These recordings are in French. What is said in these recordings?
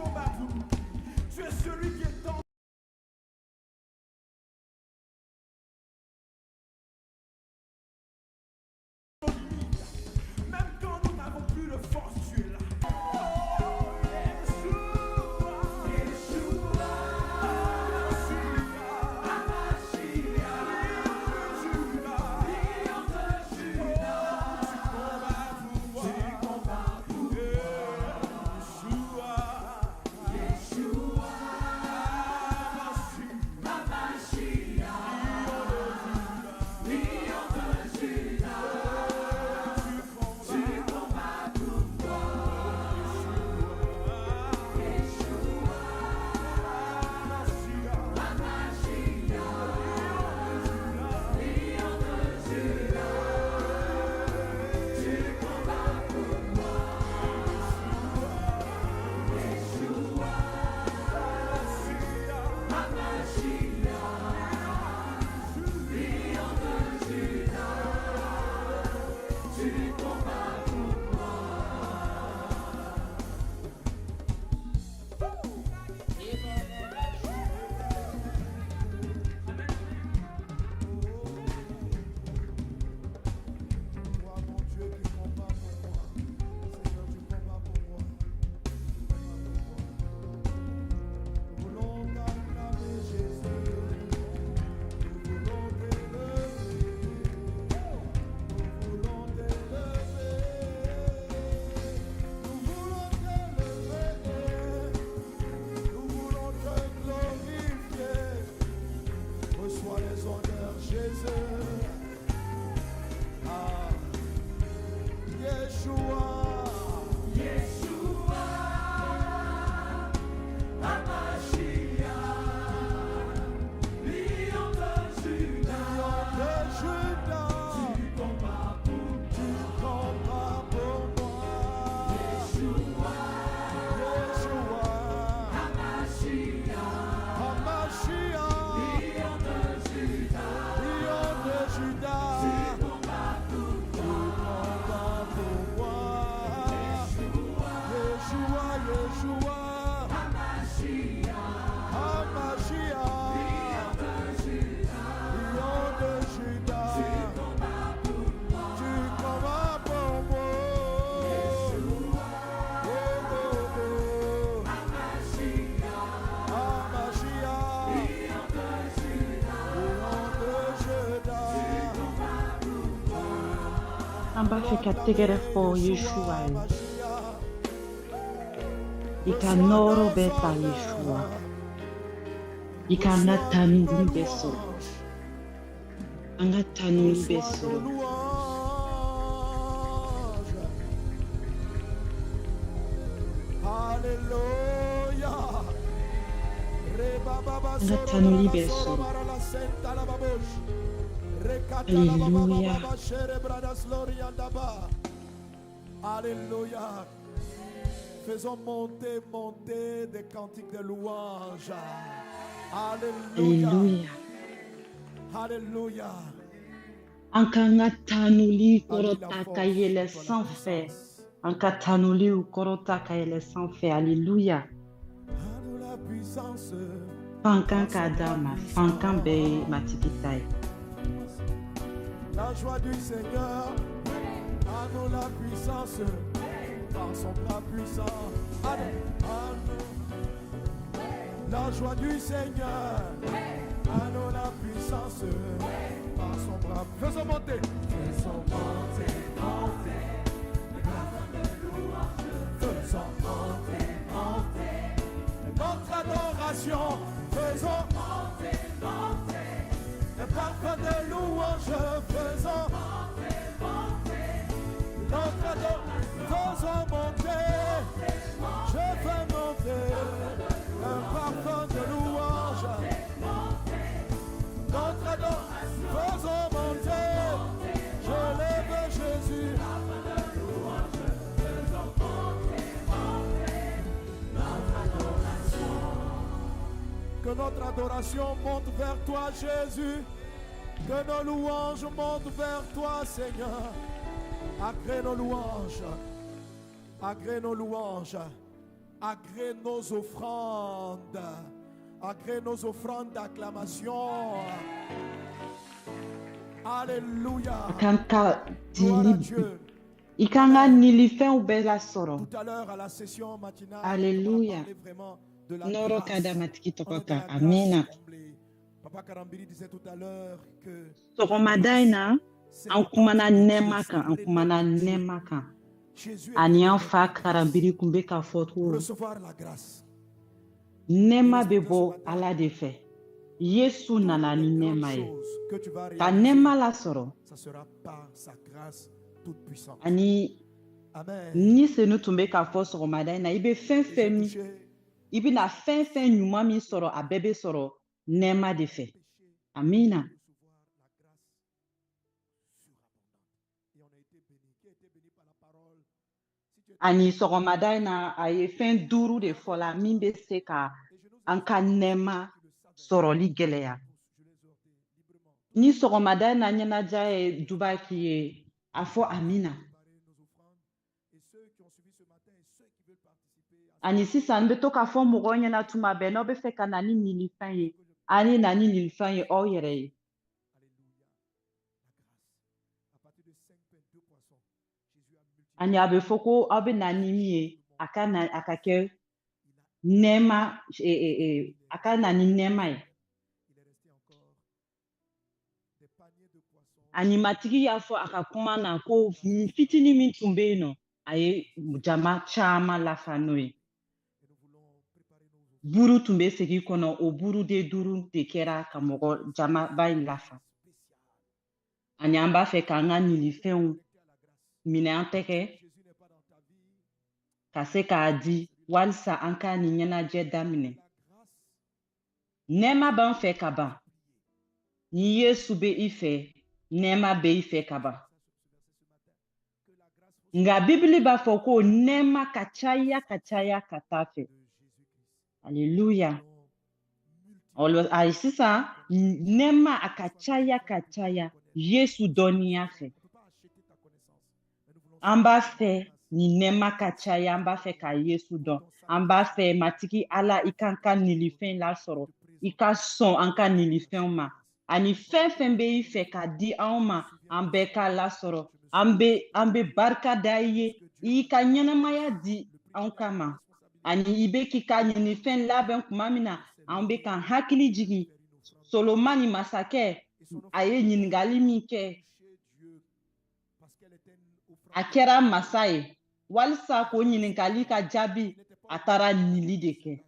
combats tout. Tu es celui qui est en nos limites. Même quand nous n'avons plus de force, tu es là. Oh, Yeshua, Yeshua, Hamashiach, Lion de Juda, tu combats pour moi. Yeshua, Lion de Juda, tu combats pour moi. Yeshua, Hamashiach, Lion de Juda, tu combats pour moi. Yeshua, Hamashiach, Lion de Juda, tu combats pour moi. Toi, mon Dieu, qui combat pour moi. Seigneur, tu combats pour moi. Nous voulons t'acclamer, Jésus. Nous voulons t'élever. Nous voulons t'élever. Nous voulons t'élever. Nous voulons te glorifier. Reçois les honneurs, Jésus. Ah, Yeshua, Yeshua, Hamashiach, Lion de Juda, tu combats pour moi. Yeshua, Yeshua, Hamashiach, Lion de Juda, tu combats pour moi. Yeshua, Yeshua, Hamashiach, Lion de Juda, tu combats pour moi. Yeshua, Hamashiach, Lion de Juda, Ambafika tegere for Yeshua. Ikanoro beta Yeshua. Ikanatanu libeso. Angatanu libeso. Alléluia. Angatanu libeso. Alléluia. Alléluia. Faisons monter des cantiques de louange. Alléluia. Alléluia. Alléluia. Ankangatanuli korota kayele sans fait. Ankatanuli ou korota kayele sans fait. Alléluia. À nous la puissance. Fankan kadama, fankan be matikitai. La joie du Seigneur. À nous la puissance. Par son bras puissant. À nous. La joie du Seigneur. À nous la puissance. Par son bras. Faisons monter. Faisons monter. Faisons monter. Notre adoration. Faisons monter. Le parfum de louange. Faisons notre adoration. Faisons monter. Je fais monter. Un parfum de louange. Notre adoration. Faisons monter. Je lève Jésus. Que notre adoration monte vers toi, Jésus. Que nos louanges montent vers toi, Seigneur. Agrée nos louanges. Agrée nos louanges. Agrée nos offrandes. Agrée nos offrandes d'acclamation. Alléluia. Kanka Gloire à dili. Dieu. Ikanga nilifin ubela soro. Tout à l'heure à la session matinale, Alléluia. on a parlé vraiment de la Noro grâce. kada matiki On est dans tokoka. la grâce Amina. comblée. Papa Karambiri disait tout à l'heure que Soro madaina. c'est An le kumana baptême de nema Dieu, kan. c'est An le kumana prénom de Dieu. nema kan. Jésus est Ani venu an avec fa la grâce. karambiri kumbe ka fotu. Recevoir la grâce. Nema Il est bebo ce matin, ala de fe. Yesu nana ni toutes les nema grandes ye. choses que tu vas Ka réaliser, nema la soro. ça sera par sa grâce toute puissante. Ani Amen. ni senu tumbe ka fo soro madaina. Ibe fen Et fe j'ai mi. touché Ibi na fen ɲuman min sɔrɔ a bɛɛ bɛ sɔrɔ nɛɛma de fɛ. péché Amina. de recevoir la grâce surabondante. Et on a été béni. Qui a été béni par la parole? Si tu es Ani sɔgɔmada in na a ye fɛn 5 de fɔ la min bɛ se ka et je n'ose an ka nɛɛma qui le savent, sɔrɔli gɛlɛya. je les ordonne librement. Ni sɔgɔmada in na ɲɛnajɛ ye duba k'i ye a fɔ Amina. Préparer nos offrandes. Et ceux qui ont suivi ce matin et ceux qui veulent participer à Ani sisan n bɛ to k'a fɔ mɔgɔw ɲɛna tuma bɛɛ n'aw bɛ fɛ ka na ni nilifɛn ye ani na ni nilifɛn ye aw yɛrɛ ye. Alléluia. La grâce. À partir de 5 pains, 2 poissons, Jésus a multiplié. Ani a bɛ fɔ ko aw bɛ na ni min ye a ka kɛ nɛɛma a ka na ni nɛɛma ye. Il est resté encore des paniers de poissons. Ani matigi y'a fɔ a ka kuma na ko fitinin min tun bɛ yen nɔ a ye jama caman lafa n'o ye. Et nous voulons préparer nos offrandes Buru tun bɛ segin kɔnɔ o buruden 5 de kɛra ka mɔgɔ jamaba in lafa. spéciales. Ani an b'a fɛ k'an ka nilifɛnw Connectés à la grâce. minɛ an tɛgɛ Jésus n'est pas dans ta vie. ka se k'a di walisa an ka nin ɲɛnajɛ daminɛ. La grâce Nɛɛma b'an fɛ ka ban. Ni Yesu bɛ i fɛ, nɛɛma bɛ i fɛ ka ban. que la grâce Nka Bibili b'a fɔ ko nɛɛma ka caya ka taa fɛ. de Jésus-Christ. Alléluia. Multiplié. Ayi sisan nɛɛma a ka caya Yesu dɔnniya fɛ. On ne peut pas acheter ta connaissance. Mais nous voulons An b'a fɛ nin nɛɛma ka caya, an b'a fɛ ka Yesu dɔn. An b'a fɛ matigi Ala i k'an ka nilifɛn lasɔrɔ. I ka sɔn an ka nilifɛnw ma. Ani fɛn fɛn bɛ i fɛ k'a di anw ma, an bɛɛ k'a lasɔrɔ. An bɛ barika da i ye. I y'i ka ɲɛnamaya di anw kama. Ani i bɛ k'i ka ɲinifɛn labɛn tuma min na, an bɛ k'an hakili jigin. Solomani masakɛ, a ye ɲininkali min kɛ, a kɛra masa ye. Walisa k'o ɲininkali ka jaabi, a taara nili de kɛ.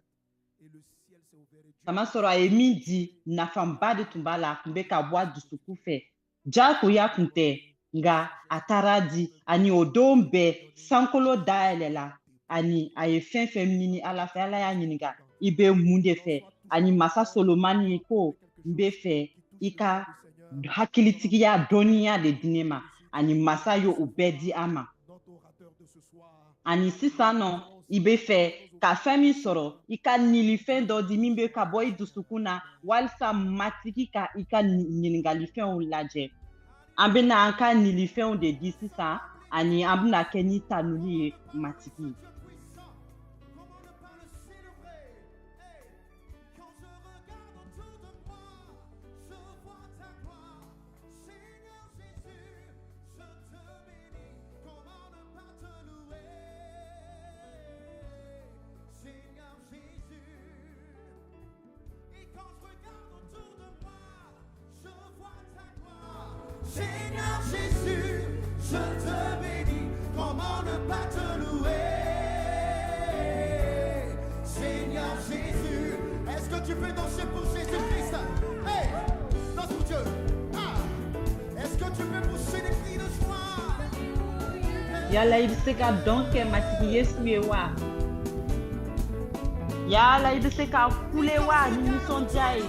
Kamasɔrɔ a ye min di, nafaba de tun b'a la, a tun bɛ ka bɔ a dusukun fɛ. Jagoya tun tɛ, nka a taara di. Ani o don bɛɛ, sankolo dayɛlɛla. Ani a ye fɛn fɛn ɲini Ala fɛ, Ala y'a ɲininka, i bɛ mun de fɛ? Ani masa Solomani ko, n bɛ fɛ i ka hakilitigiya dɔnniya de di ne ma. Ani masa ye o bɛɛ di an ma. Ani sisan nɔ, i bɛ fɛ ka fɛn min sɔrɔ, i ka nilifɛn dɔ di min bɛ ka bɔ i dusukun na, walisa matigi ka i ka ɲininkalifɛnw lajɛ. An bɛna an ka nilifɛnw de di sisan, ani an bɛna kɛ ni tanuli ye matigi. Seigneur Jésus, je te bénis, comment ne pas te louer? Seigneur Jésus, est-ce que tu peux danser pour Jésus-Christ? Hey, danse pour Dieu. Ah, est-ce que tu peux pousser des cris de joie? Yala i bɛ se ka dɔn kɛ matigi Yesu ye wa? Yala i bɛ se ka kule wa ni nisɔndiya ye?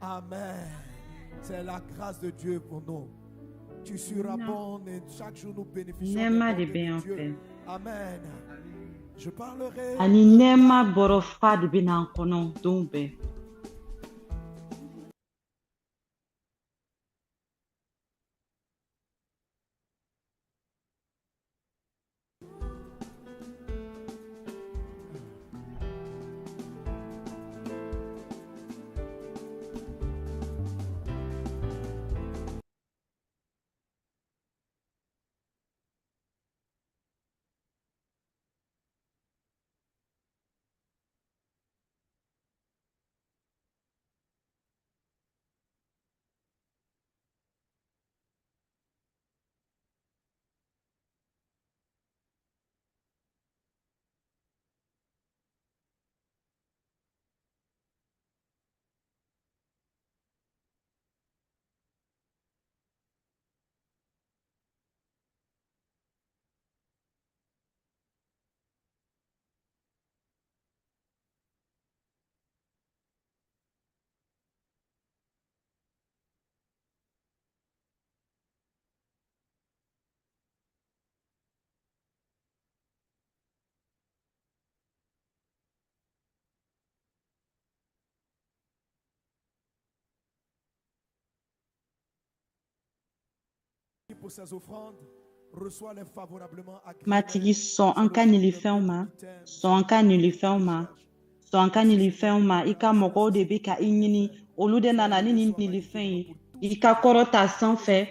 Amen. C'est la grâce de Dieu pour nous. Tu surabondes et chaque jour nous bénéficions Nema des de bontés be de an Dieu. fɛ. Amen. Je parlerai Ani nɛɛma bɔrɔ fa de bɛ n'an kɔnɔ don bɛɛ. pour ses offrandes. Reçois-les favorablement. Matigi sɔn an ka nilifɛnw ma, sɔn an ka nilifɛnw ma, sɔn an ka nilifɛnw ma. I ka mɔgɔw de bɛ ka I ɲini, olu de nana ni nin nilifɛn ye. I ka kɔrɔ ta sanfɛ.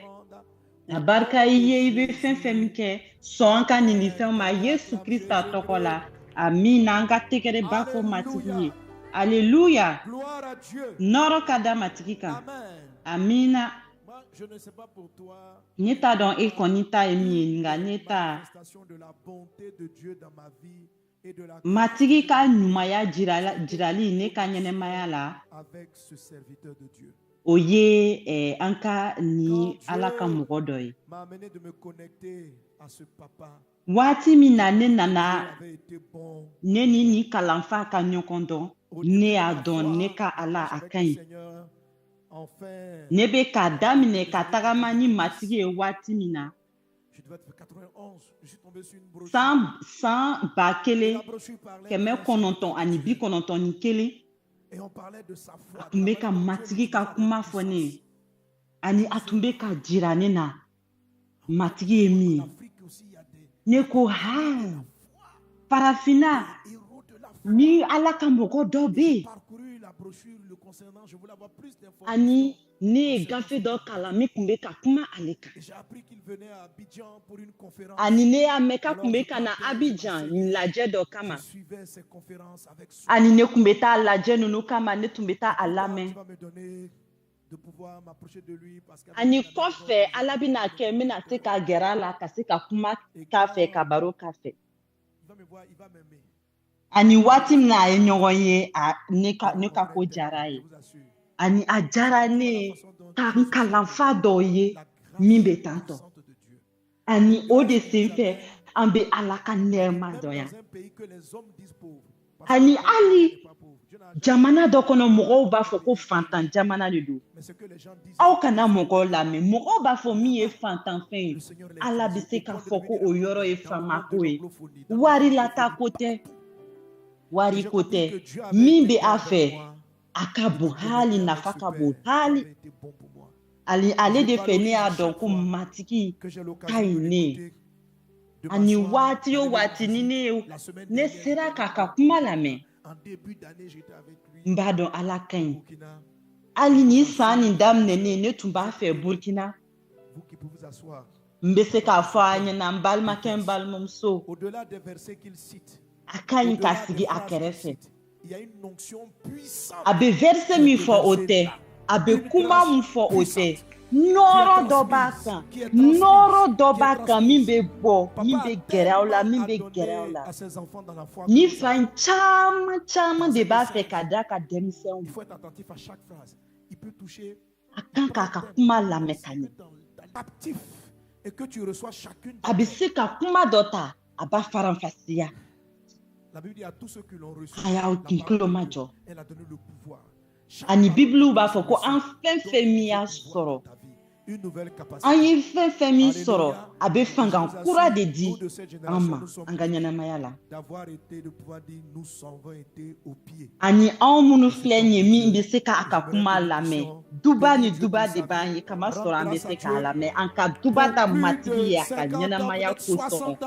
A barika I ye, I bɛ fɛn fɛn min kɛ, sɔn an ka nilifɛnw ma. Yesu Krista tɔgɔ la. Amina. An ka tɛgɛrɛ ba fɔ matigi ye. Alléluia. Gloire à Dieu. Nɔrɔ ka da matigi kan. Amen. Amina. Moi, je ne sais pas pour toi. Ne t'a dɔn e kɔni ta ye min ye nka ne ta. Manifestation de la bonté de Dieu dans ma vie et de la Matigi ka ɲumanya jirali ne ka ɲɛnɛmaya la. avec ce serviteur de Dieu. O ye an ka ni Ala ka mɔgɔ dɔ ye. M'a amené de me connecter à ce papa. Waati min na ne nana Il avait été bon. ne ni kalanfa ka ɲɔgɔn dɔn, ne y'a dɔn ne ka Ala a ka ɲi. Seigneur, enfin, Ne bɛ ka daminɛ ka tagama ni matigi ye waati min na. je devais être 91. Je suis tombé sur une brochure. San ba kelen La brochure parlait kɛmɛ kɔnɔntɔn ani bi kɔnɔntɔn ni kelen. et on parlait de sa foi. A tun bɛ ka matigi ka kuma fɔ ne ye. Ani a tun bɛ ka jira ne na. Matigi ye min ye. L'Afrique aussi, il y a des Ne ko farafinna héros de l'Afrique. ni Ala ka mɔgɔ dɔ bɛ J'ai yen. parcouru la brochure le concernant. Je voulais avoir plus d'informations. Ani ne ye gafe dɔ kalan min tun bɛ ka kuma ale kan. Et j'ai appris qu'il venait à Abidjan pour une conférence. Ani ne y'a mɛn k'a tun bɛ ka na Abidjan lajɛ dɔ kama. Je suivais ces conférences avec soin. Ani ne tun bɛ taa lajɛ ninnu kama ne tun bɛ taa a lamɛn. Tu vas me donner de pouvoir m'approcher de lui parce que Ani kɔfɛ Ala bɛna kɛ n bɛna se ka gɛrɛ a la ka se ka kuma k'a fɛ ka baro k'a fɛ. il va me voir, il va m'aimer. Ani waati min na a ye ɲɔgɔn ye ne ka ko diyara a ye. Je vous assure. Ani a diyara ne ye ka n kalanfa dɔw ye min bɛ tantɔ. Sainte de Dieu. Ani o de senfɛ an bɛ Ala ka nɛɛma Même dɔ yan. dans un pays que les hommes disent pauvre. Ani Parce que hali Dieu n'est pas pauvre. Dieu n'a- jamana dɔ kɔnɔ mɔgɔw b'a fɔ ko fantan jamana de don. Mais ce que les gens disent, Aw kana mɔgɔw lamɛn. Mɔgɔw b'a fɔ min ye fantanfɛn ye. le Seigneur les Ala bɛ choisit se au k'a point de fɔ ko devenir o yɔrɔ ye dans le monde famako de ye. l'anglophonie, dans le Wari monde de lata ko l'anglophonie. tɛ. Wari J'ai ko compris tɛ. que Dieu avait Min été bɛ a bon fɛ pour moi. a ka bon hali nafa ka bon hali. avait été bon pour moi. Ale de fɛ ne y'a dɔn ko matigi Que j'ai ka l'occasion ɲi de ne ye. l'écouter, de Ani m'asseoir, waati o d'aller le waati ni visiter. ne La semaine ne dernière, sera j'étais k'a avec ka lui. kuma lamɛn. En début d'année, j'étais avec lui N b'a dɔn Ala ka au ɲi. Burkina. Hali ni san nin daminɛnen ne tun b'a fɛ Burkina. Vous qui pouvez vous asseoir. N bɛ se k'a fɔ a ɲɛna n balimakɛ n balimamuso Au-delà des versets qu'il cite, a ka ɲi ka au-delà des sigi a phrases qu'il kɛrɛfɛ. cite, il y a une onction puissante. A bɛ verset min fɔ o tɛ, a bɛ kuma min fɔ o tɛ. Nɔɔrɔ dɔ b'a kan, nɔɔrɔ dɔ b'a kan min bɛ bɔ, min bɛ gɛrɛ aw la, min bɛ gɛrɛ aw la. À ses enfants dans la foi. Ni fan caman caman de b'a fɛ ka d'a ka denmisɛnw Il ma. faut être attentif à chaque phrase. Il peut toucher. A kan k'a ka kuma lamɛn ka ɲɛ. Actif et que tu reçois chacune. A bɛ se ka kuma dɔ ta, a b'a faranfasiya. La Bible dit à tous ceux qui l'ont reçu, A y'aw la kunkolo parole de Dieu, majɔ. elle a donné le pouvoir. ani bibliw b'a fɔ ko an fɛn fɛn min y'a sɔrɔ une nouvelle capacité. an ye fɛn fɛn min sɔrɔ Alléluia. a bɛ fangan kura de di Nous de cette an génération, ma nous sommes an ka ɲɛnamaya la d'avoir été, de pouvoir dire, nous avons été au pied. ani anw minnu filɛ nin ye min bɛ se k'a ka kuma lamɛn duba ni duba de b'an ye kama sɔrɔ an bɛ se k'a lamɛn an ka duba ta matigi ye a ka ɲɛnamaya kosɔn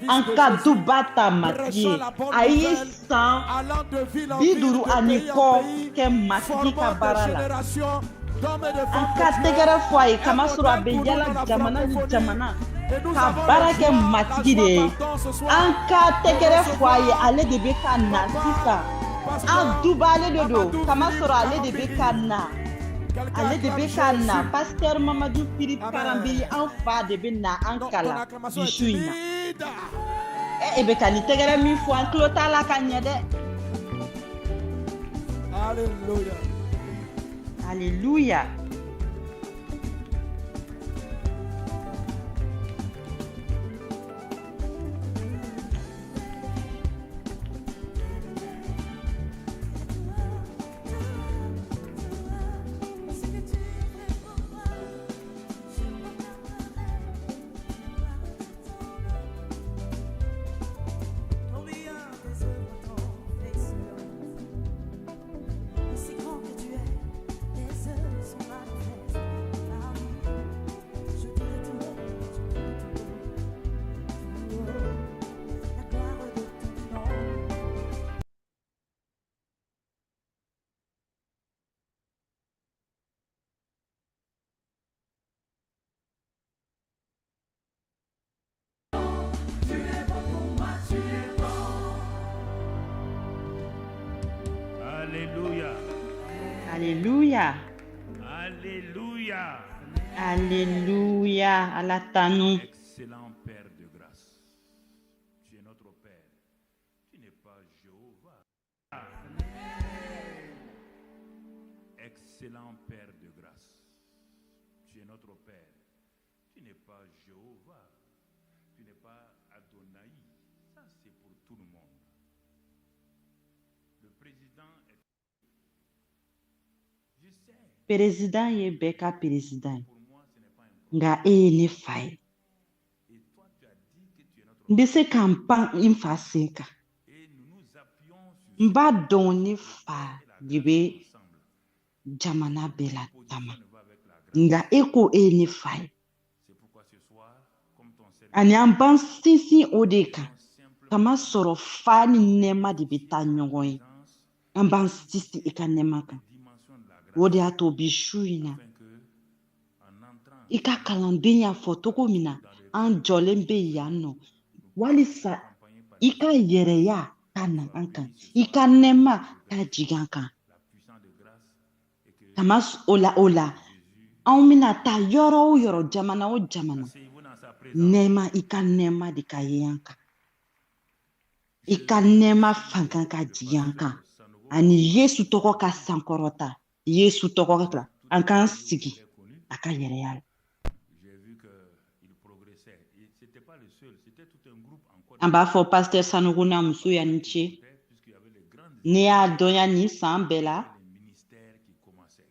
an ka duba ta matigi ye a ye san allant de ville en 50 ville, de ani pays en kɔ pays, kɛ matigi ka formant baara des la générations d'hommes et de an femmes ka de Dieu. tɛgɛrɛ fɔ a ye Un kama sɔrɔ a bɛ modèle pour nous yala dans la jamana ni francophonie. jamana Et nous ka avons baara la kɛ joie, matigi de ye pardon, ce soir, an ka tɛgɛrɛ de fɔ a ye recevoir ale de bɛ ka na sisan an dubalen de don kama sɔrɔ ale de bɛ ka na ale de bɛ ka na pasteur mamadu philippe karambili an fa de bɛ na an kala bi su in na e bɛ ka nin tɛgɛrɛ min fɔ an tulo t'a la ka ɲɛ dɛ Alléluia. alléluia Alléluia. alléluia Alléluia. alléluia ala tanu Excellent Père de grâce. Tu es notre Père. Tu n'es pas Jéhovah. Excellent Père de grâce. Tu es notre Père. Tu n'es pas Jéhovah. Tu n'es pas Adonai. Ça, c'est pour tout le monde. Le président est... Je sais, président ye bɛɛ ka président ye pour moi, ce n'est pas important. nka e ye ne fa ye Et toi, tu as dit que tu es notre n bɛ se ka n pan n fa sen kan Et nous nous appuyons sur n b'a dɔn ne fa de bɛ ensemble. jamana bɛɛ la tama Ne va avec la grâce. nka e ko e ye ne fa ye C'est pourquoi ce soir, comme ton service, ani an b'an sinsin o de kan simple kama sɔrɔ fa ni nɛɛma de bɛ taa ɲɔgɔn ye présence, an b'an sinsin i ka nɛɛma kan dimension de la grâce, o de y'a to bi su in na afin que, en entrant i ka kalanden y'a fɔ cogo min na an jɔlen bɛ yan nɔ walisa accompagné par i ka yɛrɛya ka na an kan i ka nɛɛma ka jigin an kan la puissance de grâce, et que kama o la anw bɛna taa yɔrɔ o yɔrɔ jamana o jamana asseyez-vous dans sa présence. nɛɛma i ka nɛɛma de ka ye an kan i ka nɛɛma fankan ka jigin an kan ani yesu tɔgɔ ka sankɔrɔta yesu tɔgɔ la an k'an sigi a ka yɛrɛya la J'ai vu qu'il progressait. Et ce n'était pas le seul, c'était tout un groupe encore. an b'a fɔ pasteur sanogo n'a muso ya ni ce Puisqu'il y avait les grandes ne y'a dɔnya nin san bɛɛ la les ministères qui commençaient.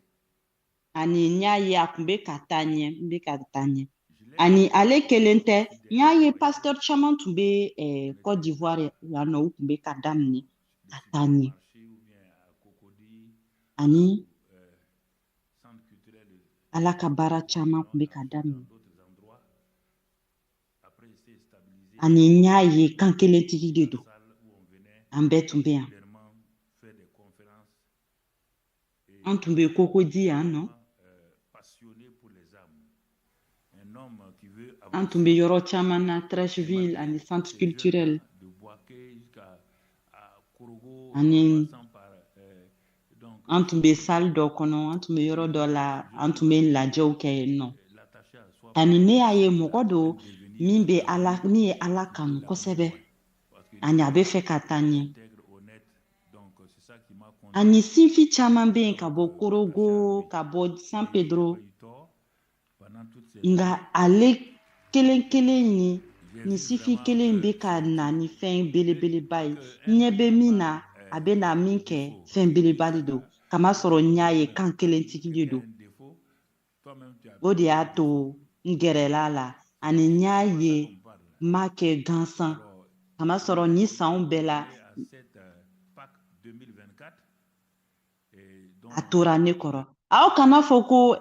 ani n y'a ye a kun bɛ ka taa ɲɛ n bɛ ka taa ɲɛ Je l'ai ani ale kelen tɛ n y'a ye pasteur caman tun bɛ Côte d'Ivoire yan nɔ u tun bɛ ka daminɛ ka taa ɲɛ marché ou bien à Cocody, ani centre culturel de ala ka baara caman tun bɛ ka daminɛ d'autres endroits. Après, il s'est stabilisé. ani n y'a ye kan kelentigi de don Salle où on venait an bɛɛ tun bɛ yan régulièrement faire des conférences. Et an tun bɛ Cocody yan nɔ passionné pour les âmes. Un homme qui veut an tun bɛ yɔrɔ caman na Trècheville ani centre culturel de Boaké jusqu'à Korogo, ani passant par donc an tun bɛ salle dɔ kɔnɔ an tun bɛ yɔrɔ dɔ la an tun bɛ lajɛw kɛ yen nɔ l'attaché à soi ani ne y'a ye mɔgɔ dɔ min bɛ min ye ala kanu kosɛbɛ parce que ani a bɛ fɛ ka taa ɲɛ intègre, honnête. Donc c'est ça qui m'a conduit. ani sinfin caman bɛ yen ka bɔ Korogo ka bɔ San Pedro Pendant toutes ces nka ale kelen kelen ye nin sinfin kelen bɛ ka na ni fɛn belebeleba ye ɲɛ bɛ min na a bɛ na min kɛ fɛn belebele don kama sɔrɔ n y'a ye kan kelentigi de don. Un défaut, toi-même tu as O de y'a to n gɛrɛla la ani n y'a ye on parle. n m'a kɛ gansan Alors, kama sɔrɔ nin sanw bɛɛ la à cette Pâques 2024, et dont a tora ne kɔrɔ. Aw kana fɔ ko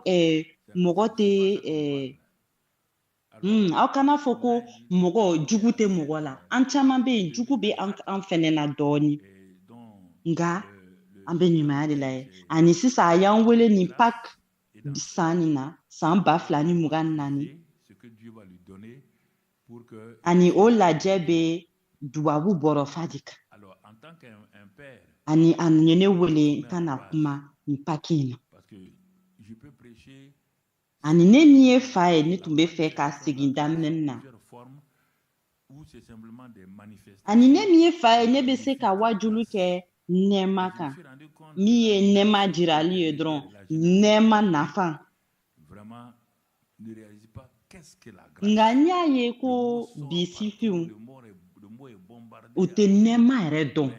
mɔgɔ tɛ aw kana fɔ ko mɔgɔ jugu tɛ mɔgɔ la. An caman bɛ yen jugu bɛ an fɛnɛ na dɔɔni. et dont Nka an bɛ ɲumanya de la ye. Ani sisan a y'an wele nin Pâques san nin na san 2024. ce que Dieu va lui donner pour que Ani o lajɛ bɛ dubabu bɔrɔfa de kan. alors en tant qu'un père, Ani a ye ne wele n ka na kuma nin Pâques in na. parce que je peux prêcher Ani ne min ye fa ye ne tun bɛ fɛ ka segin daminɛ na. plusieurs formes ou c'est simplement des manifestations. Ani ne min ye fa ye ne bɛ se ka wajulu kɛ nɛɛma Je kan. me suis rendu compte Min ye nɛɛma jirali ye dɔrɔn nɛɛma nafa. vraiment ne réalise pas qu'est-ce que la grâce. Nka n y'a ye ko bi sifinw u tɛ nɛɛma yɛrɛ dɔn.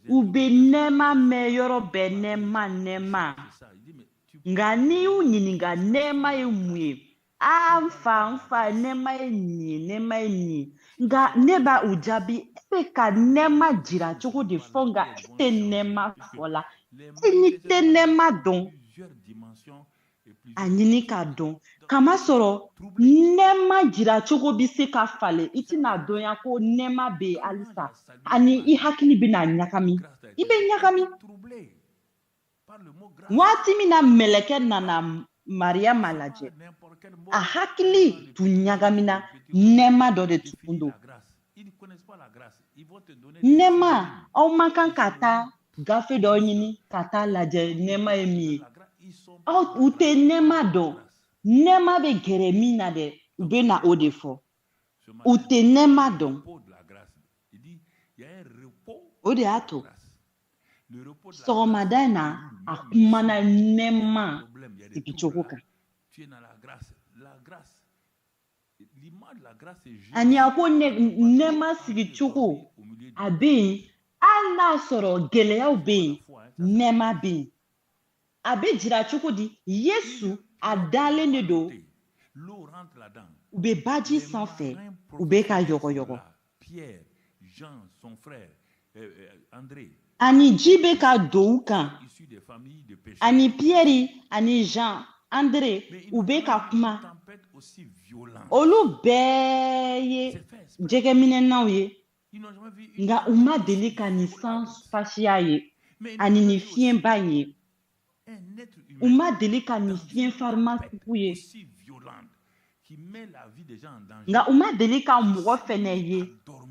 U bɛ nɛɛma mɛn yɔrɔ bɛɛ nɛɛma. Nka n'i y'u ɲininka nɛɛma ye mun ye? N fa nɛɛma ye nin ye nɛɛma ye nin ye. Nka ne b'a u jaabi e bɛ ka nɛɛma jira cogo de fɔ nka e tɛ nɛɛma fɔ la. N'i tɛ nɛɛma dɔn a ɲini k'a dɔn. Kama sɔrɔ nɛɛma jira cogo bɛ se ka falen i tɛna dɔnya ko nɛɛma bɛ yen halisa ani i hakili bɛna ɲagami. I bɛ ɲagami. Waati min na mɛlɛkɛ nana Mariyama lajɛ a hakili tun ɲagamina nɛɛma dɔ de tun don. Nɛɛma aw man kan ka taa gafe dɔ ɲini ka taa lajɛ nɛɛma ye min ye. U tɛ nɛɛma dɔn. Nɛɛma bɛ gɛrɛ min na dɛ u bɛ na o de fɔ. U tɛ nɛɛma dɔn. O de y'a to sɔgɔmada in na a kumana nɛɛma sigicogo kan. Ani a ko nɛɛma sigicogo a bɛ yen hali n'a sɔrɔ gɛlɛyaw bɛ yen nɛɛma bɛ yen. A bɛ jira cogo di? Yesu a dalen de don u bɛ baji sanfɛ u bɛ ka yɔgɔyɔgɔ. Ani ji bɛ ka don u kan. Ani Pierre ani Jean André u bɛ ka kuma. Olu bɛɛ ye jɛgɛminɛnaw ye. Nka u ma deli ka nin san fasiya ye ani nin fiɲɛba in ye. U ma deli ka nin fiɲɛ farimasugu ye. Nka u ma deli ka mɔgɔ fɛnɛ ye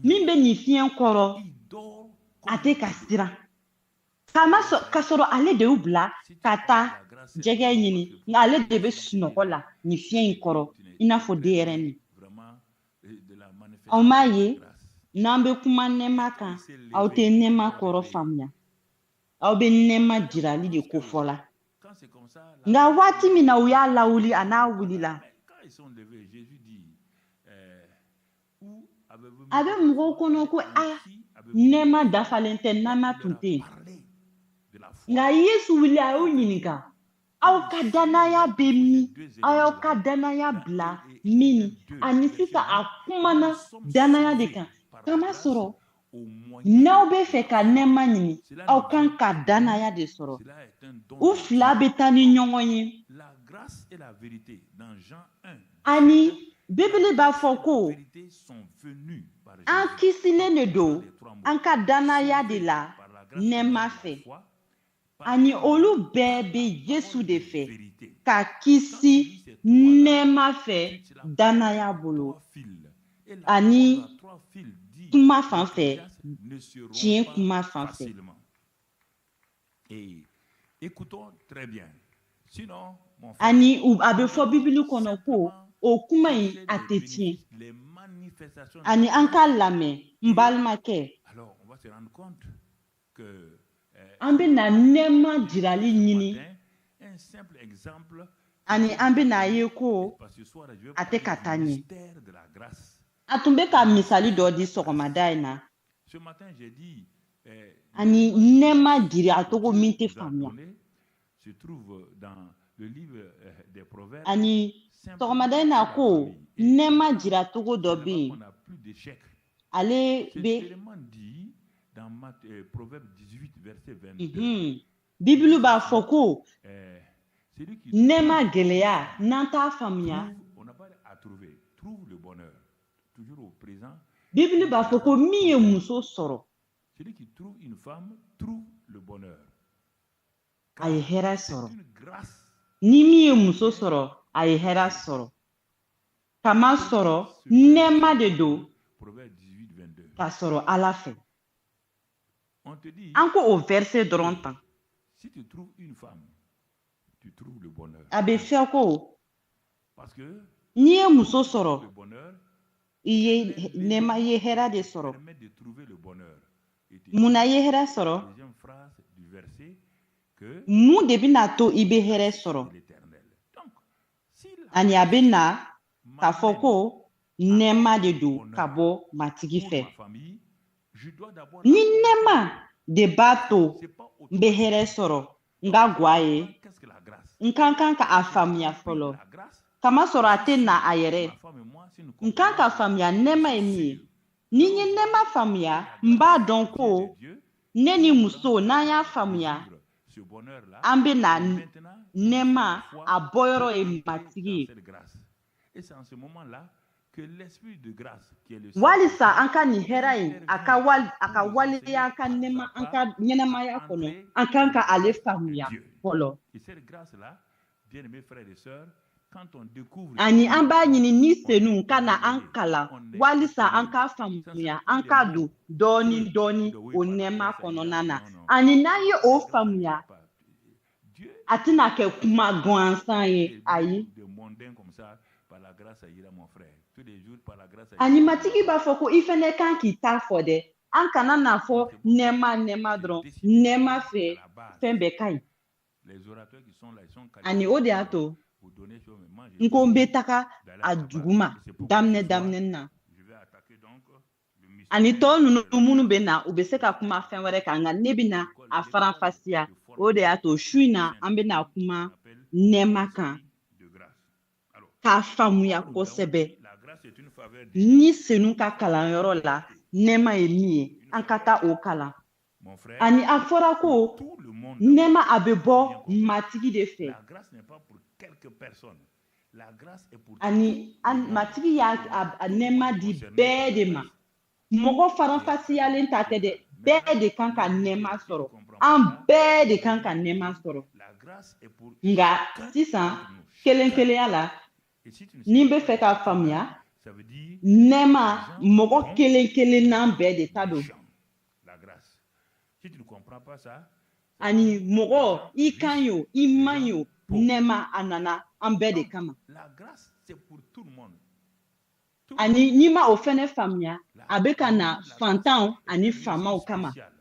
min bɛ nin fiɲɛ kɔrɔ a tɛ ka siran. Ka sɔrɔ ale de y'u bila ka taa jɛgɛ ɲini nka ale de bɛ sunɔgɔ la nin fiɲɛ in kɔrɔ i n'a fɔ denyɛrɛnin. Aw m'a ye n'an bɛ kuma nɛɛma kan aw tɛ nɛɛma kɔrɔ faamuya. Aw bɛ nɛɛma jirali de ko fɔ la. Nka waati min na u y'a lawuli a n'a wulila a bɛ mɔgɔw kɔnɔ ko nɛɛma dafalen tɛ nɛɛma tun tɛ yen. Nka Yesu wuli a y'u ɲininka aw ka danaya bɛ min? Aw y'aw ka danaya bila min? Ani sisan a kumana danaya de kan. Kama sɔrɔ n'aw bɛ fɛ ka nɛɛma ɲini aw kan ka danaya de sɔrɔ. U fila bɛ taa ni ɲɔgɔn ye. Ani Bibili b'a fɔ ko an kisilen de don an ka danaya de la nɛɛma fɛ. Ani olu bɛɛ bɛ Yesu de fɛ ka kisi nɛɛma fɛ danaya bolo. Ani kuma fan fɛ tiɲɛ kuma fan fɛ. Ani a bɛ fɔ Bibili kɔnɔ ko o kuma in a tɛ tiɲɛ. Ani an ka lamɛn n balimakɛ. An bɛ na nɛɛma jirali ɲini. Ani an bɛ na ye ko a tɛ ka taa ɲɛ. A tun bɛ ka misali dɔ di sɔgɔmada in na. ani nɛɛma diri a togo min tɛ faamuya se trouve dans le livre des Proverbes. ani sɔgɔmada in na ko nɛɛma jira togo dɔ bɛ yen On n'a plus d'échec. ale C'est bɛ clairement dit dans Proverbe 18, verset 22. bibulu b'a fɔ ko Celui qui nɛɛma gɛlɛya n'an t'a faamuya trouve, on n'a pas à trouver, trouve le bonheur. Toujours au présent. bibulu b'a fɔ ko min ye muso sɔrɔ Celui qui trouve une femme trouve le bonheur. a ye hɛrɛ sɔrɔ C'est une grâce. ni min ye muso sɔrɔ a ye hɛrɛ sɔrɔ kama sɔrɔ nɛɛma de don Proverbe 18, 22. ka sɔrɔ ala fɛ On te dit, an ko o verset dɔrɔn tan si tu trouves une femme, tu trouves le bonheur. a bɛ fɛ ko Parce que n'i ye muso sɔrɔ le bonheur i ye nɛɛma i ye hɛrɛ de sɔrɔ permet de trouver le bonheur. Et tu munna i ye hɛrɛ sɔrɔ deuxième phrase du verset que mun de bɛna to i bɛ hɛrɛ sɔrɔ c'est l'éternel. Donc, si ani a bɛ na k'a fɔ m'amène ko nɛɛma de don ka bɔ matigi pour fɛ ma famille, je dois d'abord ni nɛɛma de b'a to c'est pas n bɛ hɛrɛ sɔrɔ n ka gwa ye qu'est-ce que la grâce? n kan ka a faamuya fɔlɔ La grâce, kama sɔrɔ a tɛ na a yɛrɛ ma femme et moi, si nous n kan ka faamuya nɛɛma ye min ye ni n ye nɛɛma faamuya n b'a dɔn ko Dieu, ne ni muso n'an y'a faamuya vivre ce bonheur-là, an bɛ na maintenant, nɛɛma a bɔyɔrɔ ye matigi ye cette grâce. Et c'est en ce moment-là que l'esprit de grâce, qui est le walisa an ka nin hɛrɛ in a ka waleya an ka nɛɛma an ka ɲɛnɛmaya kɔnɔ an kan ka ale faamuya fɔlɔ et cette grâce-là, bien-aimés frères et sœurs, quand on découvre ani an b'a ɲini ni senu ka na an kalan walisa an k'a faamuya an ka don dɔɔni dɔɔni o nɛɛma kɔnɔna na ani n'an ye o faamuya Dieu a tɛna kɛ kuma gansan ye ayi de mondains comme ça, par la grâce à Ira, mon frère. Tous les jours, par la grâce à ani matigi b'a fɔ ko i fɛnɛ kan k'i ta fɔ dɛ an kana n'a fɔ nɛɛma dɔrɔn nɛɛma fɛ fɛn bɛɛ ka ɲi les orateurs qui sont là, ils sont ani o de y'a to pour donner sur mes mains. n ko n bɛ taga a duguma daminɛ na Je vais attaquer donc le mystère. ani tɔ ninnu minnu bɛ na u bɛ se ka kuma fɛn wɛrɛ kan nka ne bɛ na a faranfasiya o de y'a to su in na an bɛ na kuma nɛɛma kan De grâce. Alors, k'a faamuya kosɛbɛ la grâce est une faveur de ni senu ka kalanyɔrɔ la nɛɛma ye min ye an ka taa o kalan mon frère. ani a fɔra ko Tout le monde. nɛɛma a bɛ bɔ matigi de fɛ La grâce n'est pas pour quelques personnes. La grâce est pour ani matigi y'a a nɛɛma di bɛɛ de ma mɔgɔ faranfasiyalen ta tɛ dɛ bɛɛ de kan ka nɛɛma sɔrɔ an bɛɛ de kan ka nɛɛma sɔrɔ la grâce est pour nka sisan kelen-kelenya la et si tu ne ni n sais bɛ fɛ k'a faamuya ça veut dire nɛɛma mɔgɔ kelen-kelennan bɛɛ de ta don méchant. La grâce. Si tu ne comprends pas ça, ani mɔgɔ i kan ye o i man ye o nɛɛma a nana an bɛɛ de kama la grâce c'est pour tout le monde. ani n'i ma o fɛnɛ faamuya a bɛ ka na fantanw ani faamaw kama Spécial.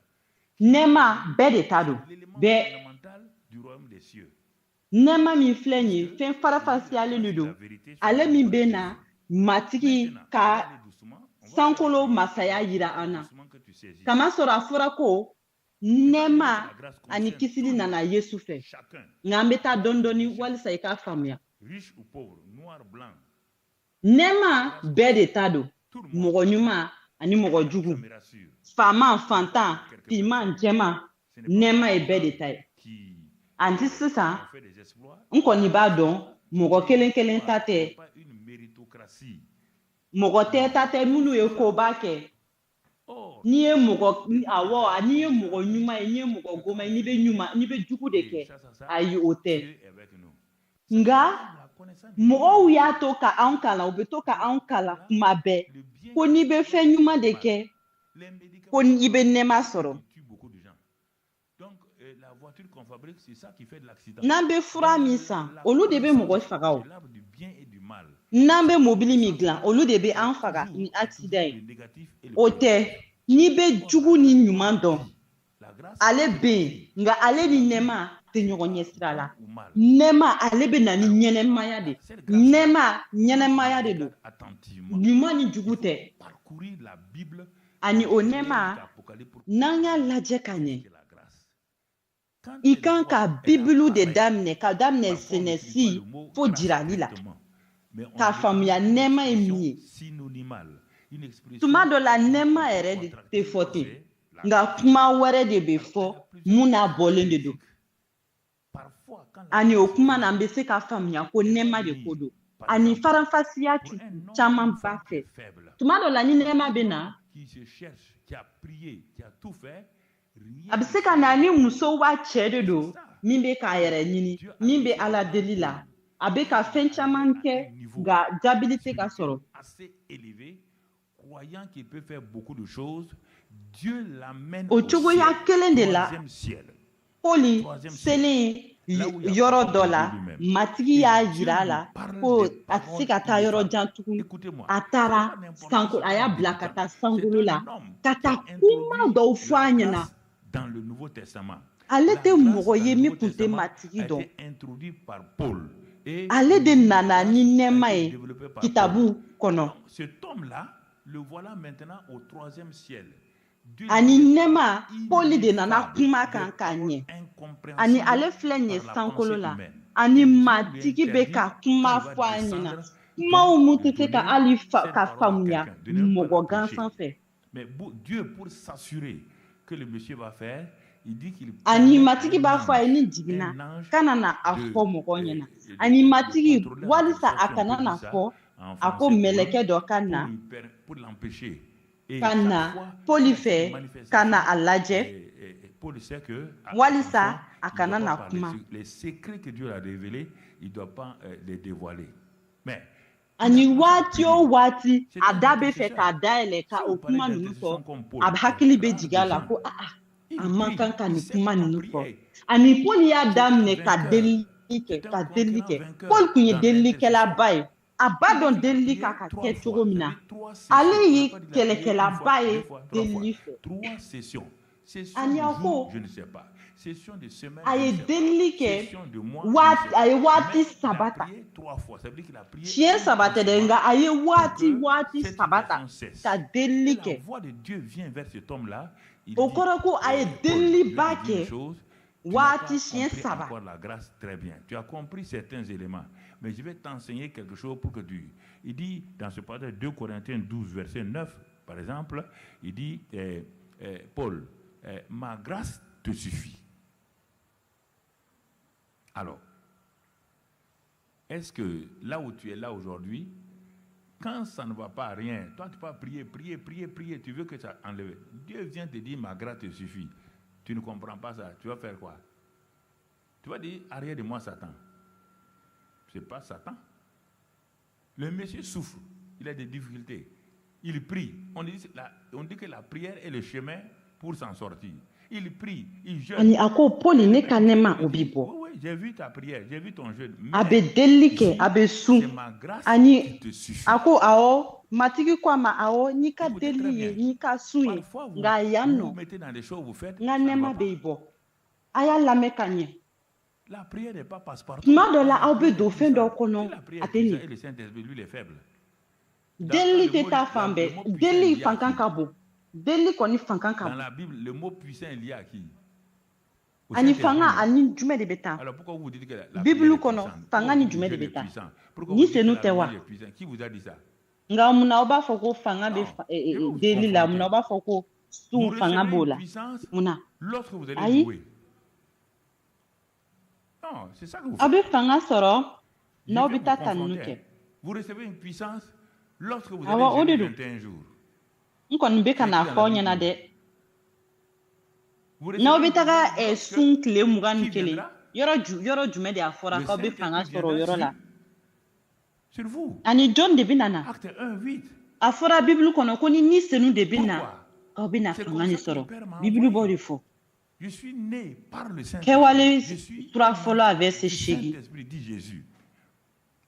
nɛɛma bɛɛ de ta don L'élément bɛɛ fondamental du royaume des cieux. nɛɛma min filɛ nin ye fɛn farafasiyalen de don ale min bɛ na matigi ka Allez doucement. On va sankolo masaya yira an na doucement que tu saisis. kamasɔrɔ a fɔra ko nɛɛma ani kisili nana yesu fɛ Chacun, nka an bɛ taa dɔɔni dɔɔni walisa i k'a faamuya riche ou pauvre, noir, blanc, nɛɛma bɛɛ de ta don tout le monde. mɔgɔ ɲuman ani mɔgɔ jugu Ça me rassure. faama fantan finman jɛman Ce n'est pas nɛɛma ye bɛɛ de ta ye qui anti sisan ont fait des exploits. n kɔni b'a dɔn mɔgɔ kelen kelen ta Ce tɛ n'est pas une méritocratie. mɔgɔ tɛ ta tɛ minnu ye koba kɛ Or, n'i ye mɔgɔ n'i ye mɔgɔ ɲuman ye n'i ye mɔgɔ goman ye n'i bɛ jugu de kɛ ça, ayi o tɛ Dieu est avec nous. nka La connaissance du mɔgɔw y'a to ka anw kalan u bɛ to ka anw kalan kuma bɛɛ le bien, ko n'i bɛ fɛn ɲuman de kɛ les médicaments ko i bɛ nɛɛma sɔrɔ qui tuent beaucoup de gens. Donc, la voiture qu'on fabrique, c'est ça qui fait de l'accident. n'an bɛ fura min san olu de bɛ mɔgɔ faga o C'est l'arbre du bien et du mal. n'an bɛ mobili min dilan olu de bɛ an faga ni accident ye Le négatif et le o positif. tɛ n'i bɛ jugu ni ɲuman dɔn La grâce ale bɛ yen nka ale ni nɛɛma tɛ ɲɔgɔn ɲɛ sira la ou mal. nɛɛma ale bɛ na ni ɲɛnɛmaya de nɛɛma ɲɛnɛmaya de don Attentivement. ɲuman ni jugu tɛ Parcourir la Bible ani o nɛɛma n'an y'a lajɛ ka ɲɛ C'est la grâce. Quand i elle kan voit, ka elle bibulu de apparaît. daminɛ ka daminɛ Parfois, on n'utilise pas sɛnɛsi le mot fo grâce jirali la directement, mais on k'a utilise faamuya une nɛɛma ye min expression ye synonymale, une expression tuma dɔ la qui nɛɛma peut yɛrɛ de contracter, tɛ fɔ ten c'est la nka grâce. kuma wɛrɛ de bɛ Alors, il y fɔ a plusieurs mun n'a bɔlen de don critiques. Parfois, quand la ani o grâce kuma na vient, n bɛ se k'a faamuya ko elle va nɛɛma de venir, ko don par ani exemple, faranfasiya pour un homme ou caman une b'a femme qui fɛ est faible. tuma dɔ la ni Pour nɛɛma un bɛ homme na qui se cherche, qui a prié, qui a tout fait, rien a bɛ ne se ka na sert. ni muso wa cɛ de don C'est ça. min bɛ k'a yɛrɛ ɲini Dieu a min bɛ laissé ala d'abord deli Paul la a bɛ ka fɛn caman arriver à kɛ un niveau nka jaabili tɛ ka spirituel sɔrɔ assez élevé, croyant qu'il peut faire beaucoup de choses. Dieu l'amène o au cogoya ciel, kelen de la troisième ciel. poli Troisième ciel. selen Là où il y a yɔrɔ encore dɔ Dieu la lui-même. matigi Et y'a Dieu yira a lui la parle ko des a tɛ se paroles ka taa yɔrɔ ineffables. jan tugun Écoutez-moi, a ce n'est taara pas n'importe qui, sanko c'est a y'a pas un bila ka débutant. taa C'est sankolo un la homme ka qui a taa kuma introduit dɔw fɔ la a ɲɛna grâce dans le Nouveau Testament. ale La tɛ grâce mɔgɔ dans ye le min Nouveau tun tɛ Testament matigi a dɔn été introduit par Paul. Et ale de le mot nana grâce ni a nɛɛma été ye développé par kitabu Paul. kɔnɔ Donc, cet homme-là, le voilà maintenant au troisième ciel. Dieu ani dit des nɛɛma paroles poli de nana ineffables, kuma des kan k'a paroles ɲɛ ani incompréhensibles ale filɛ nin ye par la sankolo pensée la humaine. ani Et Dieu lui matigi bɛ interdit, ka quand kuma il va fɔ a ɲɛna descendre, kumaw donc, mun de tɛ se ka donner hali cette ka parole à faamuya quelqu'un, de ne pas la mɔgɔ prêcher. gansan fɛ Mais Dieu, pour s'assurer que le monsieur va faire, il dit qu'il ani permet matigi b'a fɔ a ye ni jiginna un ange kana na a de, fɔ mɔgɔ ɲɛna de ani le matigi contrôler en quelque walisa sorte, a si on kana peut na dire ça fɔ en a ko français, mɛlɛkɛ dɔ ka na pour l'empêcher. Et ka chaque na fois poli qu'il y a fɛ une ka manifestation, na a lajɛ Paul sait que, walisa attention, a il kana doit na pas parler. kuma Les secrets que Dieu a révélés, il ne doit pas les dévoiler. Mais ani waati o waati c'est a un da bɛ fɛ intercesseur. k'a dayɛlɛ ka Si o vous parlez kuma ninnu d'intercession fɔ comme Paul, a qui est hakili bɛ rare jigin a des la gens, ko il a man prie, kan ka il nin sait kuma comment ninnu prier. fɔ ani poli y'a C'est un daminɛ ka vainqueur. delili kɛ C'est un ka delili conquérant kɛ vainqueur poli tun ye dans delilikɛlaba ye a ba Il dit dɔn qu'il a delili prié kan ka 3 kɛ fois. cogo min Ça na veut dire 3 sessions. ale On n'a ye pas dit qu'il a prié une fois, kɛlɛkɛlaba 2 ye fois, 3 fois. delili fɛ 3 sessions. Session ani de a jour, ko je ne sais pas. Session de semaine, a je ye ne sais pas. delili kɛ Session de mois, je ne sais pas. a ye waati Mais il saba a ta prié 3 fois. Ça veut dire qu'il a prié siɲɛ une saba tɛ dɛ fois nka a ye pour waati que waati cette saba ta situation cesse. ka Et delili la kɛ voix de Dieu vient vers cet homme-là. Il o dit, kɔrɔ ko a ye Paul, je deliliba vais te dire une kɛ chose. Tu n'as waati pas siɲɛ compris saba encore la grâce très bien. Tu as compris certains éléments. Mais je vais t'enseigner quelque chose pour que tu... Il dit, dans ce passage 2 Corinthiens 12, verset 9, par exemple, il dit, Paul, ma grâce te suffit. Alors, est-ce que là où tu es là aujourd'hui, quand ça ne va pas à rien, toi tu vas prier, tu veux que ça enlève. Dieu vient te dire, ma grâce te suffit. Tu ne comprends pas ça, tu vas faire quoi? Tu vas dire, arrière de moi Satan. Ce n'est pas Satan. Le monsieur souffre, il a des difficultés. Il prie. On dit que la prière est le chemin pour s'en sortir. Il prie, il jeûne. ani a ko poli ne ka nɛma o bi bɔ Oui, j'ai vu ta prière, j'ai vu ton jeûne. a bɛ delili kɛ Ici, a bɛ sun c'est ma grâce ani qui te suffit. a ko awɔ matigi ko a ma awɔ n'i ka Écoutez très delili bien. ye n'i ka sun ye Parfois, nka yan vous nɔ mettez dans des choses, vous faites, n ka ça ne va nɛma pas. bɛ i bɔ a y'a lamɛn ka ɲɛ La prière n'est pas passe-partout. tuma dɔ la La aw bɛ prière don est fɛn dɔw puissante. kɔnɔ Si la prière a est tɛ puissante ɲɛ et le Saint-Esprit, lui, il est faible. delili Dans le tɛ taa mot- fan le bɛɛ mot puissant delili est lié à fan kan qui? ka bon delili kɔni fan kan ka Dans bon la Bible, le mot puissant est lié à qui? Au ani Saint-Esprit, fanga non? ani jumɛn de bɛ taa Alors pourquoi vous dites que la Bible prière est kɔnɔ, puissante? fanga Pourquoi ni vous dites jumɛn que de le jeûne bɛ taa? est puissant? Pourquoi Ni vous dites que senu la tɛ wa? louange est puissante? Qui vous a dit ça? nka munna aw b'a fɔ ko fanga bɛ Non, je vais vous delili la confronter. munna aw b'a fɔ ko Vous sun fanga recevez b'o une la puissance munna lorsque vous allez ayi louer. Non, c'est ça que vous aw faites. bɛ fanga sɔrɔ Je n'aw viens bɛ vous taa tanuni confronter. kɛ Hein. Vous recevez une puissance lorsque vous awɔ o allez de jeûner don 21 jours. n kɔni bɛ ka C'est n'a écrit dans fɔ la aw ɲɛna Bible. dɛ Vous n'aw recevez bɛ une taga puissance lorsque sun tile mugan ni qui kelen viendra? yɔrɔ jumɛn de a fɔra Le k'aw bɛ fanga Saint-Esprit sɔrɔ o viendra yɔrɔ la sur vous. ani jɔn de bɛ na na Acte 1, 8. a fɔra bibulu kɔnɔ ko ni senu de bɛ na Pourquoi? k'aw bɛ na C'est fanga comme ni ça que le sɔrɔ Père m'a bibulu b'o envoyé. de fɔ Je suis né par le Saint-Esprit. kɛwale Je suis sura un fɔlɔ a bɛ se du 8 Saint-Esprit, dit Jésus.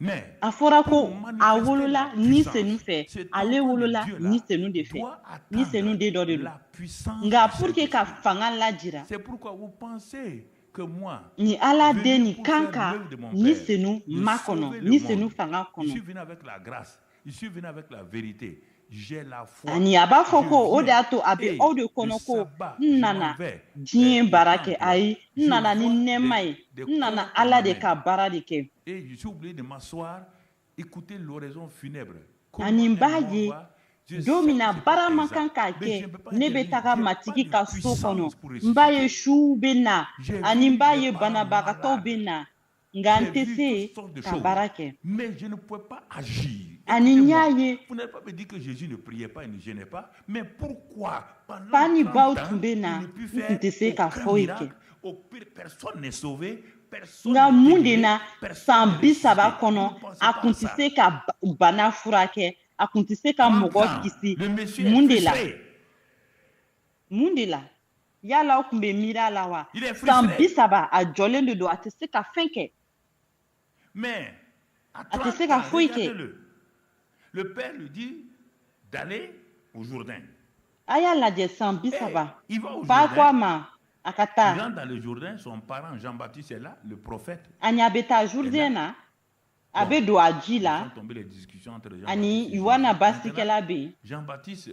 Mais a fɔra ko pour a manifester wolola la ni puissance, senu fɛ cet ale enfant de wolola Dieu ni là senu de fɛ doit ni senu attendre den dɔ de don la puissance nka du pour que ka Saint-Esprit. fanga lajira C'est pourquoi vous pensez que moi, ni ala den venu ni pour kan faire ka l'œuvre de mon ni Père, senu de ma sauver kɔnɔ le ni monde. senu fanga Je suis kɔnɔ venu avec la grâce. Je suis venu avec la vérité. j'ai la foi. Ani aba foko o Je de ato viens. abe Et o de le kono ko sabbat, je nana m'en vais. diɲɛ Au baara kɛ temple. ayi Je nana ni vois nɛɛma ye des nana corps qu'on ala de amène. ka baara de kɛ Et je suis obligé de m'asseoir, écouter l'oraison funèbre. ani Comment b'a un mort ye va, je don sais min que na c'est pas baara man kan exact. k'a Mais je kɛ ne peux pas ne bɛ intervenir. taga J'ai pas matigi de ka so kɔnɔ puissance pour n b'a ye ressusciter. suw bɛ na J'ai ani n vu b'a des ye parents banabagatɔw bɛ malades. na nka n J'ai tɛ vu se toutes sortes de ka choses. baara kɛ Mais je ne pouvais pas agir. ani n y'a Écoutez-moi, ye vous n'allez pas me dire que Jésus ne priait pas et ne gênait pas. Mais pourquoi pendant fa ni 30 baw ans, tun bɛ il na ne peut n tun faire tɛ se ka aucun foyi kɛ miracle? Au pire, personne n'est sauvé, personne nka n'est mun de délivré, na personne san n'est bi saba ressuscité. kɔnɔ Vous ne pensez a pas kun à tɛ ça. se ka bana furakɛ a kun tɛ se ka 30 mɔgɔ ans, kisi le monsieur est mun de la frustré. mun de la yala aw tun bɛ miiri a la wa Il est san bi frustré. saba a jɔlen de don a tɛ se ka fɛn kɛ Mais à a tɛ 30 se ka ans, foyi kɛ regardez-le. Le père lui dit d'aller au Jourdain. a y'a lajɛ san bi Et saba il va au fa ko a Jourdain. ma a ka Il taa rentre dans le Jourdain, son parent Jean-Baptiste est là, le prophète. ani a bɛ taa jourdain na a bɛ don a ji Ils la sont tombés les discussions entre Jean-Baptiste ani et Jésus. yohana Maintenant, bastikɛla bɛ yen Jean-Baptiste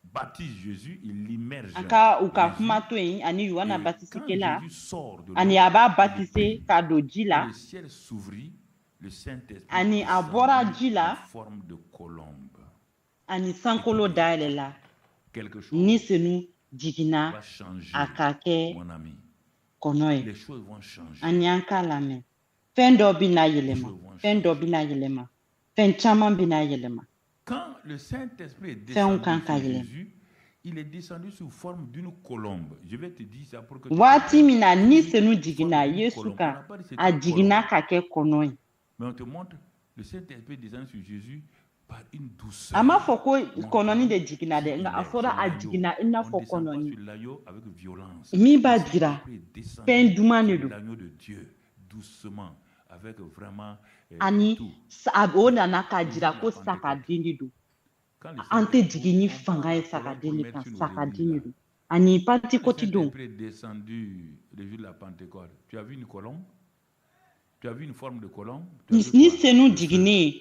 baptise Jésus, il l'immerge. an ka u ka Jésus. kuma to yen ani yohana Et quand batisikɛla Jésus sort de ani l'eau, a b'a il batise prie. k'a don ji Et la le ciel s'ouvrit, le Saint-Esprit ani a bɔra descendit ji la en forme de colombe. ani sankolo dayɛlɛla Quelque chose ni senu jiginna va changer, a ka kɛ mon ami. kɔnɔ ye Les choses vont changer. ani an k'a lamɛn fɛn dɔ bɛ n'a yɛlɛma fɛn dɔ bɛ n'a yɛlɛma fɛn caman bɛ n'a yɛlɛma Quand le Saint-Esprit est Fɛnw descendu kan ka sur yɛlɛma Jésus, il est descendu sous forme d'une colombe. Je vais te dire ça pour que tu waati comprennes. min na ni Sous senu forme jiginna d'une yesu colombe. On kan n'a pas dit que c'était a une jiginna colombe. ka kɛ kɔnɔ ye Mais on te montre le Saint-Esprit descendu sur Jésus par une douceur. a ma fɔ ko Montrant kɔnɔni de jiginna qui dɛ il nka a est. fɔra C'est a l'agneau. jiginna i n'a On fɔ ne descend pas kɔnɔni sur l'agneau avec violence. min b'a Le jira Saint-Esprit est descendu fɛn duman de sur don l'agneau de Dieu, doucement, avec vraiment ani tout. o nana k'a Le jour jira de ko la Pentecôte. sagaden de don Quand le an tɛ Saint-Esprit, jigin ni on prend fanga ye la colombe sagaden pour de mettre kan sur nos sagaden églises, de là. don ani Quand le pantikoti don Saint-Esprit est descendu le jour de la Pentecôte, tu as vu une colombe? Tu as vu une forme de colombe? Tu as vu ni quoi? senu Le feu. jiginnen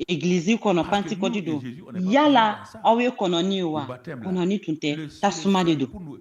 egilizi kɔnɔ Parce que pantikɔti nous et don Jésus, on n'est pas yala dans ça. aw ye kɔnɔni ye Le wa baptême là. kɔnɔni tun tɛ Le tasuma de feu don pour nous.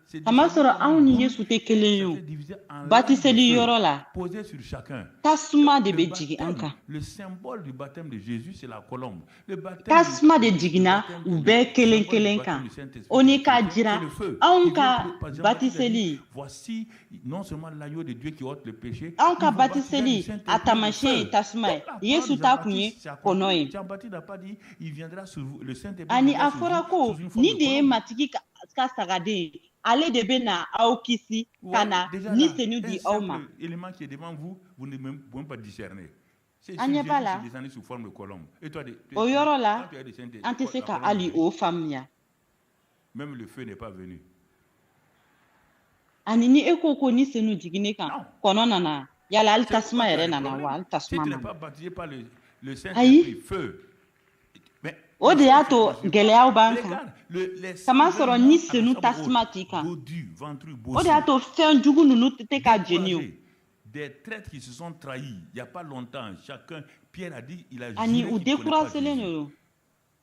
C'est kamasɔrɔ descendu anw comme ni une boule yesu tɛ kelen et ye ça o s'est divisé en lames batiseli de feu yɔrɔ la posées sur chacun. tasuma de Le bɛ jigin an baptême, kan le symbole du baptême de Jésus, c'est la colombe. Le baptême tasuma de le jiginna baptême, u le bɛɛ kelen symbole du kelen baptême kan du Saint-Esprit o qui ni est k'a Trinité, jira c'est le feu anw qui vient ka pour- parce que Jean-Baptiste a dit, batiseli voici non seulement l'agneau de Dieu qui ôte le péché, anw il ka vous baptisera du batiseli Saint-Esprit a et du taamasiyɛn ye feu. tasuma ye Donc, la parole yesu de ta kun ye Jean-Baptiste, c'est kɔnɔ accompli. ye Jean-Baptiste n'a pas dit il viendra sur vous, le Saint-Esprit ani viendra a sur fɔra vous ko sous une forme ni de de ye colombe. matigi ka sagaden ye ale de bɛ na aw kisi ka Ouais, na déjà ni là, senu un di aw ma simple élément qui est devant vous, vous ne pouvez même pas discerner. C'est an si ɲɛ Jésus b'a s'est la descendu sous forme de colombe. Et toi, o yɔrɔ la quand tu as descendu, an tɛ se la ka colombe hali est venue. o faamuya Même le feu n'est pas venu. ani ni e ko ni senu jiginnen kan Non. kɔnɔ nana yala hali C'est tasuma pourquoi tu as yɛrɛ des nana problèmes. wa hali Si tasuma tu ma n'es na pas baptisé par le Saint-Esprit, ayi feu. Mais o les de y'a choses to se poursuivent. gɛlɛyaw b'an kan Regarde, les kama sang sɔrɔ montent ni à la senu chambre tasuma haute. t'i kan Dodu, ventru, o bossu. de y'a to fɛn jugu ninnu tɛ ka jeni o Découragé. Des traîtres qui se sont trahis. Il n'y a pas longtemps, chacun, Pierre a dit, il a ani juré u qu'il ne connaît pas découragelen de Jésus. don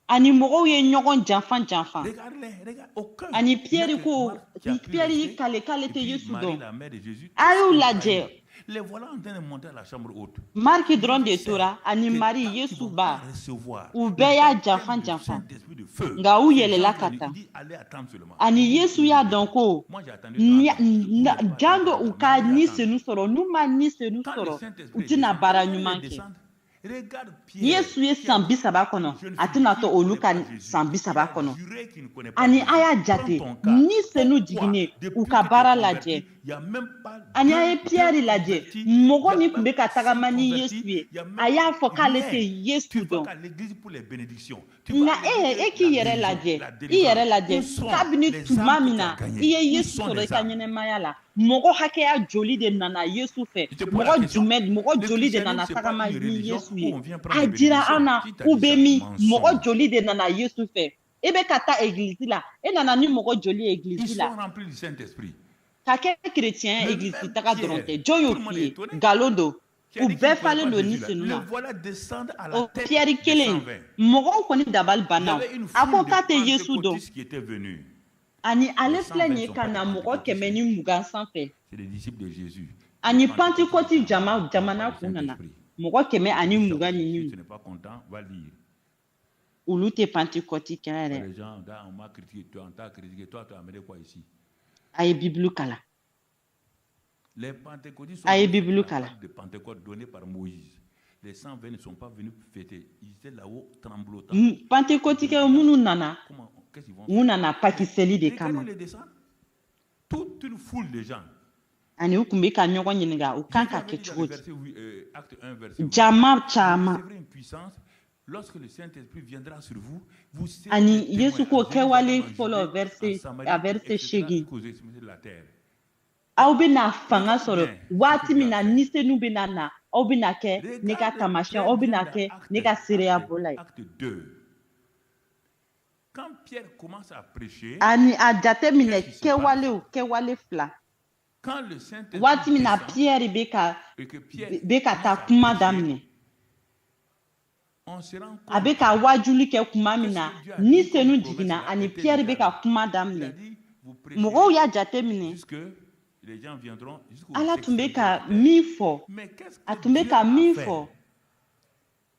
ani mɔgɔw ye ɲɔgɔn janfa janfa Regarde-les, regarde, aucun. ani Il n'y a piyɛri que ko Marc qui a pu piyɛri rester, y'i kale k'ale et tɛ puis yesu Marie, dɔn la mère de Jésus, a y'u tous ont lajɛ trahi. Les voilà en train de monter à la chambre haute. mariki Dieu dɔrɔn de sait tora ani que mari tant qu'ils yesu vont pas ba recevoir u le bɛɛ y'a baptême janfa du janfa Saint-Esprit de feu, nka u ces yɛlɛla gens ka viennent, taa il dit allez attendre seulement. ani Il dit, yesu ne y'a bougez dɔn pas. ko Moi j'ai attendu 30 ans. Vous n'allez pas jan attendre do 30 u ans, mais ka allez ni attendre. senu sɔrɔ n'u ma ni senu Quand le sɔrɔ u Saint-Esprit est tɛna descendu, baara il ɲuman est kɛ descendu. Regarde Pierre. yesu ye qui a san bi dit saba à kɔnɔ une jeune a fille tɛna qui to ne olu connaît ka pas Jésus, san bi il saba a kɔnɔ juré qu'il ne connaît pas ani Jésus. a y'a Prends jate ton cas. ni senu Pourquoi? jiginnen u Depuis ka que tu es baara converti, lajɛ il n'y a même pas ani a ye deux piyɛri lajɛ convertis, mɔgɔ il y a min tun même bɛ ka pas tagama 5 ni convertis, yesu ye il y a même a y'a fɔ k'ale tɛ rien. yesu Tu vas dɔn qu'à l'église pour les bénédictions. Tu vas nka à l'église e pour k'i la yɛrɛ guérison, lajɛ la i délivrance. yɛrɛ Où lajɛ sont kabini les tuma âmes min que tu na as gagnées? i ye Où yesu sont sɔrɔ i les ka âmes? ɲɛnɛmaya la mɔgɔ hakɛya joli de nana yesu fɛ Je te pose la mɔgɔ question. jumɛn mɔgɔ Le joli de christianisme, nana c'est pas tagama une ni religion yesu où ye on vient prendre a des dira an bénédictions. na Qui t'a k'u dit bɛ ça? min Mensonge. mɔgɔ joli de nana yesu fɛ e bɛ ka taa egilizi la e nana ni mɔgɔ joli ye Ils egilizi sont la remplis du Saint-Esprit. ka kɛ kerecɛn Le egilizi même taga dɔrɔn Pierre, tɛ jɔn tout y'o le monde f'i est ye étonné. nkalon don Qui a U dit qu'il bɛɛ ne connaît falen pas don ni Jésus là. senu Le ma. voilà descendre à la O tête Pierre des kelen 120. mɔgɔw kɔni dabali Il y banna. avait une A ko foule de k'a tɛ Yesu dɔn. pentecôtistes qui étaient venus. Ani Les ale filɛ 120 nin ne ye sont ka pas des na mɔgɔ pentecôtistes. 100 ni mugan sanfɛ. C'est des disciples de Jésus. Ani Les pentecôtistes Pentecôte étaient en bas, ils n'ont jamana pas kun le nana. Saint-Esprit. Mɔgɔ 100 ani Si mugan ni tu ɲu. n'es pas content, va lire. Olu tɛ Pentecôte kɛra dɛ. Les gens, là, on m'a critiqué, toi, on t'a critiqué, toi, tu as amené quoi ici? A ye Bible kala. Les pentecôtistes A ye venus Bible la kala. Pâque de Pentecôte donnée par Moïse. Les 120 ne sont pas venus fêter. Ils étaient là-haut tremblotant. Pentecôtikɛ minnu nana, Qu'est-ce qu'ils vont u faire? nana pakiseli de kama. Regardez les descendants. Toute une foule de gens. Ani u kun bɛ ka ɲɔgɔn ɲininka u kan Jésus ka avait kɛ dit dans cogo le di. verset, acte 1, verset 8. Jama Vous caman. recevrez une puissance. Lorsque le Saint-Esprit viendra sur vous, vous serez Ani des témoins Yesu ko en kɛwale Jérusalem, en fɔlɔ Judée, en verset Samarie, a verset etc., 8. jusqu'aux extrémités de la terre. Aw bɛna fanga Regarde sɔrɔ bien waati ce que min Dieu na a fait. nisenu bɛna na aw bɛna kɛ ne ka Regarde taamasiyɛn très aw bien bɛna dans kɛ acte, ne ka seereya bɔla ye. acte 2. Quand Pierre commence à prêcher, Ani a jateminɛ qu'est-ce qui se passe? kɛwale fila. Quand le Saint-Esprit Waati min na descend Pierre bɛ ka et que Pierre bɛ ka taa commence à kuma prêcher, daminɛ. on se rend A bɛ compte ka wajuli kɛ kuma min que na ce que Dieu a ni dit comme senu promesse jiginna là ani était Pierre déjà bɛ ka là. kuma Il a daminɛ. dit, vous Mɔgɔw y'a prêcherez jateminɛ. jusque les gens viendront jusqu'aux Ala tun bɛ extrémités de ka la terre. min fɔ, Mais qu'est-ce a que tun bɛ Dieu ka a min fait? fɔ,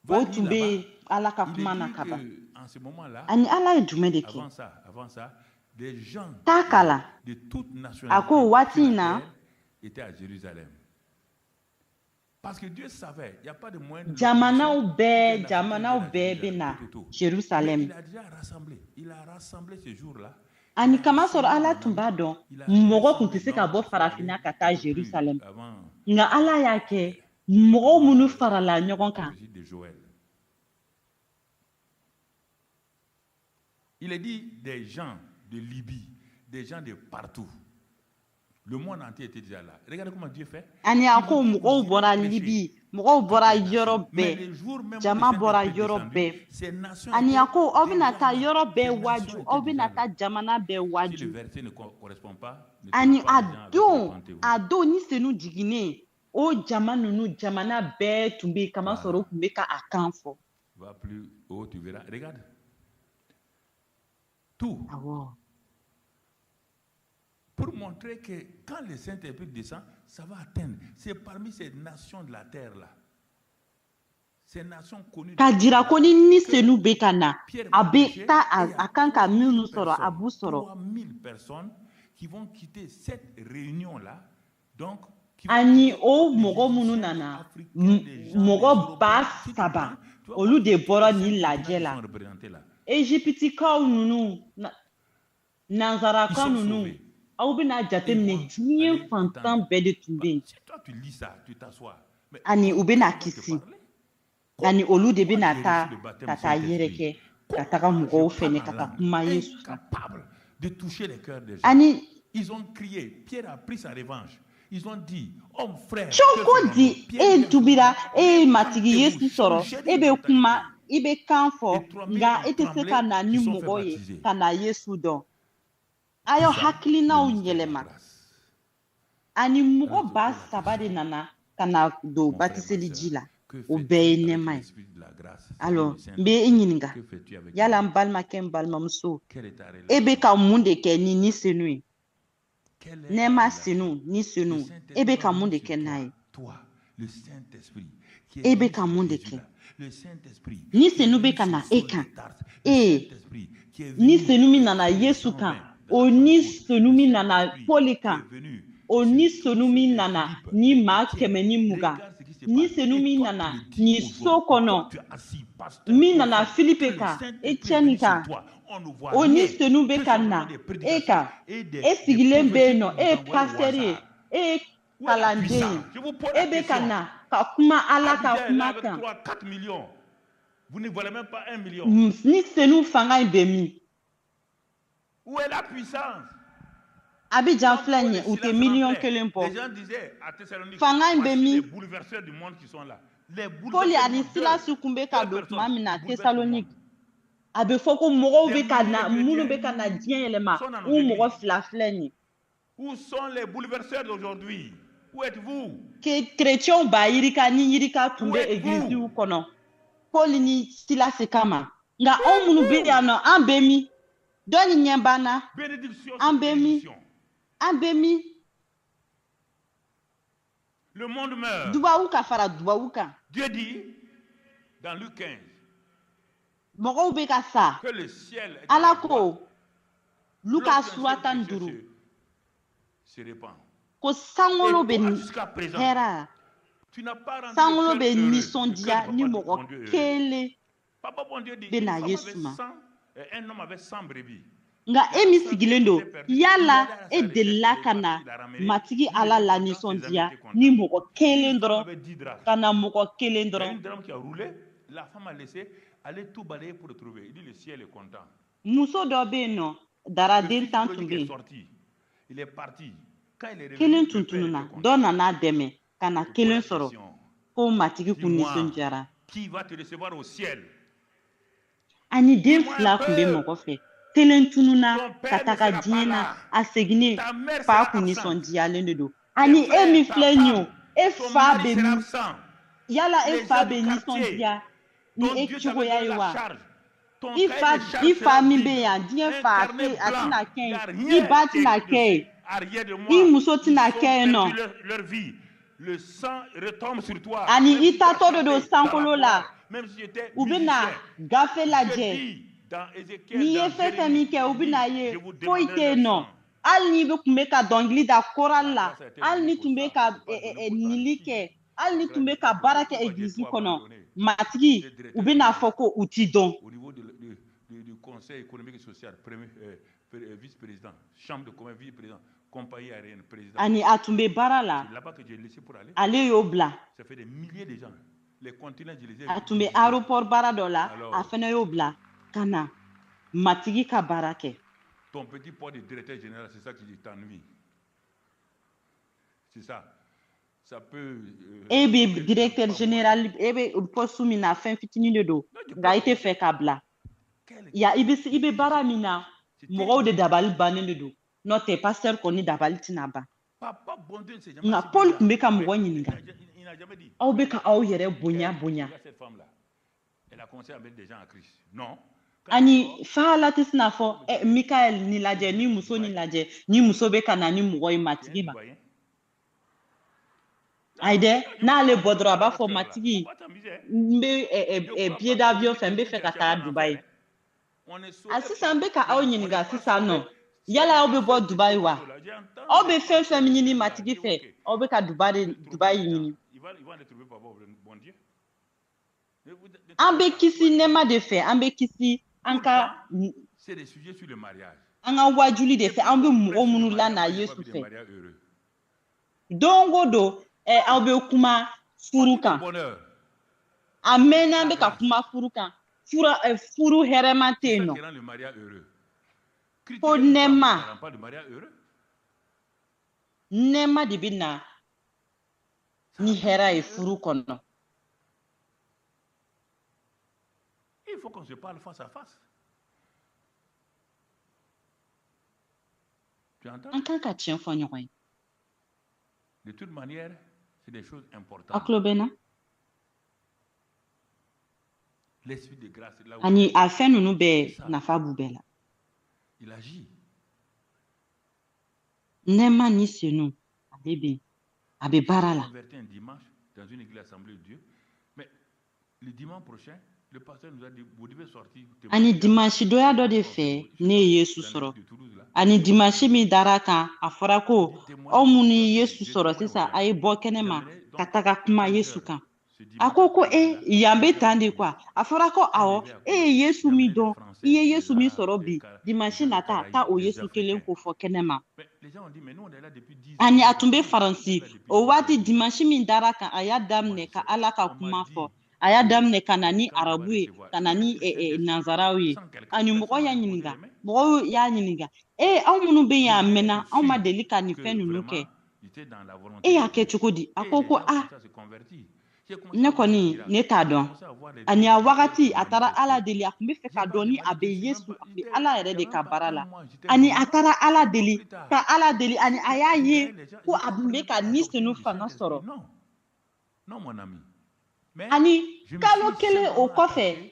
Va o lire tun là-bas. bɛ Ala ka Il kuma na est dit ka ban. qu'en ce moment-là, Ani Ala ye jumɛn de kɛ? avant ça, des gens Taa kala. de toutes A nationalités ko waati sur in la na terre étaient à Jérusalem. Parce que Dieu savait, il n'y a pas de moyen de jamanaw l'opposition. bɛɛ Toute la jamanaw nation bɛɛ viendra bɛ na tout autour. Mais Jerusalem. il a déjà rassemblé. Il a rassemblé ce jour-là. Ani Il a kama sɔrɔ rassemblé Ala mon tun ami. b'a dɔn Il a mɔgɔ kun rassemblé tɛ se ka donc, bɔ il faut farafinna aller ka taa un peu plus Jerusalem. avant, Nka Ala y'a kɛ mɔgɔw minnu farala la ɲɔgɔn kan. prophétie de Joël. Il est dit des gens de Libye, des gens de partout. Le monde entier était déjà là. Regardez comment Dieu fait. Ani a Il ko vous dit, mɔgɔw vous bɔra irez prêcher Libi, mɔgɔw bɔra yɔrɔ Mais bɛɛ, le jour même où jama le bɔra Saint-Esprit est yɔrɔ descendu, bɛɛ. ces nations Ani a étaient ko aw bɛna déjà taa là. yɔrɔ Ces bɛɛ nations waju, étaient aw déjà bɛna là. taa jamana bɛɛ Si le waju. verset ne correspond pas, ne Ani trompez pas a les gens avec don repentez-vous. ni senu jiginnen o jama ninnu jamana bɛɛ tun bɛ yen kama sɔrɔ u tun bɛ ka a kan fɔ. Va plus haut, tu verras. Regarde. Tout. Awɔ. Pour montrer que quand le Saint-Esprit descend, ça va atteindre. C'est parmi ces nations de la terre là. Ces nations connues. Ka jira ko ni senu bɛ ka na Pierre a va bɛ prêcher, taa et il y a kan ka 3000 minnu sɔrɔ a b'u sɔrɔ. 3000 personnes qui vont quitter cette réunion là. Donc qui vont Ani quitter o les mɔgɔ minnu Égyptiens, nana les Africains, les gens, les mɔgɔ ba Européens. Si tu saba prends, tu vas olu voir de tous bɔra les nin cinq continents lajɛ qui la. sont représentés là. Ejiptikaw ninnu Ils nanzaraka sont ninnu sauvés. aw bɛna jateminɛ Allez, diɲɛ fantan attends. bɛɛ de tun bɛ yen. Si toi tu lis ça, tu t'assois. Mais Ani u comment bɛna on va te kisi. parler? Ani olu de Comment bɛna j'ai taa reçu le baptême ka du taa yɛrɛkɛ Saint-Esprit? ka taga Comment mɔgɔw je fɛnɛ parle ka en taa langue? kuma Yesu kan. Incapable de toucher les cœurs des gens. Ani Ils ont crié. Pierre a pris sa revanche. Ils ont dit, homme frère, que cogo ferons-nous? di Pierre vient tubira se matigi Yesu Repentez-vous, sɔrɔ changez bɛ de kuma mentalité. bɛ kan fɔ Les 3000 nka ont tɛ se ka na ni tremblé, qui sont fait mɔgɔ ye baptiser. ka na Yesu dɔn. A y'aw Tout ça, hakilinaw le mystère de la yɛlɛma. grâce. Ani mɔgɔ Alors, ba je pose la saba de question. nana ka na don Mon frère, batiseli ma ji sœur, la. que O fais-tu bɛɛ ye avec nɛɛma ye. l'esprit de la grâce? Alors C'est-à-dire n le bɛ e Saint-Esprit. ɲininka Que fais-tu avec yala lui? n balimakɛ n balimamuso Quelle est ta e relation? bɛ ka mun de kɛ ni senu ye? Quelle est ta Nɛɛma relation? senu ni Le senu e Saint-Esprit bɛ va ka mun venir de sur kɛ n'a toi. ye? Toi, le Saint-Esprit qui est E bɛ venu ka sur mun de Jésus kɛ? là. Le Saint-Esprit Ni qui est senu venu bɛ ka na sur e Saul kan. de Tarse. Le Saint-Esprit qui est Ni venu senu min sur nana les Yesu 120 kan dans o la ni Pentecôte. senu Le min nana Saint-Esprit Pɔli qui kan est venu o sur ni tous senu ceux min des nana Philippe, ni des maa Étienne. 100 ni mugan Regarde ce qui se ni passe. senu Et min toi, nana tu le dis ni aujourd'hui. so kɔnɔ Toi, tu es assis, pasteur, min nana prophète, que Filipe le kan Saint-Esprit est Etienne venu sur kan toi. On ne voit o ni rien. senu bɛ Que ka ce na soit des e prédications kan et des e sigilen bɛ prophéties yen nɔ qu'on e ye vous envoie au pasteur ye hasard. e ye Où est la kalanden puissance? Je vous pose ye la e bɛ ka question. na ka kuma Ala ka Abidjan est là kuma avec kan 3-4 millions. Vous ne voyez même pas 1 million. ni senu fanga in bɛ min? Où est la puissance? Abidjan Quand filɛ Paul nin et ye u tɛ Silas miliyɔn rentraient, kelen bɔ. les gens disaient à Thessalonique, Fanga in bɛ voici min? les bouleverseurs du monde qui sont là. Les Pɔli bouleverseurs du ani monde. Silasi kun bɛ ka Deux don tuma personnes min na qui bouleversent le monde. Tesaloniki a bɛ fɔ ko mɔgɔw Des bɛ ka milliers na de minnu chrétiens bɛ ka na diɲɛ yɛlɛma sont dans nos u mɔgɔ églises. fila filɛ nin ye. Où sont les bouleverseurs d'aujourd'hui? Où êtes-vous? Que chrétien ba yirika ni yirika tumbe Où êtes-vous? église u kono. Paul ni Silas kama. Nga munu be ano ambemi. Doni nyambana. Bénédiction. Ambemi. Ambemi. Le monde meurt. Duwauka fara duwauka. Dieu dit dans Luc 15 Mogo be ka sa. que le ciel est Alako. Luka lorsqu'un seul suatan péché duru. se répand. Ko sangolo Et be toi, jusqu'à présent, hera. tu n'as pas rendu Sangolo le be cœur heureux. nisondia Le ni cœur de mogo bon Dieu heureux. kele. Papa bon Dieu dit Be une na femme avait Yesuma. 100, un homme avait 100 brebis. Nga emi sigilendo yala e dela kana matigi ala la nisondia ni mogo kelen Une femme doro avait 10 drachmes. kana mogo kelen Il y a doro. une drame qui a roulé. La femme a laissé aller tout balayer pour le trouver. Il dit le ciel est content. Muso dɔ be yen nɔ dara Le den fils tan prodigue tun be est yen sorti. Il est parti. Quand il est revenu, kelen le tun père était tununa content. dɔ nana dɛmɛ ka na Je pose kelen la sɔrɔ question. ko matigi kun Dis-moi, nisɔndiyara qui va te recevoir au ciel? ani den Dis-moi fila un kun be peu. mɔgɔ fɛ kelen tununa Ton père ka ne taga sera diɲɛ pas na là. a seginnen Ta mère fa sera kun absente. nisɔndiyalen de don Tes ani e frères, min ta filɛ nin ye o femme, e ton fa mari bɛ sera min absent. yala e Les fa gens bɛ du quartier, nisɔndiya ni ton e Dieu t'avait cogoya donné ye la wa charge. Ton i cahier fa de charge fa sera min vide. bɛ yan diɲɛ Un fa a carnet tɛ a blanc. tɛna kɛ Il n'y yen a i rien ba qui est tɛna écrit kɛ yen dessus. Arrière de moi, i muso ils tɛna ont kɛ yen nɔ. perdu leur vie. Le sang retombe sur toi. Ani Même si tu as itatɔ de don chanté dans la sankolo la gloire, même si tu étais u bɛ na musicien. gafe Je lajɛ dis dans Ézéchiel, n'i ye dans fɛn fɛn Jérémie, min kɛ u il bɛ na dit, ye je vous foyi demanderai tɛ yen leur nɔ sang. hali n'i bɛ tun bɛ ka dɔnkili da korali la Ça a été hali donné ni pour tun bɛ ça. ka C'est pas donné pour nili ça. kɛ hali ni Frère tun bɛ n'est ka pas baara donné. kɛ Pourquoi j'ai egilizi tout kɔnɔ abandonné? matigi J'étais directeur u bɛ n'a général fɔ ko u t'i dɔn au niveau du Conseil économique et social, vice-président, chambre de commerce, vice-président, compagnie aérienne, président. ani a tun bɛ baara la C'est là-bas que j'ai laissé pour aller. ale y'o bila Ça fait des milliers de gens. Les continents, je les ai a tun bɛ visités. aéroport baara dɔ la a Alors, fana y'o bila ka na matigi ka baara kɛ ton petit poste de directeur général, c'est ça qui t'ennuie. C'est ça. Ça peut. e bɛ directeur général e bɛ poste min na fɛn fitinin de don nka i tɛ fɛ k'a bila ya i bɛ baara min na mɔgɔw de dabali bannen de don n'o tɛ pasteur kɔni dabali tɛna ban Papa, bon Dieu ne s'est jamais nka assis Paul là. tun bɛ ka Mais mɔgɔ ɲininka il n'a jamais dit. aw bɛ ka aw yɛrɛ bonya bonya Regarde cette femme-là. Elle a commencé à mettre des gens à Christ. Non. ani fa ala tɛ sina fɔ Mikael ni lajɛ ni muso ni lajɛ ni muso bɛ ka na ni mɔgɔ ye matigi ma ayi dɛ n'ale bɔ dɔrɔn a b'a fɔ matigi n bɛ billet d'avion fɛ n bɛ fɛ ka taa Dubayi a sisan n bɛ ka aw ɲininka sisan nɔ yala aw bɛ bɔ Dubayi wa aw bɛ fɛn fɛn min ɲini matigi fɛ aw bɛ ka Dubayi ɲini an bɛ kisi nɛɛma de fɛ an bɛ kisi an ka wajuli de fɛ an bɛ mɔgɔ minnu lana Yesu fɛ don o don aw bɛ kuma furu kan a mɛnna an bɛ ka kuma furu kan furu hɛrɛma tɛ yen nɔ ko nɛɛma de bɛ na ni hɛrɛ ye furu kɔnɔ. Il faut qu'on se parle face à face. Tu entends? An kan ka tiɲɛ fɔ ɲɔgɔn ye. De toute manière, c'est des choses importantes. A tulo bɛ na? L'esprit de grâce là où Ani a fɛn ninnu bɛɛ nafa b'u bɛɛ la. il agit. Nɛɛma ni senu ale bɛ yen a bɛ baara la. Converti un dimanche dans une église assemblée de Dieu, mais le dimanche prochain, le pasteur nous a dit vous devez sortir. Ani dimanche dɔya dɔ de fɛ ne ye Yesu sɔrɔ. Ani dimanche min dara kan a fɔra ko aw minnu ye Yesu sɔrɔ sisan a ye bɔ kɛnɛma ka taga kuma Yesu kan. A ko yan bɛ tan de quoi a fɔra ko awɔ e ye Yesu min dɔn i ye Yesu min sɔrɔ bi dimanche nata taa o Yesu kelen ko fɔ kɛnɛma. Ani a tun bɛ Faransi o waati dimanche min dara kan a y'a daminɛ ka Ala ka kuma fɔ a y'a daminɛ ka na ni arabu ye ka na ni nanzaraw ye ani mɔgɔ y'a ɲininka mɔgɔw y'a ɲininka aw minnu bɛ yan a mɛnna anw ma deli ka nin fɛn ninnu kɛ e y'a kɛ cogo di a ko ne kɔni ne t'a dɔn ani a wagati a taara Ala deli a kun bɛ fɛ ka dɔn ni a bɛ Yesu a bɛ Ala yɛrɛ de ka baara la ani a taara Ala deli ka Ala deli ani a y'a ye ko a kun bɛ ka ni senu fanga sɔrɔ ani kalo kelen o kɔfɛ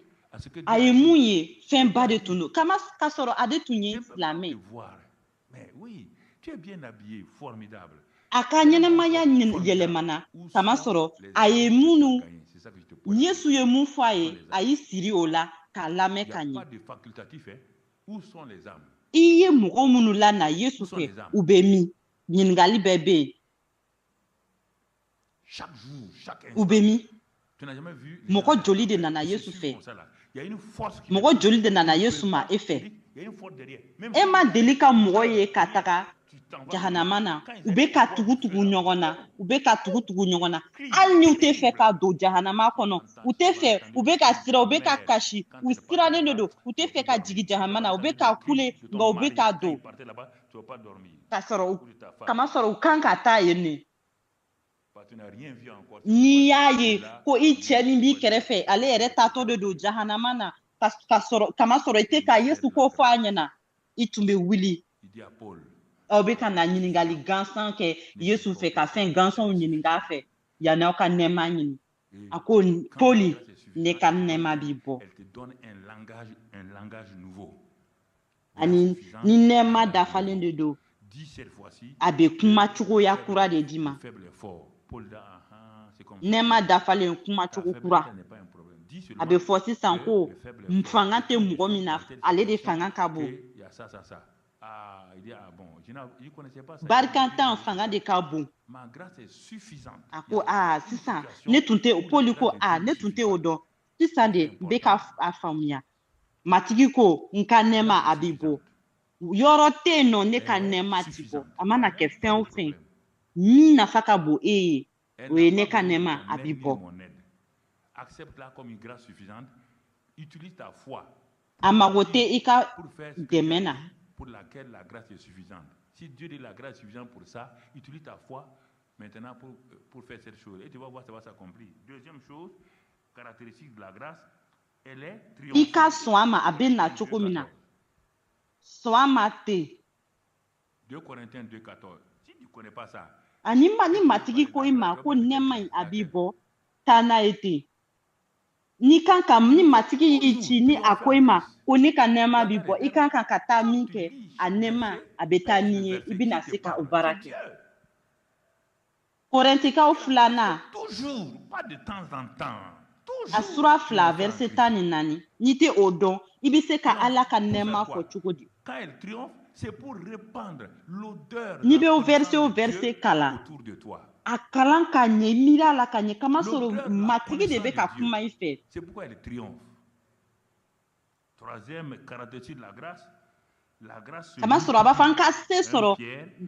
a ye mun ye fɛnba de tun don ka sɔrɔ a de tun ye silamɛ a ka ɲɛnamaya yɛlɛmana kama sɔrɔ a ye minnu Yesu ye mun fɔ a ye a y'i siri o la k'a lamɛn ka ɲɛ i ye mɔgɔ minnu lana Yesu fɛ u bɛ min ɲininkali bɛɛ bɛ yen u bɛ min mɔgɔ joli de nana Yesu fɛ mɔgɔ joli de nana Yesu ma e fɛ e ma deli ka mɔgɔ ye ka taga jahanama na u bɛ ka tugu ɲɔgɔn na u bɛ ka tugu ɲɔgɔn na hali ni u tɛ fɛ ka don jahanama kɔnɔ u tɛ fɛ u bɛ ka siran u bɛ ka kasi u sirannen de don u tɛ fɛ ka jigin jahanama na u bɛ ka kule nka u bɛ ka don kama sɔrɔ u kan ka taa yen ne n'i y'a ye ko i cɛ min b'i kɛrɛfɛ ale yɛrɛ taatɔ de don jahanama na kama sɔrɔ i tɛ ka Yesu ko fɔ a ɲɛna i tun bɛ wuli aw bɛ ka na ɲininkali gansan kɛ Yesu fɛ ka fɛn gansanw ɲininka fɛ yanni aw ka nɛɛma ɲini a ko Pɔli ne ka nɛɛma b'i bɔ ani ni nɛɛma dafalen de don a bɛ kuma cogoya kura de di ma nɛɛma dafalen kuma cogo kura a bɛ fɔ sisan ko fanga tɛ mɔgɔ min na ale de fanga ka bon barikatan fanga de ka bon a ko sisan ne tun tɛ Pɔli ko ne tun tɛ o dɔn sisan de n bɛ ka a faamuya matigi ko n ka nɛɛma a b'i bɔ yɔrɔ tɛ yen nɔ ne ka nɛɛma ti bɔ a mana kɛ fɛn o fɛn min nafa ka bon e ye o ye ne ka nɛɛma a b'i bɔ a mago tɛ i ka dɛmɛ na pour laquelle la grâce est suffisante. Si Dieu dit la grâce est suffisante pour ça, utilise ta foi maintenant pour faire cette chose. Et tu vas voir, ça va s'accomplir. Deuxième chose, caractéristique de la grâce, elle est triomphante. I ka sɔn a ma a bɛ na cogo min na sɔn a ma ten 2 Corinthiens 2:14. Si tu ne connais pas ça, ani ni matigi ko i ma ko nɛɛma in a b'i bɔ taa n'a ye ten ni kan ka ni matigi y'i ci ni a ko i ma ko ne ka nɛɛma b'i bɔ i kan ka taa min kɛ a nɛɛma a bɛ taa ni ye i bɛna se ka o baara kɛ Korɛntikaw 2 toujours pas de temps en temps a sura 2 verset 14 n'i tɛ o dɔn i bɛ se ka Ala ka nɛɛma fɔ cogo di quand elle triomphe c'est pour répandre l'odeur n'i bɛ o verset kalan autour de toi. a kalan ka ɲɛ miiri a la ka ɲɛ kama sɔrɔ matigi de bɛ ka kuma i fɛ c'est pourquoi elle triomphe. Troisième caractéristique de la grâce kama sɔrɔ a b'a fɔ an ka se sɔrɔ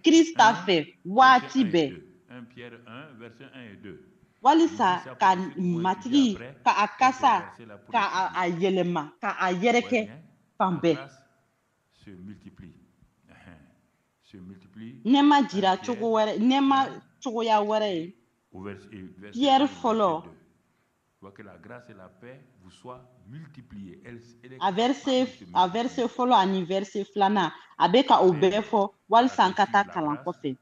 Krista fɛ waati bɛɛ 1 Pierre 1 verset 1 et 2. walisa ka matigi ka a kasa ka a yɛlɛma ka a yɛrɛkɛ fan bɛɛ se multiplie. nɛɛma jira cogo wɛrɛ nɛɛma cogoya wɛrɛ ye Pierre fɔlɔ que la grâce et la paix vous soient multipliées. a verset fɔlɔ ani verset 2 a bɛ ka o bɛɛ fɔ walisa an ka taa kalan kɔfɛ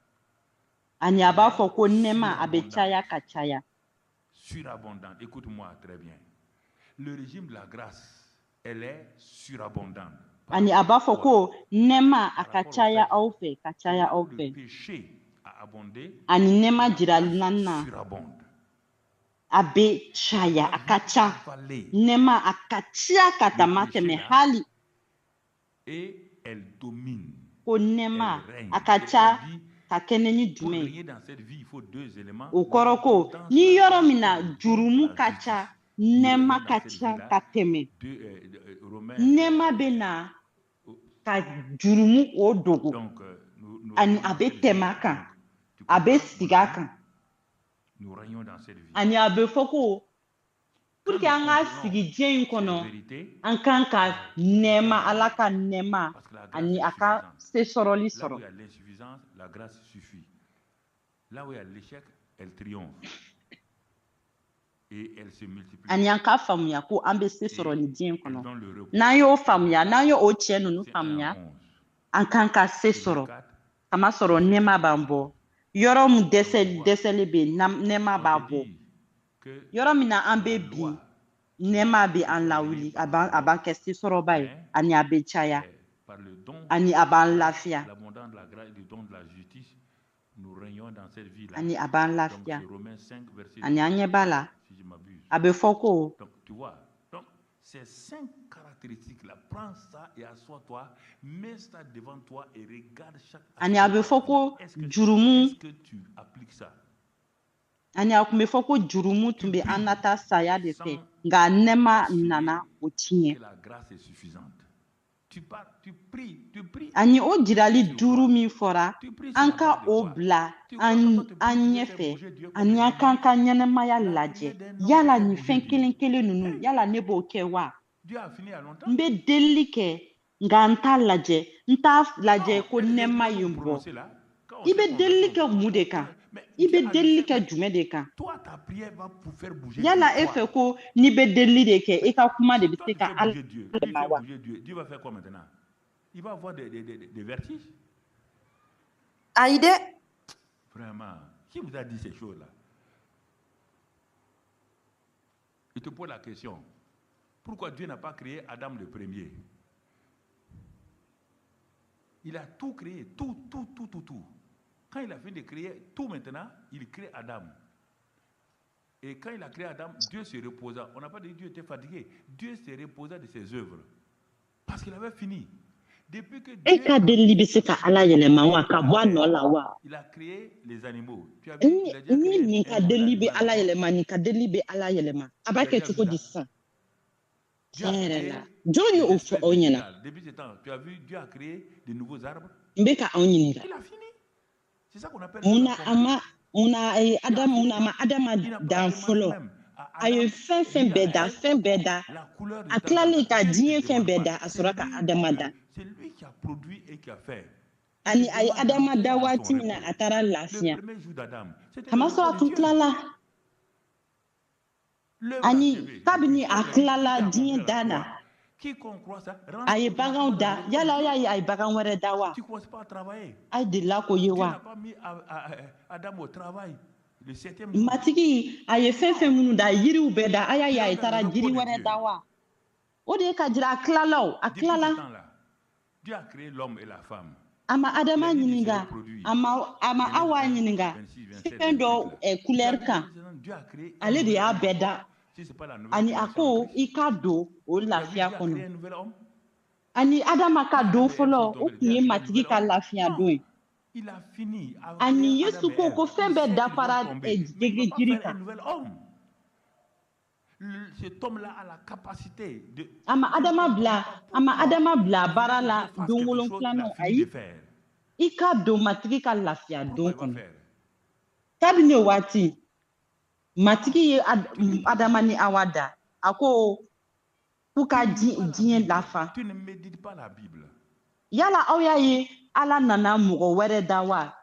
ani a b'a fɔ ko nɛɛma a bɛ caya ka caya surabondante. Écoute-moi très bien. Le régime de la grâce, elle est surabondante. ani a b'a fɔ ko nɛɛma a ka caya aw fɛ ka caya aw fɛ ani nɛɛma jiralan na a bɛ caya a ka ca nɛɛma a ka ca ka dama tɛmɛ hali ko nɛɛma a ka ca ka kɛnɛ ni jumɛn o kɔrɔ ko ni yɔrɔ min na jurumu ka ca nɛɛma ka ca ka tɛmɛ nɛɛma bɛ na ka jurumu o dogo ani a bɛ tɛmɛ a kan a bɛ sigi a kan ani a bɛ fɔ ko pour que an ka sigi diɲɛ in kɔnɔ an kan ka nɛɛma Ala ka nɛɛma ani a ka se sɔrɔli sɔrɔ la grâce suffit. Là où il y a l'échec, elle triomphe. Et elles se multiplient. ani an k'a faamuya ko an bɛ se sɔrɔ nin diɲɛ Elles kɔnɔ donnent le repos. n'an y'o faamuya n'an y'o cɛ ninnu C'est 1 faamuya à 11. an kan ka se sɔrɔ Hébreux 4, kamasɔrɔ nɛɛma b'an bɔ yɔrɔ min dɛsɛlen bɛ yen nɛɛma on b'a te bɔ dit que yɔrɔ min na an la bɛ bi loi nɛɛma bɛ an lawuli a b'an kɛ sesɔrɔba ye ani a bɛ caya est par le don, ani a b'an lafiya l'abondance de la grâce et du don de la justice, nous régnons dans cette vie-là. ani a b'an Donc lafiya c'est Romains 5, verset ani an ɲɛ b'a la si je m'abuse. a bɛ fɔ ko Donc tu vois, donc ces 5 caractéristiques-là, prends ça et assois-toi, mets ça devant toi et regarde chaque ani a bɛ fɔ ko Est-ce jurumu que tu appliques ça? ani a tun bɛ fɔ ko jurumu tun bɛ an nata saya de fɛ nka nɛɛma nana o tiɲɛ Que la grâce est suffisante. Tu pries. ani o jirali duuru min fɔra Tu pries an sur la ka base de o quoi? bila Tu crois que toi, tu an peux ɲɛfɛ faire bouger Dieu comme ani il an veut? kan ka ɲɛnɛmaya La lajɛ prière d'un homme yala fait nin bouger fɛn Dieu. kelen kelen ninnu yala ne b'o kɛ wa Dieu a fini il y a longtemps. n bɛ delili kɛ nka n t'a lajɛ n t'a lajɛ ko Non, il y a des nɛɛma prières ye qu'on n bɔ prononçait là. Quand on i s'est bɛ delili converti, kɛ mun de kan mais i Dieu bɛ a delili le kɛ fait, jumɛn de kan toi, ta prière va pour faire bouger yala Dieu. e fɛ ko n'i bɛ delili de kɛ i ka kuma de Si bɛ toi, se tu ka fais ala bouger Dieu, lui yɛlɛma fait wa bouger Dieu, Dieu va faire quoi maintenant? Il va avoir des vertiges. ayi dɛ Vraiment. Qui vous a dit ces choses-là? Il te pose la question. Pourquoi Dieu n'a pas créé Adam le premier? Il a tout créé, tout. Quand il a fini de créer tout maintenant, il crée Adam. Et quand il a créé Adam, Dieu se reposa. On n'a pas dit que Dieu était fatigué. Dieu se reposa de ses œuvres. Parce qu'il avait fini. Depuis que e Dieu ka delili bɛ se ka ala yɛlɛma wa ka bɔ a nɔ la wa il a créé les animaux. Tu as vu, il a déjà ni créé nin un ka nouvel delili bɛ animal ala encore. yɛlɛma nin ka delili bɛ ala yɛlɛma a b'a Tu as kɛ déjà cogo vu di ça? sisan Dieu a tiɲɛ yɛrɛ créé la jɔn ye des o fɔ espèces aw ɲɛna végétales. Depuis ce temps, tu as vu, Dieu a créé de nouveaux arbres. n bɛ ka aw ɲininka Il a fini. C'est ça qu'on appelle munna Dieu accompli. munna a ye munna a ma adama Il n'a pas dan demandé fɔlɔ même à a ye Adam fɛn ni à bɛɛ da Ève fɛn bɛɛ da la couleur de a temps en tilalen temps. ka Dieu ne diɲɛ te fɛn demande bɛɛ pas. da a sɔrɔ ka adama da C'est lui qui a produit et qui a fait. ani Il te a ye demande adama d'entrer da dans son waati min na repos. a taara Le lafiya premier jour d'Adam, c'était le kamasɔrɔ a repos de tun Dieu. tilala L'œuvre ani achevée. kabini Ça, a il a dit, tout est tilala accompli diɲɛ à la da croix. na Quiconque croit ça, a rentre ye automatiquement baganw dans da le repos yala aw de y'a Dieu. ye a ye bagan wɛrɛ da wa Tu ne commences pas à travailler. a ye delila k'o ye Dieu wa n'a pas mis Adam au travail le 7e jour. matigi a ye fɛn fɛn minnu da yiriw bɛɛ da a y'a ye a ye Tu rentres dans taara le repos jiri de wɛrɛ Dieu. da wa o de ye ka jira a tilala o a Depuis ce tilala temps-là, Dieu a créé l'homme et la femme. a ma Il adama a dit de se ɲininka reproduire. a ma Genèse awa 1, ɲininka 26, 27, fɛn 28 dɔ là. Tu as couleur vu, kan Dieu a créé un ale de nouvel y'a homme bɛɛ encore. da Si ce n'est pas la nouvelle ani a création en ko Christ. i ka don o Tu as vu, lafiya Dieu a kɔnɔ créé un nouvel homme. ani adama ka Quand don Adam et Ève sont fɔlɔ o tombés, tun Dieu a ye créé un matigi nouvel ka homme. lafiya don Non, ye il a fini à créer ani Adam yesu et ko Ève. ko Il fɛn sait bɛɛ qu'ils vont dafara tomber, mais il ne va pas jiri faire un kan nouvel homme. Cet homme-là a la capacité de... a ma Je ne adama comprends bila pas a ma pourquoi adama bila il baara voulait que la Dieu fasse don quelque chose qu'il a wolonfilanan fini de ayi faire. i ka don matigi ka lafiya Pourquoi don il va kɔnɔ faire? kabini o waati matigi ye adama ni awa da a ko k'u ka diɲɛ lafa Tu ne médites pas la Bible. yala aw y'a ye ala nana mɔgɔ wɛrɛ da wa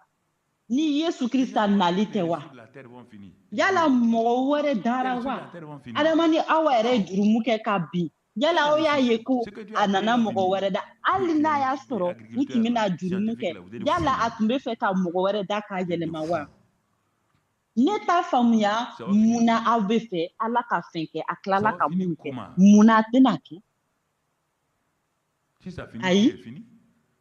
ni yesu krista nali tɛ wa La terre vont finir. yala mɔgɔ wɛrɛ dara wa adama ni awa yɛrɛ ye jurumu kɛ ka bin yala aw y'a ye ko a nana mɔgɔ wɛrɛ da hali n'a y'a sɔrɔ u tun bɛna jurumu kɛ yala a tun bɛ fɛ ka mɔgɔ wɛrɛ da k'a yɛlɛma wa ne t'a faamuya munna aw bɛ fɛ ala ka fɛn kɛ a tilala ka mun kɛ munna a tɛna kɛ ayi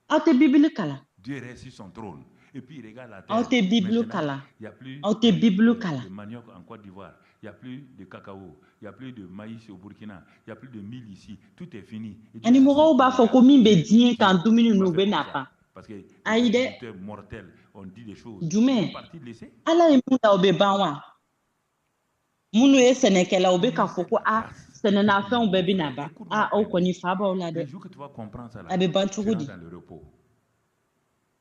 aw tɛ bibili kalan Dieu reste sur son trône. Et puis il regarde la terre. Aw tɛ bibili kalan Il n'y a plus aw tɛ bibili kalan de manioc en Côte d'Ivoire. Il n'y a plus de cacao. Il n'y a plus de maïs au Burkina. Il n'y a plus de mil ici. Tout est fini. ani mɔgɔw b'a fɔ ko min bɛ diɲɛ kan dumuni ninnu bɛ na ban Parce que ayi dɛ les mortels ont dit des choses. jumɛn ala ye mun da o bɛ ban wa minnu ye sɛnɛkɛlaw u bɛ ka fɔ ko a sɛnɛnafɛnw bɛɛ bɛ na ban a aw kɔni fa b'aw la dɛ a bɛ ban cogo di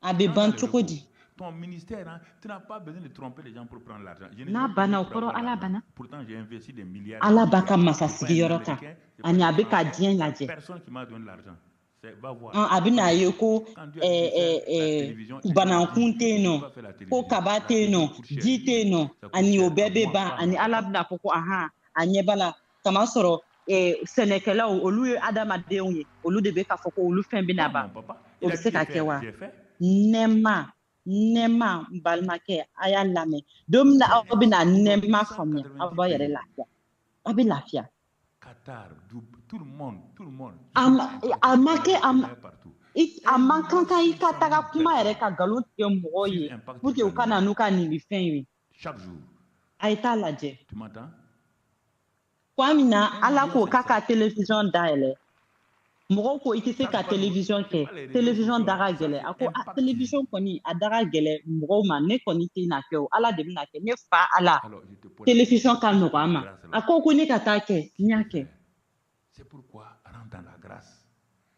a bɛ ban cogo di Ton ministère, hein, tu n'as pas besoin de tromper les gens pour prendre l'argent. n'a banna o kɔrɔ ala banna Pourtant, j'ai investi des milliards. ala b'a ka masasigiyɔrɔ kan ani a bɛ ka diɲɛ lajɛ Personne qui m'a donné l'argent. Va voir. a bɛna ye ko Quand Dieu a dit de faire la télévision, il banankun dit, tɛ yen tu nɔ peux pas faire la ko télévision. kaba La tɛ yen nɔ télévision coûte cher. ji tɛ yen nɔ Ça coûte ani o cher. bɛɛ À bɛ moi, ban pas ani moi, ala papa. bɛna fɔ ko a ɲɛ b'a la kamasɔrɔ sɛnɛkɛlaw olu ye adamadenw ye olu de bɛ k'a fɔ ko olu fɛn bɛna Non, ban mon papa, o il bɛ a se dit ka de kɛ faire, wa j'ai fait. nɛɛma n balimakɛ a y'a lamɛn don min na aw bɛna nɛɛma faamuya aw b'a yɛrɛ lafiya aw bɛ lafiya. Qatar, tout le monde. A ma kɛ partout. a man kan i ka taga kuma yɛrɛ ka nkalon tigɛ mɔgɔw ye pour que u ka na n'u ka ninfɛn ye. Chaque jour. A ye t'a lajɛ. Tu m'entends? Kuma min na ala ko k'a ka télévision dayɛlɛ mɔgɔw ko i tɛ se ka télévision kɛ télévision da ka gɛlɛ a ko télévision kɔni a da ka gɛlɛ mɔgɔw ma ne kɔni tɛ na kɛ o ala de bɛna kɛ ne fa ala télévision ka nɔgɔ a ma a ko ne ka taa kɛ n y'a kɛ. C'est pourquoi rentre dans la grâce.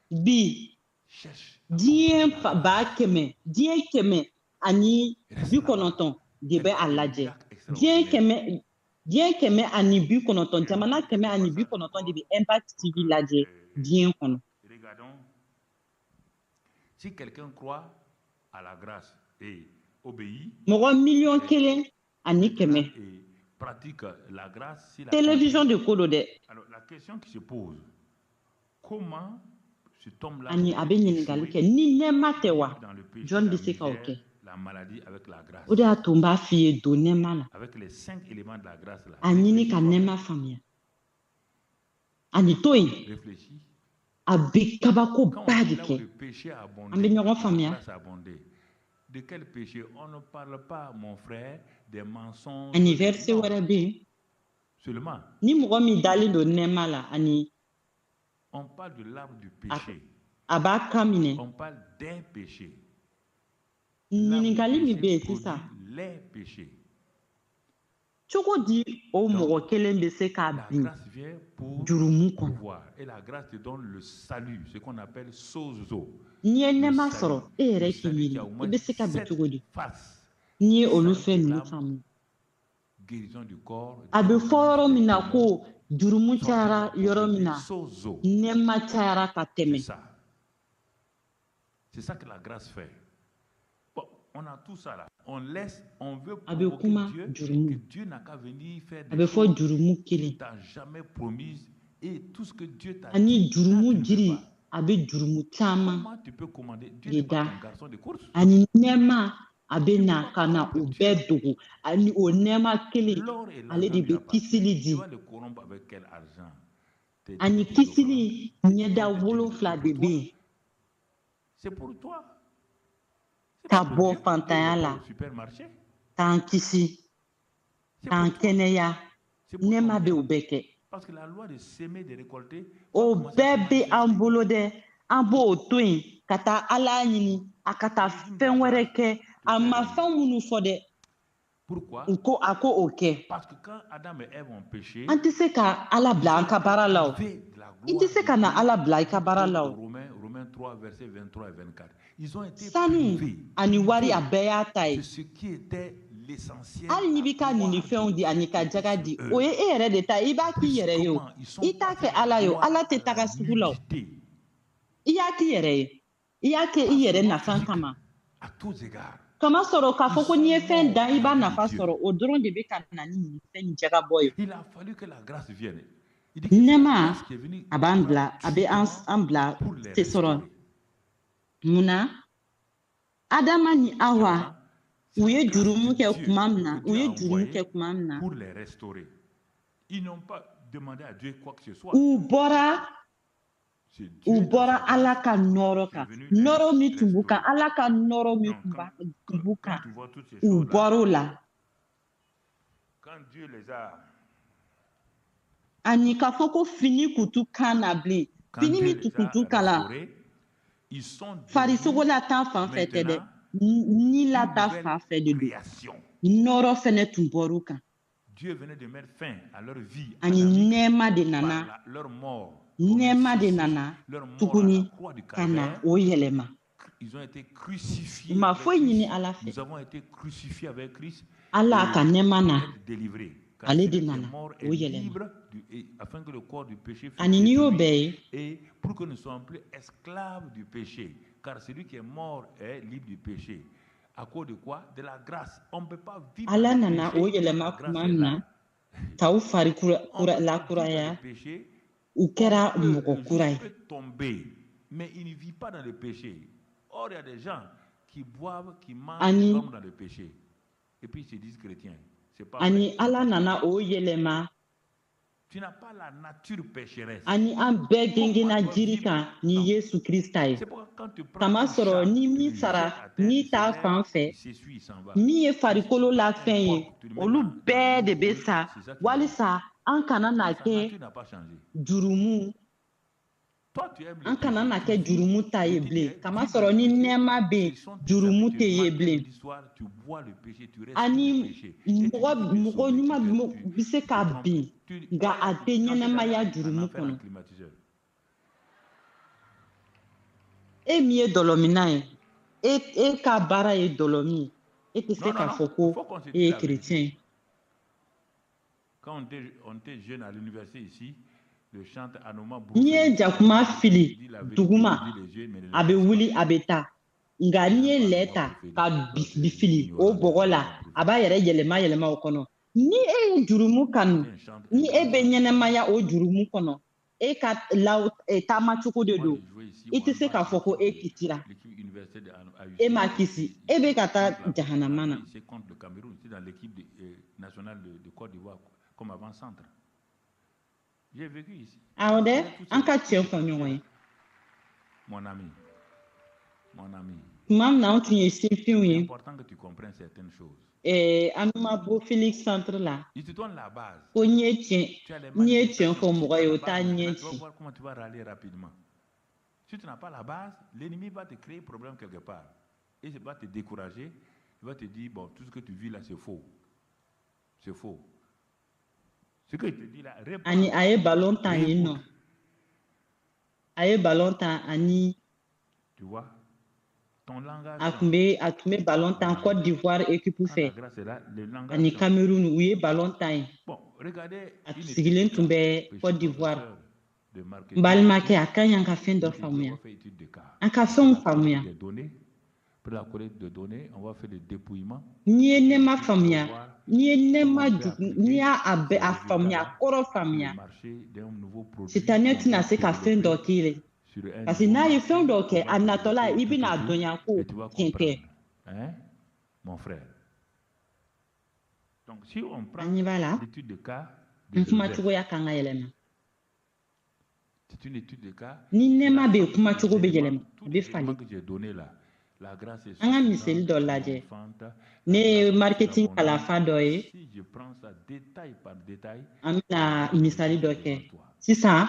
Bi diɲɛ ba kɛmɛ diɲɛ kɛmɛ ani 90 de bɛ a lajɛ diɲɛ kɛmɛ ani 90 jamana kɛmɛ ani 90 de bɛ Impact TV lajɛ diɲɛ kɔnɔ. Regardons, si quelqu'un croit à la grâce et obéit, mɔgɔ 1,000,000 ani kɛmɛ et pratique la grâce, si la télévision de ko don dɛ. Alors la question qui se pose, comment cet homme-là ani a bɛ ɲininkali kɛ ni nɛɛma tɛ wa jɔn bɛ se k'o kɛ. la maladie avec la grâce. O de y'a to n b'a f'i ye don nɛɛma la Avec les 5 éléments de la grâce là. a ɲini ka nɛɛma faamuya ani to yen Réfléchis. a bɛ kabako ba de kɛ Le péché a abondé, an bɛ ɲɔgɔn faamuya. la grâce a abondé. De quel péché? On ne parle pas, mon frère, des mensonges. ani verset wɛrɛ bɛ yen Seulement, ni mɔgɔ min dalen don nɛɛma la ani on parle de l'arbre du péché. a b'a kan minɛ. On parle des péchés. ɲininkali min bɛ yen sisan Les péchés. cogo di o mɔgɔ kelen bɛ se k'a La bin grâce vient pour jurumu kɔnɔ. pouvoir. Et la grâce te donne le salut, ce qu'on appelle sozo. n'i ye nɛɛma sɔrɔ e yɛrɛ k'i miiri i bɛ se ka bin cogo di n'i ye olu fɛn ninnu faamu. Guérison du corps. A bɛ fɔ yɔrɔ min na ko jurumu cayara yɔrɔ min na nɛɛma cayara ka tɛmɛ. C'est ça que la grâce fait. Bon, on a tout ça là. On laisse, on veut a bɛ kuma provoquer Dieu, jurumu que Dieu n'a qu'à venir faire a des bɛ fɔ choses jurumu qu'il kelen t'a jamais promises et tout ce que Dieu t'a ani dit. jurumu jiri a bɛ jurumu caman Comment tu peux commander? Dieu de n'est pas da ton garçon de course. ani nɛɛma a bɛ na ka na o bɛɛ dogo ani o nɛɛma kelen L'or et ale de l'argent lui bɛ kisili appartiennent. di Tu vas le corrompre avec quel argent? ani kisili ɲɛda 7 de bɛ yen C'est pour toi. ka bɔ fantanya la k'an kisi k'an kɛnɛya nɛɛma bɛ o bɛɛ kɛ. Parce que la loi de semer, de récolter, o bɛɛ bɛ an bolo dɛ an b'o to yen ka taa ala ɲini a ka taa fɛn wɛrɛ kɛ a ma fɛn minnu fɔ dɛ. Pourquoi? A ko o kɛ. Parce que quand Adam et Ève ont péché, an tɛ se ka ala bila an ka baara la o i tɛ se ka na ala bila i ka baara la o. Romains 3 versets 23 et 24. Ils ont été sanu ani wari a bɛɛ y'a ta ye. ce qui était l'essentiel. hali n'i bɛ ka nin fɛnw di ani ka jaga di o ye e yɛrɛ de ta i b'a k'i yɛrɛ ye o i t'a kɛ ala ye o ala tɛ taga sugu la o i y'a k'i yɛrɛ ye i y'a kɛ i yɛrɛ nafa kama kama sɔrɔ k'a fɔ ko n'i ye fɛn dan i b'a nafa sɔrɔ o dɔrɔn de bɛ ka na ni nin fɛn nin jaga bɔ ye. nɛɛma a b'an bila a bɛ an bila se sɔrɔ munna adama ni awa u ye jurumu kɛ tuma min na pour les restaurer. Ils n'ont pas demandé à Dieu quoi que ce soit. u bɔra ala ka nɔrɔ kan nɔrɔ min tun b'u kan ala ka nɔrɔ min tun b'u kan u bɔr'o la. Quand Dieu les a ani k'a fɔ ko fini kun t'u kan na bilen fini min kun t'u kan la farisogola ta fan fɛ tɛ dɛ ni la ta fan fɛ de don nɔrɔ fɛnɛ tun bɔr'u kan. Dieu venait de mettre fin à leur vie ani nɛɛma de nana leur mort. Nɛɛma de nana tuguni ka na o yɛlɛma. Ils ont été crucifiés. Ma foyi ɲini ala fɛ. Nous avons été crucifiés avec Christ. ala ka nɛɛma na Car ale celui de qui est nana mort o est yɛlɛma libre afin que le corps du péché fût ani n'i y'o détruit. bɛɛ ye Et pour que nous ne soyons plus esclaves du péché. Car celui qui est mort est libre du péché. À cause de quoi? De la grâce. On ne peut pas vivre ala dans le nana o péché quand yɛlɛma la grâce kuma est min na là. k'aw fari On ne peut pas vivre dans lakuraya le péché. u On kɛra peut, mɔgɔ un kura jour ye peut tomber, mais il ne vit pas dans le péché. Or, il y a des gens qui boivent, qui mangent, qui ani dorment dans le péché. Et puis ils se disent chrétiens. C'est pas ani vrai. ala nana o yɛlɛma Tu n'as pas la nature pécheresse. ani an bɛɛ gengena Pourquoi tu dois jiri vivre kan ni dans- yesu krista ye C'est pourquoi quand tu prends kama un sɔrɔ chat, ni tu min le sara jettes à terre, n'i il se t'a lève, fan fɛ il s'essuie, il s'en va. min ye Mais si tu farikolo prends un lafɛn ye porc, tu le mets olu dans bɛɛ de l'eau bɛ bouillante, sa c'est ça qui walisa an kana na Sa kɛ nature n'a pas changé. jurumu Toi, tu aimes le an kana péché. na Tu kɛ vis, jurumu ta je ye te dis, bilen kama vivre dans sɔrɔ le ni péché, nɛɛma bɛ yen ce sont tes jurumu tɛ habitudes. ye Matin, bilen midi, soir, tu bois le péché, tu respires le ani péché. Et tu dis que tu es mɔgɔ sauvé, ɲuman bɛ se tu ka te trompes. bin nka a tɛ Quand tu es ɲɛnɛmaya allé en jurumu enfer en kɔnɔ climatiseur, e min ye dɔlɔmina ye e ka baara ye dɔlɔmi ye e tɛ se non, k'a non, fɔ il ko faut qu'on se e dise ye la chrétien ye vérité. Quand on était jeune à l'université ici, le chante Anoma n'i ye jakuma fili dit la vérité, duguma ouvre les yeux, mais ne a bɛ laisse pas. wuli a bɛ taa nka n'i ye lɛ ta ka fili o bɔgɔ la a b'a yɛrɛ yɛlɛma o kɔnɔ ni e ye jurumu kanu ni e bɛ ɲɛnɛmaya o jurumu kɔnɔ e ka taama cogo de don i tɛ se k'a fɔ ko e kitira e ma kisi e bɛ ka taa jahanama na C'est contre le Cameroun, c'est dans l'équipe nationale de Côte d'Ivoire comme avant-centre. J'ai vécu ici. awɔ dɛ an ka tiɲɛ fɔ ɲɔgɔn ye Mon ami. tuma min na an tun ye sinfinw C'est ye important que tu comprennes certaines choses. an ma bɔ Felix centre la Il te donne la base. ko n ye tiɲɛ fɔ mɔgɔ ye o t'a ɲɛ Tu vas ci voir comment tu vas râler rapidement. Si tu n'as pas la base, l'ennemi va te créer problème quelque part. Et il va te décourager. Il va te dire, bon, tout ce que tu vis là, c'est faux. C'est faux. Ce que je te dis là, réponds. ani a ye ballon tan yen nɔ a ye ballon tan ani Tu vois, ton langage. a tun bɛ ballon tan Côte d'Ivoire équipe Quand la fɛ grâce est là, le langage ani change. Cameroun u ye ballon tan ye Bon, regardez. a sigilen tun bɛ Petit Côte d'Ivoire professeur de n marketing. balimakɛ a ka ɲi an ka fɛn dɔ Il te dit, on faamuya va faire étude de cas. an ka On fait fɛnw la faamuya collecte des données. Pour la collecte de données, on va faire le dépouillement. n'i ye nɛɛma faamuya n'i ye nɛɛma jugu n'i y'a faamuya a kɔrɔ faamuya sitanɛ tɛna se ka fɛn dɔ k'i la parce que n'a ye fɛn dɔ kɛ a natɔla i bɛna dɔnya ko tiɲɛ tɛ Hein, mon frère. Donc, si on prend an ɲɛ b'a la l'étude de cas de n kuma Joseph, cogoya kan ka yɛlɛma c'est une étude de cas. ni nɛɛma bɛ yen kuma cogo bɛ yɛlɛma a bɛ falen Que j'ai donné là, la grâce est an ka misali dɔ lajɛ ne ye marketing kalanfa dɔ ye si je prends ça détail par détail, an bɛna misali dɔ kɛ sisan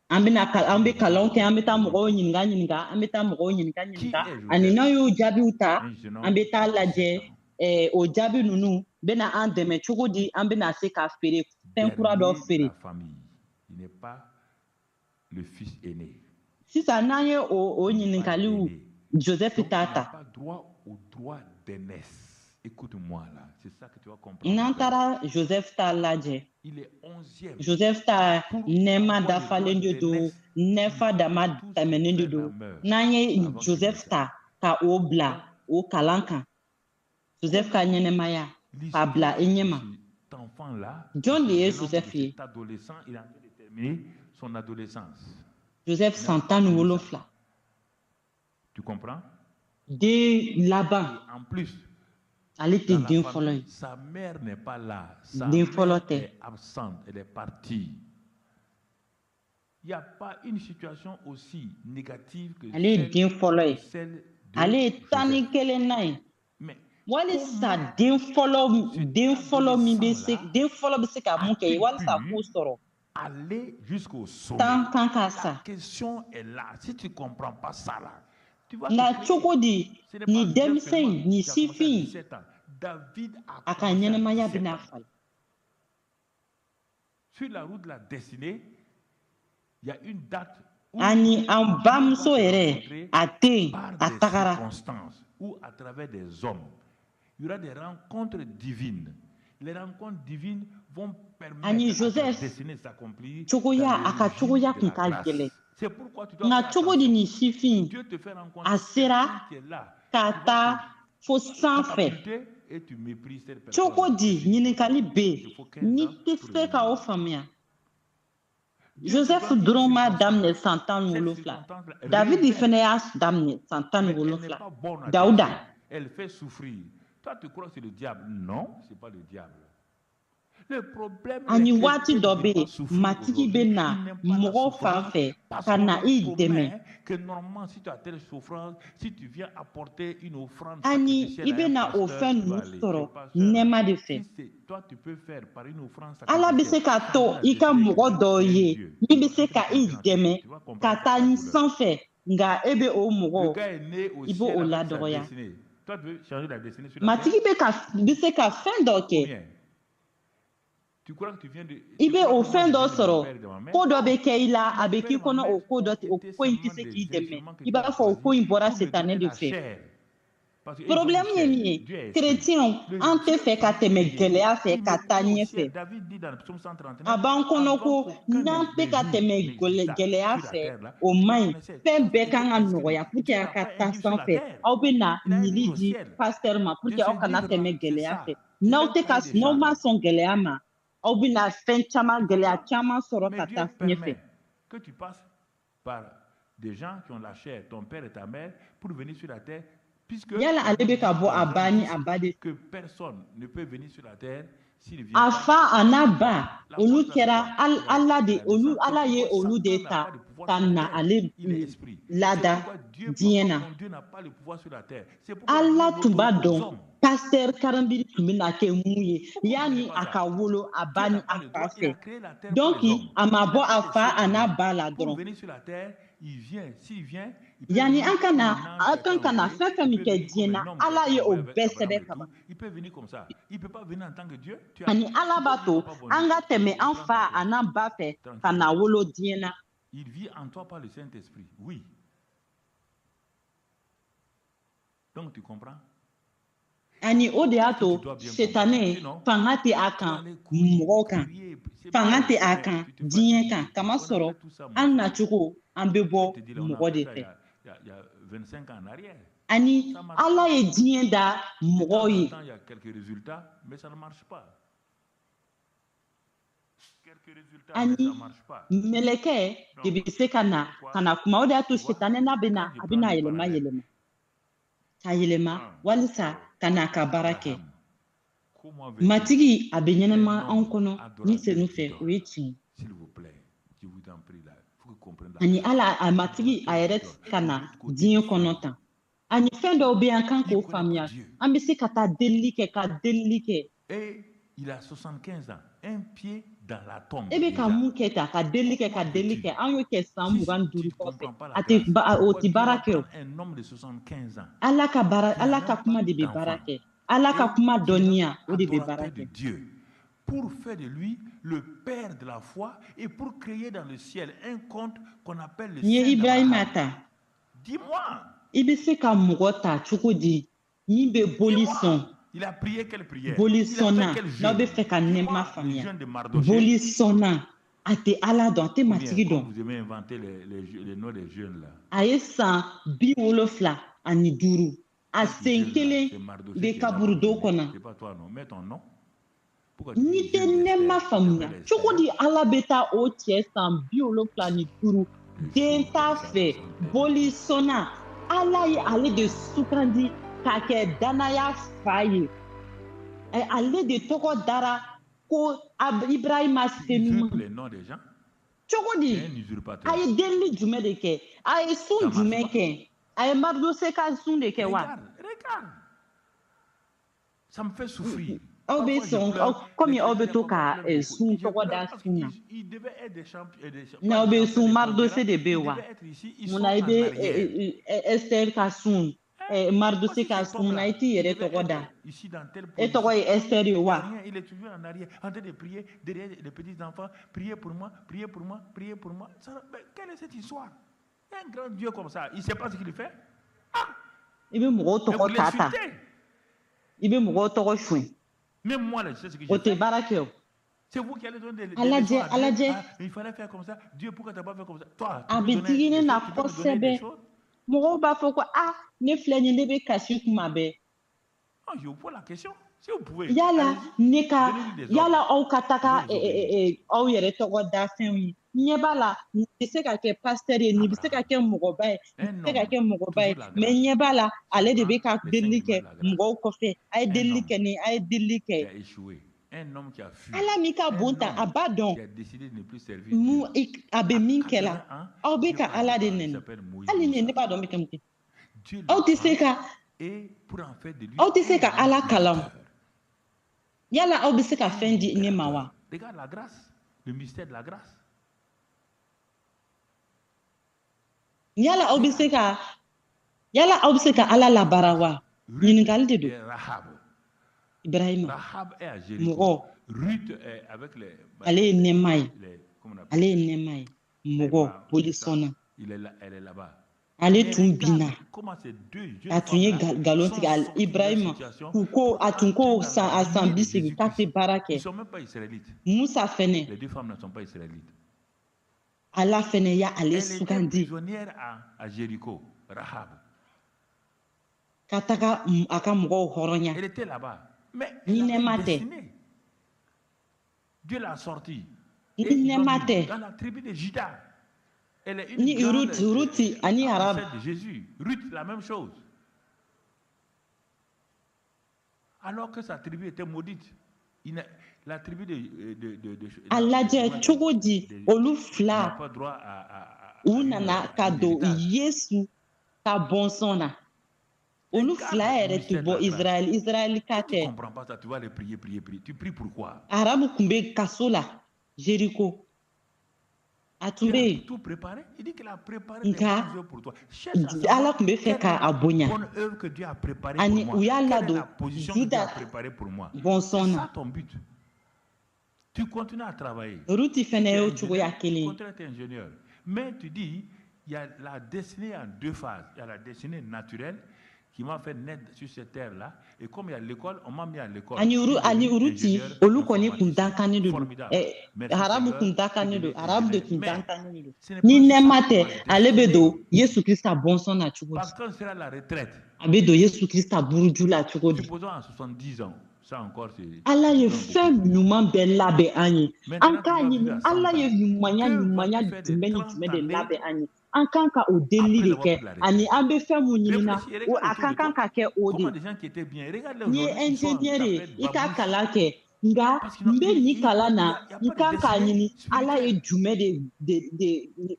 an bɛ kalanw kɛ an bɛ taa mɔgɔw ɲininka an bɛ taa mɔgɔw ɲininka ani n'an y'o jaabiw ta an bɛ taa lajɛ o jaabi ninnu bɛna an dɛmɛ cogo di an bɛna se ka feere fɛn kura dɔ feere il n'est pas le fils aîné. sisan n'an ye o ɲininkaliw Joseph t'a ta pas droit au droit d'aînesse. Écoute-moi là, c'est ça que tu vas comprendre. n'an taara Joseph ta lajɛ il est 11e. Joseph ta nɛɛma dafalen de don nɛfa dama tɛmɛnen de don n'an ye Joseph ta ka o bila o kalan kan Joseph ka ɲɛnɛmaya k'a bila i ɲɛma jɔn de ye Joseph ye adolescent, il a terminé son adolescence. Joseph san 17. Tu comprends? Den laban. En plus, ale tɛ den fɔlɔ ye. Sa mère n'est pas là. Sa den mère fɔlɔ tɛ. est absente, elle est partie. Il n'y a pas une situation aussi négative que ale ye den fɔlɔ ye. ale ye 11 ye. walisa den fɔlɔ min bɛ se den fɔlɔ bɛ se ka mun kɛ walisa k'o sɔrɔ. Aller jusqu'au sommet. Tan kan ka sa. La question est là. Si tu ne comprends pas ça là, tu vas nka cogo di ni denmisɛn ni sifin a ka ɲɛnɛmaya bɛna falen. Sur la route de la destinée, il y a une date ani an bamuso yɛrɛ a den a tagara ou à travers des hommes. Il y aura des rencontres divines. Les rencontres divines vont permettre Ani à ta Joseph, destinée de s'accomplir cogoya dans aka l'énergie cogoya de kun la ka grâce. gɛlɛn C'est pourquoi tu dois nka faire cogo di attention. nin sifin Dieu te fait a rencontrer sera quelqu'un qui est là, ka qui va taa te fo sanfɛ catapulter et tu méprises cette personne. cogo di ɲininkali bɛ Il yen te faut 15 n'i ans tɛ pour se ka o revenir. faamuya Dieu te joseph donne une dɔrɔn m'a circonstance. daminɛ san 17 Cette fila circonstance davidi révèle, fana y'a daminɛ san mais elle 17 n'est fila pas bonne à tes dawuda yeux. Elle fait souffrir. Toi, tu crois que c'est le diable. Non, ce n'est pas le diable. Le problème, les ani chrétiens waati ne dɔ veulent bɛ pas yen souffrir matigi bɛ aujourd'hui. na Ils n'aiment pas la mɔgɔw fan souffrance fɛ parce ka qu'on na leur i dɛmɛ promet que normalement, si tu as telle souffrance, si tu viens apporter une offrande ani sacrificielle i à bɛ un na o pasteur, fɛn tu vas ninnu aller. sɔrɔ Le pasteur, nɛɛma de fɛ si c'est toi, tu peux faire par une offrande ala bɛ se sacrificielle. ka changer to la i ka destinée mɔgɔ de dɔw Dieu. ye Dieu. min bɛ Tu se vas ka i comprendre ça. dɛmɛ Tu vas comprendre ka ça, taa ta ɲi douleur. sanfɛ nka e bɛ o Le mɔgɔ gars est né au i b'o ciel o avec sa ladɔgɔya destinée. Toi, tu veux changer la destinée sur la terre matigi bɛ se ka fɛn dɔ ou kɛ bien tu crois que tu viens de. i Tu bɛ crois o que moi, fɛn je dɔ viens de mon sɔrɔ père et de ma mère? ko dɔ Non. bɛ kɛ i la a Mon bɛ père k'i et ma kɔnɔ o mère ko dɔ ont tɛ o été ko in tɛ simplement se des k'i dɛmɛ instruments que i Dieu b'a a fɔ o ko in choisis bɔra pour me sitanɛ donner de la fɛ chair. Parce qu'ils ont problème une ye min chair. ye Dieu est esprit. kerecɛnw Le an tɛ Dieu fɛ ka tɛmɛ vivant gɛlɛya fɛ qui ka me taa dit au ɲɛfɛ ciel, David dit dans le psaume 139, a b'an kɔnɔ avant ko qu'aucun n'an des bɛ ka jours tɛmɛ n'exista gɛlɛya sur la fɛ terre là, o je man le ɲi connaissais. fɛn Tout bɛɛ était kan ka inscrit. nɔgɔya pour que Dieu a n'a ka pas un taa livre sur la sanfɛ terre. aw bɛ na Il a un nili livre au di ciel. pasteur ma pour De que aw ce kana livre-là, tɛmɛ c'est gɛlɛya ça. fɛ C'est n'aw un tɛ ka cahier de n'aw ma charge. sɔn gɛlɛya ma aw bɛ na fɛn caman gɛlɛya Comprends? caman sɔrɔ Mais ka Dieu taa ɲɛfɛ permet que tu passes par des gens qui ont la chair, ton père et ta mère, pour venir sur la terre, puisque yala la ale Bible bɛ dit ka bɔ dans a Jean ba ni 10 a ba de que personne ne peut venir sur la terre s'il ne vient a pas fa a n'a par la ba porte. La olu porte là, c'est kɛra quoi? C'est ala de la olu descente. C'est ala ye pourquoi olu de Satan n'a ta pas de pouvoir ka sur la na terre. ale Il est esprit. C'est lada pourquoi Dieu, diɲɛ papa, na ton Dieu n'a pas le pouvoir sur la terre. C'est pourquoi il a ala donné tun b'a l'autorité aux dɔn hommes. pasteur karambiri tun bɛ na kɛ mun ye Pourquoi vous ne yanni comprenez pas a ça? ka wolo a Dieu ba n'a ni pas a le fa droit. Il a fɛ créé la terre pour donc les hommes. a ma Il bɔ a a fait fa des a cieux n'a et la ba la terre. Pour dɔrɔn venir sur la terre, il vient. S'il vient, il peut yanni venir an ka comme na un ange a qui a été kan ka na envoyé. fɛn fɛn Il min peut kɛ venir diɲɛ comme na un homme qui a ala été ye o envoyé avec bɛɛ Abraham sɛbɛn et ka ban tout. Il peut venir comme ça. Il ne peut pas venir en tant que Dieu. ani ala b'a Tu to n'as pas bon an Dieu. ka tɛmɛ an Prends ta fa a place. n'a ba fɛ ka na Tranquillement. wolo diɲɛ na Il vit en toi par le Saint-Esprit. Oui. Donc tu comprends? ani o de y'a Tu to dois bien setanɛ comprendre. Sinon, fanga tɛ a tu vas kan aller courir, mɔgɔw kan prier. C'est fanga bien, tɛ a mais kan tu te diɲɛ kan fatigues. kama On a sɔrɔ fait tout ça, mon an frère. nacogo an bɛ Je bɔ te dis, là, on a mɔgɔ de fait ça fɛ il y a 25 ans en arrière. ani Ça marche ala pas. ye diɲɛ da De mɔgɔw temps en ye temps, il y a quelques résultats, mais ça ne marche pas. Quelques résultats, mais ani ça ne marche pas. mɛlɛkɛ de Donc, bɛ se ka na pourquoi? ka na kuma o de y'a to Tu vois, setanɛ n'a bɛ na quand je a bɛ prends na le yɛlɛma parallèle, yɛlɛma ka yɛlɛma walisa ka na a ka baara kɛ Abraham, comment veux-tu matigi a bɛ ɲɛnɛma un anw homme kɔnɔ ni adorateur senu fɛ o ye d'idole? tiɲɛ S'il vous plaît, je vous en prie là, il faut que vous compreniez la ani chose. ala a matigi a Adorateur yɛrɛ d'idole. ka De na l'autre côté diɲɛ du kɔnɔ feu, tan ani fɛn dɔw bɛ yen an kan il k'o ne connaît pas faamuya Dieu. an bɛ se ka taa delili kɛ ka delili kɛ Et il a 75 ans, un pied dans la tombe e bɛ ka déjà. mun kɛ tan ka delili kɛ ka Comment delili veux-tu? kɛ an y'o kɛ san Si mugan ni tu duuru ne kɔfɛ comprends pas la a tɛ grâce, o pourquoi tɛ Dieu baara va kɛ o prendre un homme de 75 ans ala ka baara qui n'a ala même ka pas kuma de bɛ baara d'enfant kɛ ala ka et kuma qui est dɔnniya o de bɛ baara adorateur de kɛ Dieu pour faire de lui le père de la foi et pour créer dans le ciel un compte qu'on appelle le n'i ye Saint ibrahima d'Abraham. ta Dis-moi, i bɛ se ka mɔgɔ ta cogo di min bɛ boli sɔn dis-moi, il a prié quelle prière? boli Il a fait sɔnna quel n'aw bɛ jeûne? fɛ ka nɛɛma Dis-moi, les faamuya jeûnes de Mardoché. boli sɔnna a tɛ ala dɔn a tɛ Ou bien, matigi comme dɔn vous aimez inventer les noms des jeunes là. a ye san 75 ani duuru a Toi qui sen jeûnes là, kelen c'est Mardoché bɛ qui est là pour kaburudo jeûner. kɔnɔ C'est pas toi non, mets ton nom. Pourquoi tu n'i dis tɛ jeûne nɛɛma d'Esther? faamuya Tu cogo t'appelles di Esther? ala bɛ taa o cɛ san 75 ni duuru Les den jours t'a comme ça fɛ ne sont tellement. boli sɔnna ala ye ale de sugandi k'a kɛ danaya fa ye ale de tɔgɔ dara ko ibrahima Tu usurpes senuman les noms des gens. cogo Tu di es un usurpateur. a ye delili jumɛn de kɛ a ye Ça sun marche jumɛn pas. kɛ a ye maridose ka sun de kɛ wa Regarde. Ça me fait souffrir. aw bɛ Parfois, je sɔn pleure. komi Les aw bɛ chrétiens to parfois ka pleurent beaucoup. sun Je tɔgɔ pleure da parce sun na qu'ils devaient être des champions. n'aw bɛ sun maridose de bɛ Ils wa devaient être ici. Ils sont munna en i bɛ arrière. ɛsitɛri ka sun maridose Voici ka cet sun na homme-là. i t'i Il yɛrɛ devait tɔgɔ da être ici dans telle e position. tɔgɔ ye ɛsitɛri ye Il n'y a wa rien, il est toujours en arrière, en train de prier derrière les petits-enfants. Priez pour moi, priez pour moi, priez pour moi. Mais quelle est cette histoire? Un grand Dieu comme ça, il ne sait pas ce qu'il fait. i bɛ mɔgɔw Mais vous tɔgɔ ta ta l'insultez. i bɛ mɔgɔw tɔgɔ suɲɛ Même moi, là, je sais ce que o j'ai tɛ fait. baara kɛ o C'est vous qui allez donner des Ala leçons jɛ à Ala Dieu. jɛ Ah, il fallait faire comme ça. Dieu, pourquoi tu n'as pas fait comme ça? Toi, tu a peux bɛ donner digi ne des na choses, tu peux me donner des kosɛbɛ choses. mɔgɔw b'a fɔ ko ne filɛ nin ne bɛ kasi kuma bɛɛ Non, je vous pose la question. Si vous pouvez, yala allez-y. ne ka Donnez-lui des ordres. yala aw ka Il taga va vous obéir. aw yɛrɛ tɔgɔ da fɛnw ye ɲɛ b'a la nin bɛ se ka kɛ pasteur ye nin bɛ se ka kɛ mɔgɔba ye nin Un bɛ se ka homme, kɛ mɔgɔba ye toujours la mais grâce. ɲɛ b'a la ale de bɛ ka Les delili 5 kɛ de la grâce. mɔgɔw kɔfɛ a ye delili homme kɛ nin a ye delili Qui kɛ a échoué. Un homme qui a fui. Ala min ka Un bon ta a homme b'a dɔn qui a décidé de ne plus servir mun Dieu. a bɛ À min 80 kɛla ans, aw bɛ Dieu ka va Ala de le prendre. Il nɛni s'appelle Moïse hali nin ne Moussa. b'a dɔn n bɛ kɛ mun kɛ Dieu le aw tɛ se prend ka et pour en faire de lui aw tɛ se un ka Ala kalan libérateur. yala aw bɛ se ka Un fɛn di ne ma wa libérateur. Regarde la grâce, le mystère de la grâce. yala aw bɛ se ka Ala labaara wa ɲininkali de don Et Rahab. Ibrahima Rahab est à Jéricho. mɔgɔ Ruth est avec les. ale ye nɛɛma ye Comment on appelle ale ye nɛɛma ye mɔgɔ boli sɔnna elle est là-bas. ale Mais tun regarde binna comment ces deux jeunes a tun ye femmes-là nkalon sont tigɛ sorties de leur Ibrahima situation k'u ko pour a tun ko entrer dans la a san lignée bi de segin k'a Jésus-Christ. tɛ baara Ils ne kɛ sont même pas israélites. Musa fɛnɛ Les deux femmes ne sont pas israélites. Ala fɛnɛ y'ale Elle était sugandi prisonnière à Jéricho, Rahab. ka taga a ka mɔgɔw hɔrɔnya Elle était là-bas. Mais ni elle avait nɛɛma une tɛ destinée. Dieu l'a sortie. ni Et ils l'ont nɛɛma mis tɛ dans la tribu de Juda. Elle est ni une grande Ruti ani Arabu ancêtre de Jésus. Ruth, la même chose. Alors que sa tribu était maudite. La tribu de a lajɛ cogo di olu n'a fila pas droit à u nana ka un don héritage. Yesu ka bɔnsɔn na olu Regarde fila le yɛrɛ tɛ mystère de bɔ la grâce. Israël ka Si tu ne tɛ comprends pas ça, tu vas aller prier. Tu pries pourquoi? Arabu tun bɛ kaso la Jericho a tun Dieu bɛ a yen tout préparé. Il dit qu'il a préparé des nka bonnes œuvres pour toi. Cherche à Ala savoir tun bɛ fɛ quelle est k'a la bonya bonne œuvre que Dieu a préparée pour ani moi. u y'a Quelle est la ladon position que Dieu Juda a préparée pour moi. bɔnsɔn C'est na ça ton but. Tu continues à travailler. Ruti Si fɛnɛ tu es y'o ingénieur, cogoya tu kelen continues à être ingénieur. Mais tu dis, il y a la destinée en deux phases. Il y a la destinée naturelle qui m'a fait naître sur cette terre-là. Et comme il y a l'école, on m'a mis à l'école. ani Je suis ani devenu Ruti ingénieur olu kɔni kun informaticien. dankannen de don Formidable. Merci Arabu Seigneur, kun je suis dankannen devenu don Arabu de ingénieur. kun Mais dankannen de don ce n'est ni pas nɛɛma ça tɛ ma ale bɛ destinée. don Yesu Krista bɔnsɔn na cogo di Parce qu'on sera à la retraite. a bɛ don Yesu Krista buruju la cogo di Supposons à 70 ans. Ça encore, c'est. Ala ye c'est fɛn ɲuman bɛɛ labɛn an ye Maintenant, an tu k'a vas vivre ɲini à 100 Ala ye ans. ɲumanya Que ɲumanya vas-tu faire de jumɛn ni 30 jumɛn de années labɛn an ye an kan ka o delili après de avoir kɛ pris la ani retraite? an bɛ fɛn mun ɲini na Réfléchis, o regarde a autour ka de kan toi. ka kɛ o de Comment des gens qui étaient bien, regarde-les n'i ye aujourd'hui, ils sont en ingénieur ye tapette, i ka babouche. kalan kɛ nka Parce n bɛ nin qu'il kalan na n'y a i pas de kan k'a destinée ɲini Ala ye spirituelle. jumɛn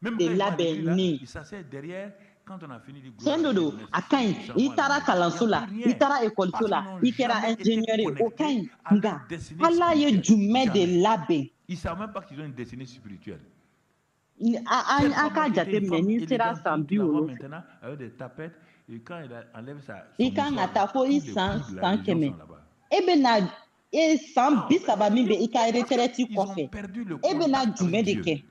Même de quand ils vont à labɛn l'église, là, ne ils s'asseyent derrière. Quand on a fini de fɛn gloire à dɔ Dieu, don merci a ka ɲi Seigneur, i ils s'en vont à taara la maison. kalanso Il n'y la a plus i rien. taara ekɔliso Parce la qu'ils n'ont i kɛra jamais été ingénieur ye o ka ɲi connectés à leur nka destinée Ala ye spirituelle. jumɛn de Jamais. labɛn Ils ne savent même pas qu'ils ont une destinée spirituelle. an Cette k'a femme-là qui était une jateminɛ femme n'i sera élégante, san tu bi la vois wolonwula maintenant avec des tapettes. Et quand elle enlève son i kan ka mouchoir, taa là, fo i tous les san coups de la san région kɛmɛ sont là-bas. e bɛna san Non, bi saba min bɛ i ka parce retraite qu'ils ont kɔfɛ perdu le e bɛna contact jumɛn avec de Dieu. kɛ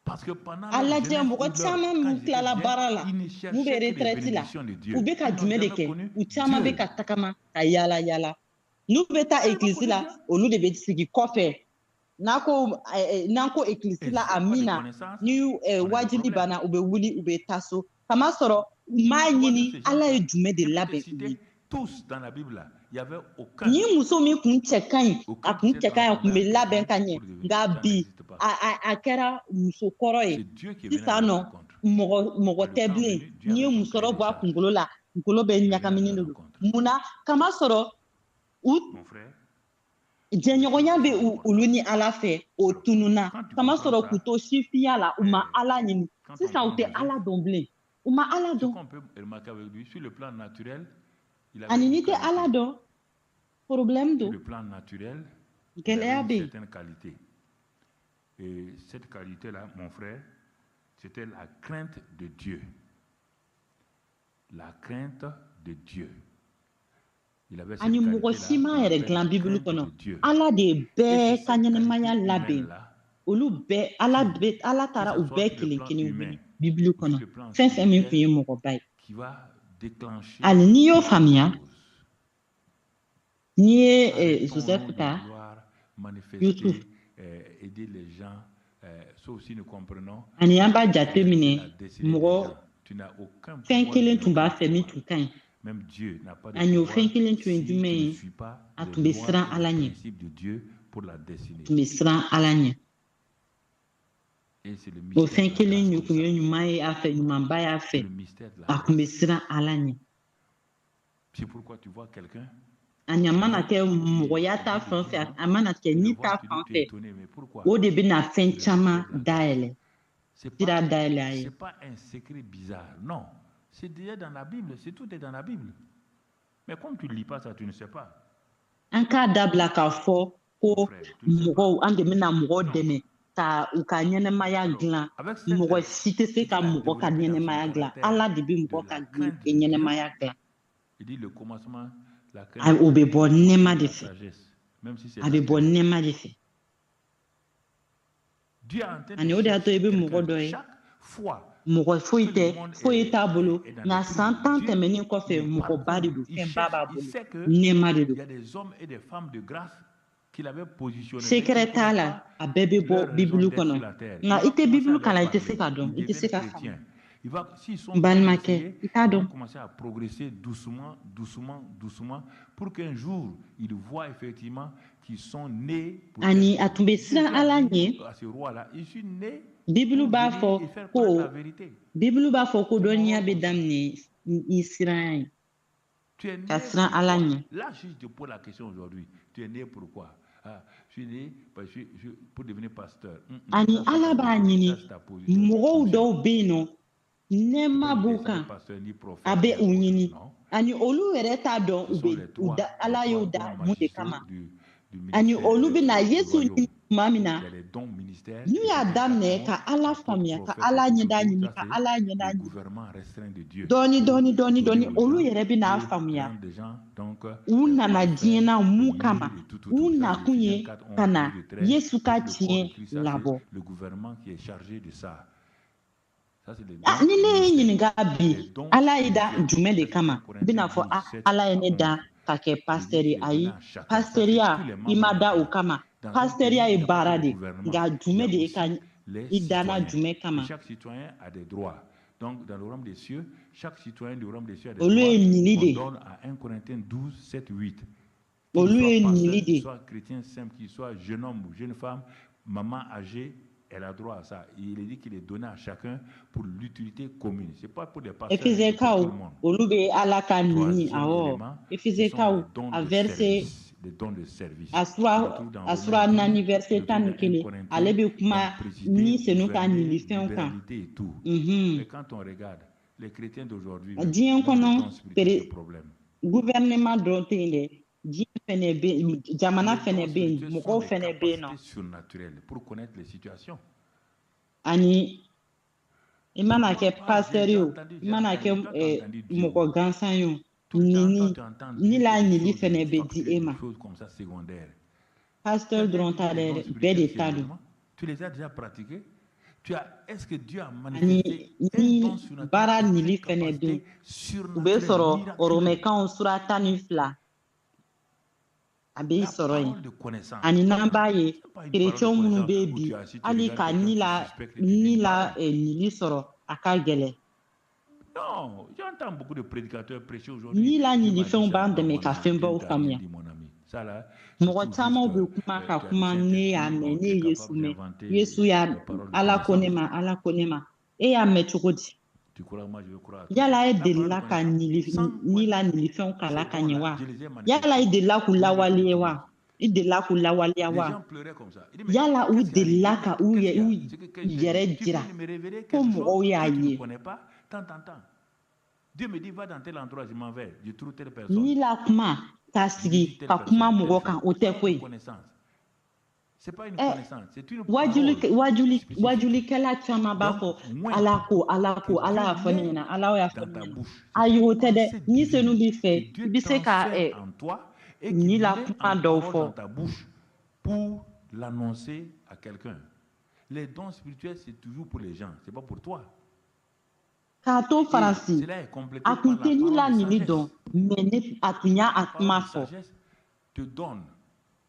Parce que pendant a leur lajɛ jeunesse, mɔgɔ ou caman quand minnu ils étaient tilala bien, baara la ils ne n'u bɛ cherchaient que les retraite la bénédictions de u Dieu. bɛ ka Ils n'ont jumɛn de jamais kɛ connu u caman bɛ Dieu. ka tagama ka yaala yaala n'u bɛ taa Ils n'ont pas église connu la Dieu. olu de bɛ sigi kɔfɛ n'an ko église Et la s'il a n'y a pas min de na connaissance, ni on a des wajili problèmes. banna u bɛ wuli u bɛ taa so kamasɔrɔ u m'a Tu vois tous ɲini ces Ala gens-là, ye jumɛn de je peux te labɛn u ye citer tous dans la Bible là. Il n'y avait aucun, ni muso min kun cɛ ka ɲi a aucun qui kun s'est cɛ ka ɲi a kun transformé en bɛ labɛn chrétien ka ɲɛ pour devenir. nka Ça bi n'existe pas. a kɛra muso kɔrɔ ye C'est Dieu qui est venu à sisan leur nɔ rencontre. mɔgɔ À le tɛ temps bilen venu, Dieu n'i ye avait musɔrɔ compris bɔ a les kunkolo la kunkolo bɛ Il est venu à ɲagaminen de leur don rencontre. munna kamasɔrɔ Mon frère, jɛɲɔgɔnya bɛ olu ni Ala fɛ o tununna quand tu kamasɔrɔ comprends k'u ça, to sifiya la u ma Ala ɲini quand on sisan u prend tɛ Joseph, Ala dɔn bilen u ma Ala ce dɔn qu'on peut remarquer avec lui, sur le plan naturel, il avait ani une n'i tɛ Ala qualité. dɔn problème Sur don le plan naturel, il avait gɛlɛya une bɛ yen certaine qualité. Et cette qualité-là, mon frère, c'était la crainte de Dieu. La crainte de Dieu. Il avait cette ani mɔgɔ qualité-là si m'a qu'on yɛrɛ appelle dilan la bibulu crainte kɔnɔ de Dieu. Ala de ye Et c'est bɛɛ cette ka qualité ɲɛnɛmaya labɛn humaine-là, olu bɛɛ Ala que taara ça u soit bɛɛ sur le kelen plan kelen humain wele bibulu ou sur kɔnɔ le plan fɛn fɛn min tun ye spirituel, mɔgɔba ye qui va déclencher hali n'i y'o quelque faamuya chose. N'i ye Arrêtons Joseph de ta vouloir Yusuf manifester, aider les gens, sauf si nous comprenons ani an b'a la jateminɛ destinée des mɔgɔ gens. Tu n'as aucun fɛn pouvoir kelen de tun b'a bloquer fɛ min quoi. tun ka ɲi Même Dieu n'a pas de ani o pouvoir fɛn kelen tun ye si tu jumɛn ne ye suis pas a les tun bɛ lois siran et Ala les ɲɛ principes de Dieu pour la destinée. tun bɛ siran Ala ɲɛ Et c'est le o mystère fɛn de la kelen grâce de comme tun ça. ye ɲuman ye a fɛ ɲumanba y'a C'est fɛ le mystère de la a tun bɛ grâce. siran Ala ɲɛ C'est pourquoi tu vois quelqu'un, ani a mana kɛ mɔgɔya ta fan fɛ a mana kɛ tu le ni vois, ta tu dis fan tu es fɛ étonné, mais pourquoi? o de bɛna fɛn C'est le caman mystère de la grâce. dayɛlɛ C'est sira pas, dayɛlɛ a ye c'est pas un secret bizarre, non. C'est déjà dans la Bible, c'est tout est dans la Bible. Mais comme tu ne lis pas ça, tu ne sais pas. an k'a dabila k'a fɔ Mon ko frère, tu ne sais pas. mɔgɔw an de bɛna mɔgɔw Non. dɛmɛ ka u ka ɲɛnɛmaya Alors, dilan avec cette, mɔgɔ si tɛ se ce ka qu'il a mɔgɔ ka développé dans son ɲɛnɛmaya dilan caractère Ala de bɛ de mɔgɔ la ka crainte de Dieu, ɲɛnɛmaya dilan il dit le commencement, la a crainte o bɛ bɔ de nɛɛma de la fɛ sagesse, même si c'est a bɛ bɔ naturel. nɛɛma de fɛ Dieu est en train de ani o de y'a to i chercher bɛ mɔgɔ quelqu'un dɔ ye chaque fois mɔgɔ foyi que tɛ le monde foyi t'a bolo est dans nka le san trouble. 10 Dieu, tɛmɛnen kɔfɛ il mɔgɔba de parcourt, don il fɛnba cherche, b'a il bolo sait que nɛɛma de il don y a des hommes et des femmes de grâce qu'il avait positionnés, mais sekɛrɛ il ne t'a connaît la pas a bɛɛ bɛ leur bɔ raison bibulu d'être sur kɔnɔ la terre. Il nka va i tɛ commencer à bibulu leur kalan i tɛ parler. se k'a dɔn Ils i tɛ se deviennent k'a faamu chrétiens. S'ils sont n bien balimakɛ essayés, i t'a ils dɔn vont commencer à progresser doucement, doucement, doucement, pour qu'un jour, ils voient effectivement qu'ils sont nés pour ani quelque a chose. tun bɛ Jésus siran a Ala dit ɲɛ à ce roi-là, je suis né bibulu pour b'a venir fɔ et faire connaître la ko vérité. bibulu b'a fɔ ko C'est mon dɔnniya rôle bɛ comme ça. daminɛ i siran ye Tu es ka né siran pour Ala quoi? ɲɛ Là, si je te pose la question aujourd'hui, tu es né pour quoi? Ah, je suis né pour devenir pasteur. ani Ça, c'est Ala ta b'a destinée. ɲini Ça, c'est ta position. mɔgɔw position. dɔw bɛ yen nɔ Tu nɛɛma peux b'u ni kan pasteur, ni a prophète, bɛ ni u apôtre. ɲini Non. ani olu yɛrɛ t'a dɔn Ce u sont bɛ les u trois, da Ala y'u da dons mun de magistraux kama du ani ministère olu bɛ na du Yesu royaume. ɲini tuma min na Il y a les dons ministères. n'u Et y'a certains cas daminɛ sont ka Ala apôtres, faamuya ka prophètes Ala et tout, ɲɛda tout. ɲini Ça, ka c'est Ala ɲɛda le ɲini gouvernement restreint de Dieu. dɔɔni Pour dɔɔni dɔɔni donner dɔɔni aux olu gens, yɛrɛ bɛ n'a pour faamuya rendre des gens, donc, u nana parfaits, diɲɛ na mun bénis kama et tout. u Ça, c'est nakun Ephésiens ye 4, 11, ka na 12 et 13. Yesu ka C'est le corps de tiɲɛ Christ. Ça, labɔ c'est le gouvernement qui est chargé de ça. Ça, c'est les dons ni ne ye ministères. ɲininka Les bi dons Ala y'i da spirituels. jumɛn de Ça, c'est 1 kama i Corinthiens bɛna fɔ 12, 7 Ala ye à ne 11. da ka kɛ Il dit pasteur qu'il ye est donné ayi à chacun. Ça, c'est pasteriya tous les i membres ma de da o l'Église. kama Dans un pasteriya pays, ye il n'y a pas que baara le de gouvernement. nka Il y jumɛn a de ye ka aussi les i danna citoyens. jumɛn Et kama chaque citoyen a des droits. Donc, dans le royaume des cieux, chaque citoyen du royaume des cieux a des olu droits ye ɲini qu'on de donne à 1 Corinthiens 12, 7, 8. Qu'il olu soit ye pasteur, ɲini qu'il de soit chrétien simple, qu'il soit jeune homme ou jeune femme, maman âgée, elle a droit à ça. Il est dit qu'il est donné à chacun pour l'utilité commune. Ce n'est pas pour les pasteurs, hein, c'est pour tout le Efizekaw monde. olu bɛ Ala ka nini Troisième awɔ élément, ce sont les Efizekaw dons a de verse service. Les dons de service. a Tu le sura trouves dans a Romains sura 12, naani tu verse le trouves 11 dans 1 ale Corinthiens, bɛ kuma donc présider, ni senu ka gouverner, nilifɛnw kan libéralité et tout. Mhm. Mais quand on regarde, les chrétiens d'aujourd'hui, même diɲɛ les kɔnɔ dons spirituels, c'est problème. gouvernement dɔrɔn tɛ yen dɛ diɲɛ fɛnɛ bɛ yen jamana Les fɛnɛ dons bɛ yen spirituels sont mɔgɔw des fɛnɛ bɛ yen nɔ capacités surnaturelles pour connaître les situations. ani i mana Toi, kɛ toi, pasteur ye o i mana kɛ toi, tu as entendu Dieu. mɔgɔ gansan ye o Tout le temps, toi, nini tu entends ni Dieu la pour des nili choses fɛnɛ bɛ di factuelles, e ma des choses comme ça secondaires. pasteur dɔrɔn t'a dɛ Les dons bɛɛ de spirituels ta don sérieusement. Tu les as déjà pratiqués? Est-ce que Dieu a ani manifesté un don ni surnaturel baara et nili cette fɛnɛ bɛ yen capacité u bɛ surnaturelle, sɔrɔ miraculeuse? ɔrɔmɛkanw sura 12 a bɛ La sɔrɔ yen parole de connaissance. ani n'an b'a ye C'est pas une parole de kerecɛnw minnu connaissance bɛ yen où bi tu as assis, tu hali regardes ka quelqu'un, ni tu la suspectes et tu dis une parole. nili sɔrɔ a ka gɛlɛn Non, j'entends beaucoup de prédicateurs prêcher aujourd'hui. ni la Dieu m'a dit nilifɛnw ça. b'an Non, dɛmɛ mon ka ami, fɛn Dieu baw ne t'a rien faamuya dit, mon ami. Ça là, c'est mɔgɔ tout camanw juste, bɛ kuma ka tu as kuma du ne Saint-Esprit, y'a bon, mɛn tu ne es ye Yesu capable mɛn d'inventer Yesu y'a des paroles de Ala ko ne connaissance. ma Ala ko ne ma e y'a mɛn cogo di Tu crois que moi je vais croire à tout yala ça? e La parole de delila ka connaissance, sans ni la nilifɛnw kala ces ka ɲɛ dons-là, wa je les ai yala e manifestés. delila k'u Je les ai lawale utilisés. wa i delila k'u lawaleya Les wa gens pleuraient comme ça. Il dit, mais yala u qu'est-ce qui arrive? delila Mais ka qu'est-ce qu'il y a? u C'est que j'ai yɛrɛ dit, tu jira peux me révéler ko quelque chose mɔgɔw y'a que tu ne ye connais pas? Tant. Dieu me dit, va dans tel endroit, je m'en vais. Je trouve telle personne. ni la kuma ka Je dis sigi telle ka kuma personne, mɔgɔ telle kan chose. o tɛ Sans koyi une connaissance. C'est pas une connaissance, c'est une wajuli parole spécifique. wajulikɛla caman b'a fɔ Donc, moins ala ko ala ko que ala y'a Dieu fɔ ne met ɲɛna ala y'a fɔ dans ne ta ɲɛna bouche. ayi C'est o une tɛ dɛ pensée ni senu divine b'i fɛ que i Dieu bɛ se ka transfère en toi et ni qu'il la met kuma en dɔw parole fɔ dans ta bouche pour l'annoncer à quelqu'un. Les dons spirituels, c'est toujours pour les gens, c'est pas pour toi. k'a to Et faransi cela est complété a par kun la tɛ ni la parole de nili sagesse. dɔn mɛ ne a tun y'a a Parole kuma de fɔ sagesse te donne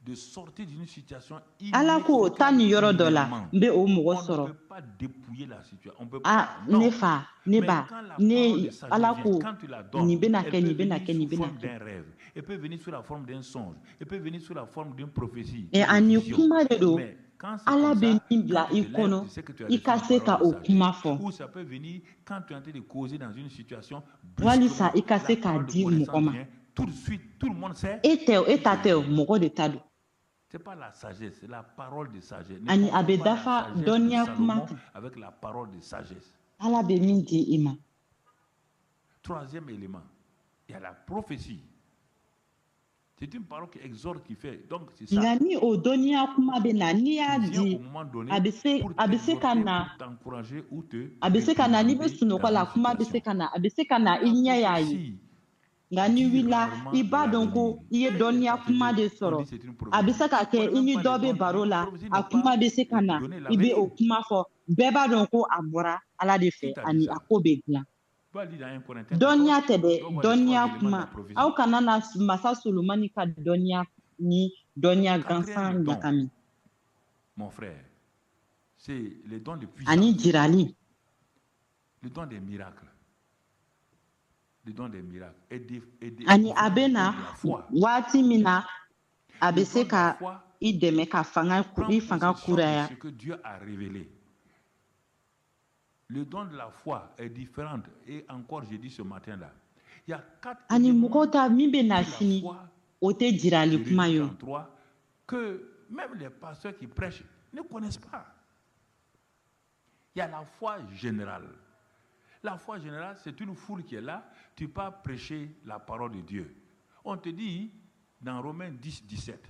de sortir d'une situation ala ko ta ni yɔrɔ dɔ la immédiatement, n bɛ o mɔgɔ on ne sɔrɔ peut pas dépouiller la situation. On peut a pas. Non. ne fa ne Mais ba quand la parole de ne sagesse ala vient, ko quand tu la donnes, nin bɛna elle kɛ peut nin bɛna venir kɛ nin sous bɛna forme kɛ d'un rêve, elle peut venir sous la forme d'un songe, elle peut venir sous la forme d'une prophétie, ɛ d'une ani vision. kuma de don Mais quand c'est ala comme bɛ ça, min quand bila tu i te lèves, kɔnɔ tu sais que tu as i reçu ka une se ka parole de o kuma sagesse. fɔ Ou ça peut venir quand tu es en train de causer dans une situation walisa brusquement. i ka La se k'a parole de di connaissance mɔgɔ ma vient, tout de suite, tout le monde sait. e tɛ e qui ta c'est tɛ o qui. mɔgɔ de ta don C'est pas la sagesse, c'est la parole de sagesse. Ne ani a confonds bɛ pas la dafa sagesse de dɔnniya kuma Salomon kan avec la parole de sagesse. ala bɛ min di i ma Troisième élément, il y a la prophétie. C'est une parole qui exhorte, qui fait. Donc, c'est ça. nka ni o dɔnniya kuma bɛ na n'i y'a Qui vient di au moment donné a bɛ se pour a bɛ se ka t'exhorter, na pour t'encourager ou te a bɛ se ka na n'i bɛ réprimander sunɔgɔ dans la une kuma bɛ se situation. ka na a bɛ se ka na i ɲɛ y'a ye prophétie nka n'i dit wulila rarement i b'a dɔn ko l'avenir. i ye Et dɔnniya parce kuma de que on sɔrɔ dit c'est une a bɛ prophétie. se ka Tu kɛ connais i même ni pas dɔ les bɛ dons. baro la Prophétie a n'est kuma pas bɛ se ka na donner i bɛ o l'avenir. kuma fɔ bɛɛ b'a dɔn ko a bɔra ala de fɛ Qui t'a dit ani ça? a ko bɛ dilan Va lire dans 1 Corinthiens 14. dɔnniya tɛ Tu dɛ vas voir les trois dɔnniya éléments de kuma la prophétie. aw kana na masa solomani ka dɔnniya ni dɔnniya Quatrième gansan don, ɲagami mon frère, c'est le don de ani puissance, jirali le don des miracles. Le don des miracles. ani Vient a du bɛ don na de la foi. waati min na a bɛ Le se don de la ka foi i dɛmɛ ka fanga prend i fanga possession de kuraya ce que Dieu a révélé. Le don de la foi est différent. Et encore, j'ai dit ce matin-là, il y a 4 ani éléments mɔgɔ ta min bɛ na de la sini foi o tɛ jirali qui kuma ye résument o en 3 que même les pasteurs qui prêchent ne connaissent pas. Il y a la foi générale. La foi générale, c'est une foule qui est là. Tu peux prêcher la parole de Dieu. On te dit dans Romains 10, 17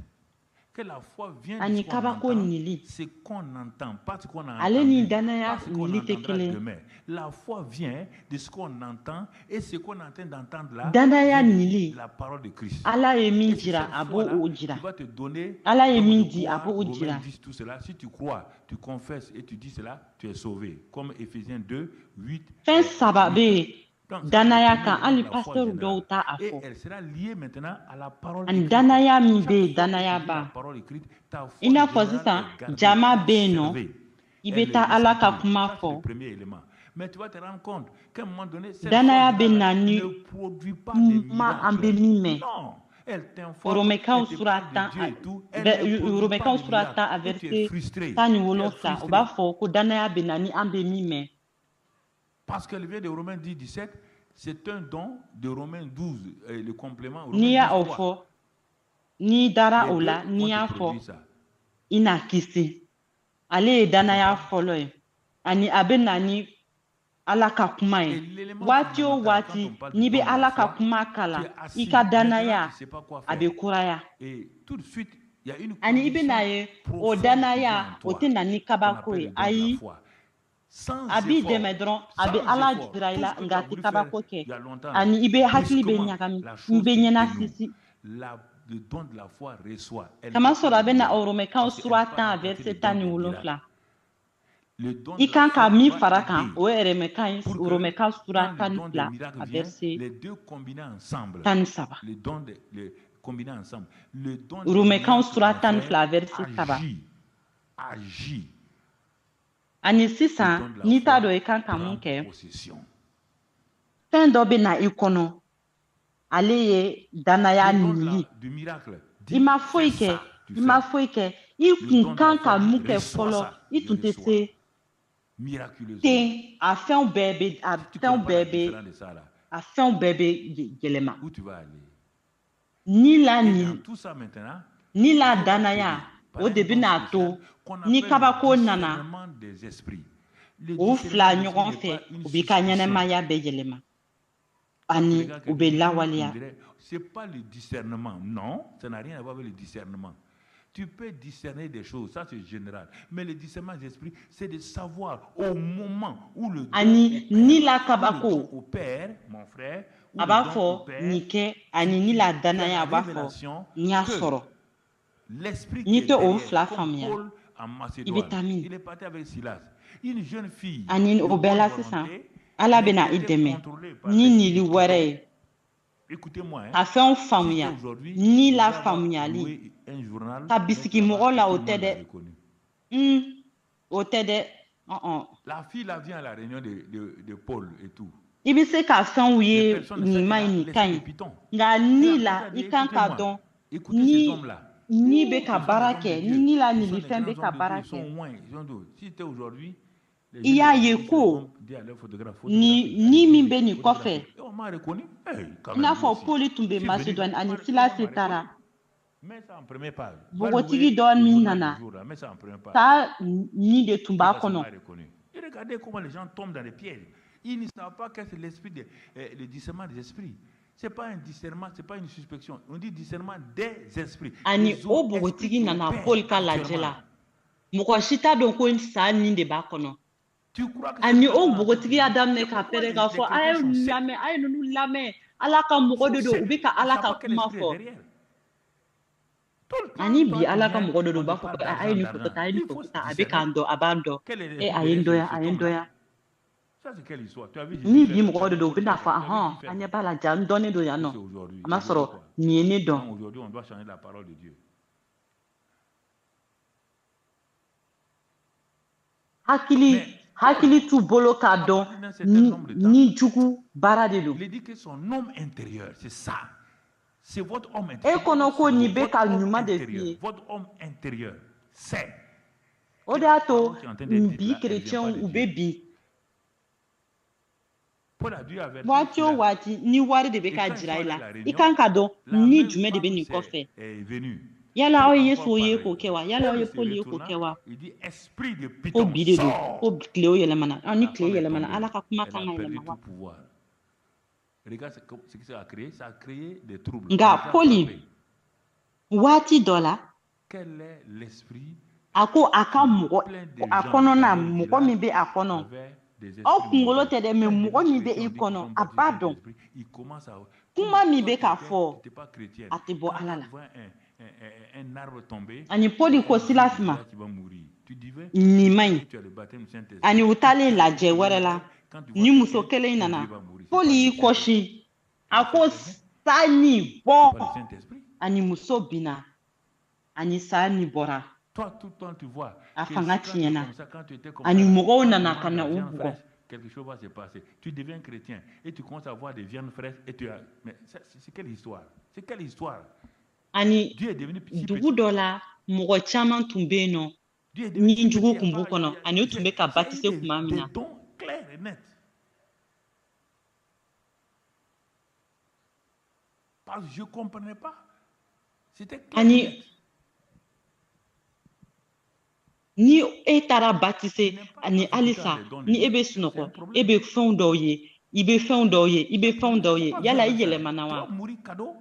que la foi vient de ani ce qu'on kabako entend, nili ce qu'on entend, pas ce qu'on a ale ni entendu, danaya pas ce qu'on nili tɛ entendra kelen demain. La foi vient de ce qu'on entend et ce qu'on est en train d'entendre là, danaya vient de nili la parole de Christ. ala ye min Et c'est jira cette a b'o foi-là o qui jira va te donner ala ye donc min de di a croire, b'o Romains jira 10, tout cela. Si tu crois, tu confesses et tu dis cela, tu es sauvé. Comme Éphésiens 2, 8. fɛn saba bɛ yen Donc, ça, c'est le danaya premier kan élément hali de la foi pasteur dɔw générale. t'a a Et fɔ elle sera liée maintenant à la parole ani écrite. danaya min Chaque bɛ yen fois que danaya tu lis la ba parole écrite, ta foi i n'a fɔ générale sisan est gardée, jama elle bɛ est yen nɔ servée, i elle bɛ est taa ala ka disciplinée. kuma Ça, c'est le fɔ premier élément. Mais tu vas te rendre compte qu'à un moment donné, cette foi danaya bɛ générale na ni ne produit pas des kuma an bɛ miracles. min mɛn Non, elle t'informe, Yoromɛkaw elle te sura parle de 10 Dieu et tout. Elle ne produit pas Yoromɛkaw de sura 10 a miracles. Et tu es verset frustré. 17 Tu o es b'a frustré. fɔ ko danaya bɛ na ni an bɛ min mɛn Parce que le verset de Romains 10, 17, c'est un don de Romains 12, le complément n'i Romains y'a 12, o 3. fɔ n'i dara Les o deux la n'i vont y'a te fɔ produire ça. i n'a kisi ale ye danaya fɔlɔ ye ani a bɛ na ni ala ka kuma Et ye l'élément waati o fondamental, quand waati on parle n'i du bɛ don de la ala ka foi, kuma tu kalan es i assis. ka Maintenant, danaya tu ne sais pas quoi a faire. bɛ kuraya Et tout de suite, il y a une ani i bɛ conviction n'a ye o profonde qui danaya vient en o toi, tɛ na ni qu'on kabako appelle ye le don de la ayi foi. Sans a b'i effort, dɛmɛ dɔrɔn a bɛ sans ala effort, jira i tout la ce que tu nka as a tɛ voulu faire kabako kɛ il y a longtemps, ani i bɛ hakili bɛ brusquement, ɲagami la n chose bɛ se ɲɛna dénoue. sisi Le don de la foi reçoit. Elle kama ne peut sɔrɔ pas a bɛ na ignorer, Yoromɛkaw parce qu'elle sura va 10 a remplacer le verset don 17 des miracles. Le don i de la kan ka foi min va fara kan aider o ye Yoromɛkaw pour que Yoromɛkaw sura quand le don des 12 miracles a vient, verset les deux combinés ensemble, 13 le don de combinés ensemble, le don des Yoromɛkaw miracles, sura mon 12 frère, a verset 3 agit. ani Le don sisan de la n'i t'a foi dɔn i kan ka prend mun kɛ possession. fɛn dɔ bɛ na i kɔnɔ ale ye danaya Le don nili du miracle i dit, ma fais foyi kɛ ça, tu i ma fais. foyi kɛ i Le don kun de la kan foi ka dit, mun kɛ reçois fɔlɔ ça, i je tun tɛ reçois. se Miraculeusement. ten a fɛnw bɛɛ bɛ a Si tu connais fɛnw pas la bɛɛ bɛ différence de ça là, a fɛnw bɛɛ bɛ yɛlɛma où tu vas aller? ni la Et ni dans tout ça maintenant, ni la Dieu va danaya t'aider par o un de don bɛna spécial to qu'on ni appelle kabako le nana discernement des esprits. Le o fila discernement des ɲɔgɔn esprits n'est fɛ pas une u b'i ka suspicion. ɲɛnɛmaya bɛɛ yɛlɛma Tu ani regardes u quelqu'un, bɛ tu lawaleya dirais, c'est pas le discernement. Non, ça n'a rien à voir avec le discernement. Tu peux discerner des choses, ça c'est général. Mais le discernement des esprits, c'est de savoir au moment où le don ani ni la opère, où le kabako don opère, mon frère, où a le b'a don fɔ opère, nin kɛ ani ni la tu as danaya la a b'a fɔ révélation n y'a que sɔrɔ l'esprit qui n'i est tɛ o derrière, fila comme faamuya Paul en i bɛ Macédoine, taa min il est parti avec Silas. Une jeune fille ani de o bɛɛ bonne la sisan volonté, ala mais bɛna qui i était dɛmɛ contrôlée par ni l'esprit nili de wɛrɛ Python. ye Écoutez-moi, hein. ka fɛnw Si faamuya c'était aujourd'hui, ni vous la allez avoir faamuyali loué un journal ka avec bisigi là-bas, mɔgɔ la tout o le tɛ monde l'a dɛ reconnu. o tɛ dɛ La fille là vient à la réunion de Paul et tout. i bɛ se ka fɛnw Les ye personnes nin savent ma ɲi qu'elle a nin laissé ka le ɲi piton. nka Elle ni a la commencé à i dire, kan ka écoutez-moi, dɔn écoutez ces hommes-là. ni bɛ Ce ka sont des baara hommes kɛ de ni Dieu. ni la Ils sont nili des fɛn bɛ grands ka hommes de baara Dieu. Ils sont kɛ loin. Ils sont d'où? Si c'était aujourd'hui, les i gens y'a de ye l'église, les ko vont dire à leur photographe, ni min bɛ nin kɔfɛ Et on m'a reconnu. Hey, quand i n'a même, lui fɔ aussi. poli tun Je bɛ suis venu là, macédoine ani tout le silasi monde m'a taara reconnu. Mets ça en première page. Va npogotigi louer dɔ le min journal nana du jour, là. Mets ça en première page. taa ni de tun Il b'a va seulement kɔnɔ reconnu. Et regardez comment les gens tombent dans les pièges. Ils ne savent pas que c'est l'esprit, le discernement des esprits. Ce n'est pas un discernement, ce n'est pas une suspicion. On dit discernement des esprits. ani Les o autres npogotigi esprits qui nana opèrent paul ka lajɛ actuellement. la mɔgɔ si t'a dɔn ko sa nin de b'a kɔnɔ Tu crois que ani cette o personne npogotigi y'a daminɛ c'est ka pourquoi pɛrɛ k'a fɔ a chrétiens ye sont ninnu secs. lamɛn a ye ninnu lamɛn ala ka mɔgɔ de don u bɛ ka Ils ala savent ka pas quel kuma esprit est fɔ derrière. Tout le temps, ani bi toi, tu ala ka viens, mɔgɔ de don on u te b'a fɔ parle ko a ye d'argent, nin d'argent. fɔ ta a ye nin Il fɔ faut ta a bɛ discerner. k'an dɔn a b'an dɔn Quel est a l'esprit ye n derrière dɔnya cet a ye n homme-là? dɔnya Ça, c'est quelle histoire? Tu as vu ni Jésus bi faire mɔgɔ de don u Paul bɛna faire fɔ quoi? Tu as vu ahɔn qui faire an ɲɛ quoi? b'a la ja n dɔnnen don yan Ça, nɔ c'est aujourd'hui. a ma Aujourd'hui, sɔrɔ quoi. nin ye ne dɔn Donc aujourd'hui, on doit changer la parole de Dieu. hakili t'u bolo k'a dɔn ni jugu baara de don Il est dit que son homme intérieur, c'est ça. C'est votre homme e intérieur. kɔnɔ ko nin bɛ Votre ka homme ɲuman de f'i intérieur. ye Votre homme intérieur, c'est. o de y'a to Parole qui est en train d'être dite bi là, elle vient pas kerecɛnw de u Dieu. bɛ bin Paul a dû avertir waati o cela. waati ni wari de bɛ Et ka quand ils jira sont i allés la à la i réunion, kan ka dɔn la ni même jumɛn de bɛ femme nin kɔfɛ est venue. yala aw ye Pour so ye encore k'o parler. kɛ wa yala aw ye Paul se poli ye k'o retourna, kɛ wa il dit esprit de ko Python, bi de don sors. ko tile o yɛlɛmana ni La tile femme est yɛlɛmana tombée. ala ka kuma Elle kan a ka perdu yɛlɛma wa tout pouvoir. Regarde ce que ça a créé. Ça a créé des troubles. nka Les gens sont poli frappés. waati dɔ la Quel est l'esprit a ko a ka mɔgɔ plein de a gens kɔnɔna dans leur mɔgɔ min village bɛ a kɔnɔ avec des aw esprits kunkolo mauvais? tɛ dɛ mɛ Quand mɔgɔ des min bɛ chrétiens i disent qu'ils kɔnɔ sont a baptisés b'a du dɔn Saint-Esprit, ils commencent à... kuma min Toi, bɛ k'a tu fɔ n'étais pas chrétienne. a tɛ bɔ Quand ala tu la vois un arbre tomber, ani poli c'est ko un juif silas ma là qui va mourir. Tu disais, nin man ɲi tu as le baptême du Saint-Esprit. ani u taalen lajɛ wɛrɛ la Quand tu vois ni muso quelqu'un, kelen un nana vieux va mourir. C'est pas poli le y'i Saint-Esprit. kɔsi a Tu ko sais très bien. sa ni C'est pas le bɔ Saint-Esprit. ani muso binna ani sa ni bɔra Toi, tout le temps, tu vois a que fanga quand tu es tiɲɛna comme ça, quand tu étais comme ani ça, là, mɔgɔw quand tu nana manges ka na la u viande bugɔ fraîche, quelque chose va se passer. Tu deviens chrétien et tu commences à voir des viandes fraîches et tu as... Mais c'est quelle histoire? C'est quelle histoire? ani Dieu est devenu si dugu petit. dɔ la mɔgɔ caman tun bɛ yen nɔ Dieu est devenu si ni petit. jugu kun b'u kɔnɔ ani u tun bɛ ka C'est batise tuma min des na dons clairs et nets. Parce que je ne comprenais pas. C'était clair et ani net. ni e taara batise ani halisa ni e bɛ sunɔgɔ e bɛ fɛnw dɔw ye i bɛ fɛnw dɔw ye i bɛ fɛnw dɔw ye yala i yɛlɛmana wa Tu vas mourir cadeau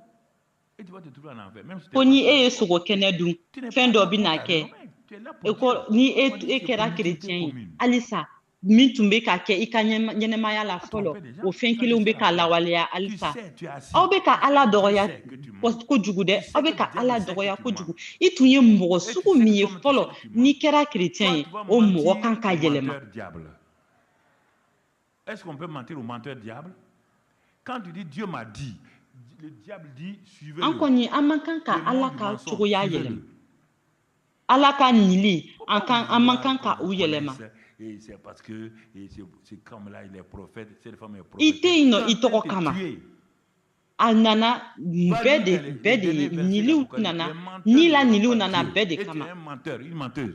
et tu vas te trouver en enfer. Même si tu ko es ni pasteur. e ye sogo kɛnɛ dun fɛn dɔ bɛ na kɛ Tu es là pour ko Dieu. ni On dit e c'est kɛra pour l'utilité kerecɛn ye commune. halisa min tun bɛ ka kɛ i ka ɲɛnɛmaya la fɔlɔ tromper des gens. o fɛn Ça, kelenw tu bɛ sais ka la foi. lawaleya Tu halisa sais, tu es assis. aw bɛ ka ala dɔgɔya Tu sais que tu mens. kojugu dɛ Tu sais aw bɛ que ka le diable ala sait que dɔgɔya tu kojugu mens. i tun ye mɔgɔ Et tu sugu sais min que ye toi-même, tu fɔlɔ sais que tu mens. n'i kɛra kerecɛn Toi, ye tu vas o mɔgɔ mentir kan ka au yɛlɛma menteur diable. Est-ce qu'on peut mentir au menteur diable? Quand tu dis Dieu m'a dit, le diable dit an suivez-le. kɔni an man kan ka Le ala monde du ka mensonge, cogoya suivez-le. yɛlɛma ala ka nili Faut an pas man vouloir kan qu'on ka vous u yɛlɛma connaisse, et c'est parce que c'est comme là il est prophète, cette femme est i prophète. tɛ yen nɔ i Tu es en tɔgɔ train de kama te tuer. a nana Va bɛɛ lire de les bɛɛ de derniers ye versets niliw d'Apocalypse. nana Les menteurs ni ne la verront niliw pas nana Dieu. bɛɛ de Et tu es kama un menteur, une menteuse.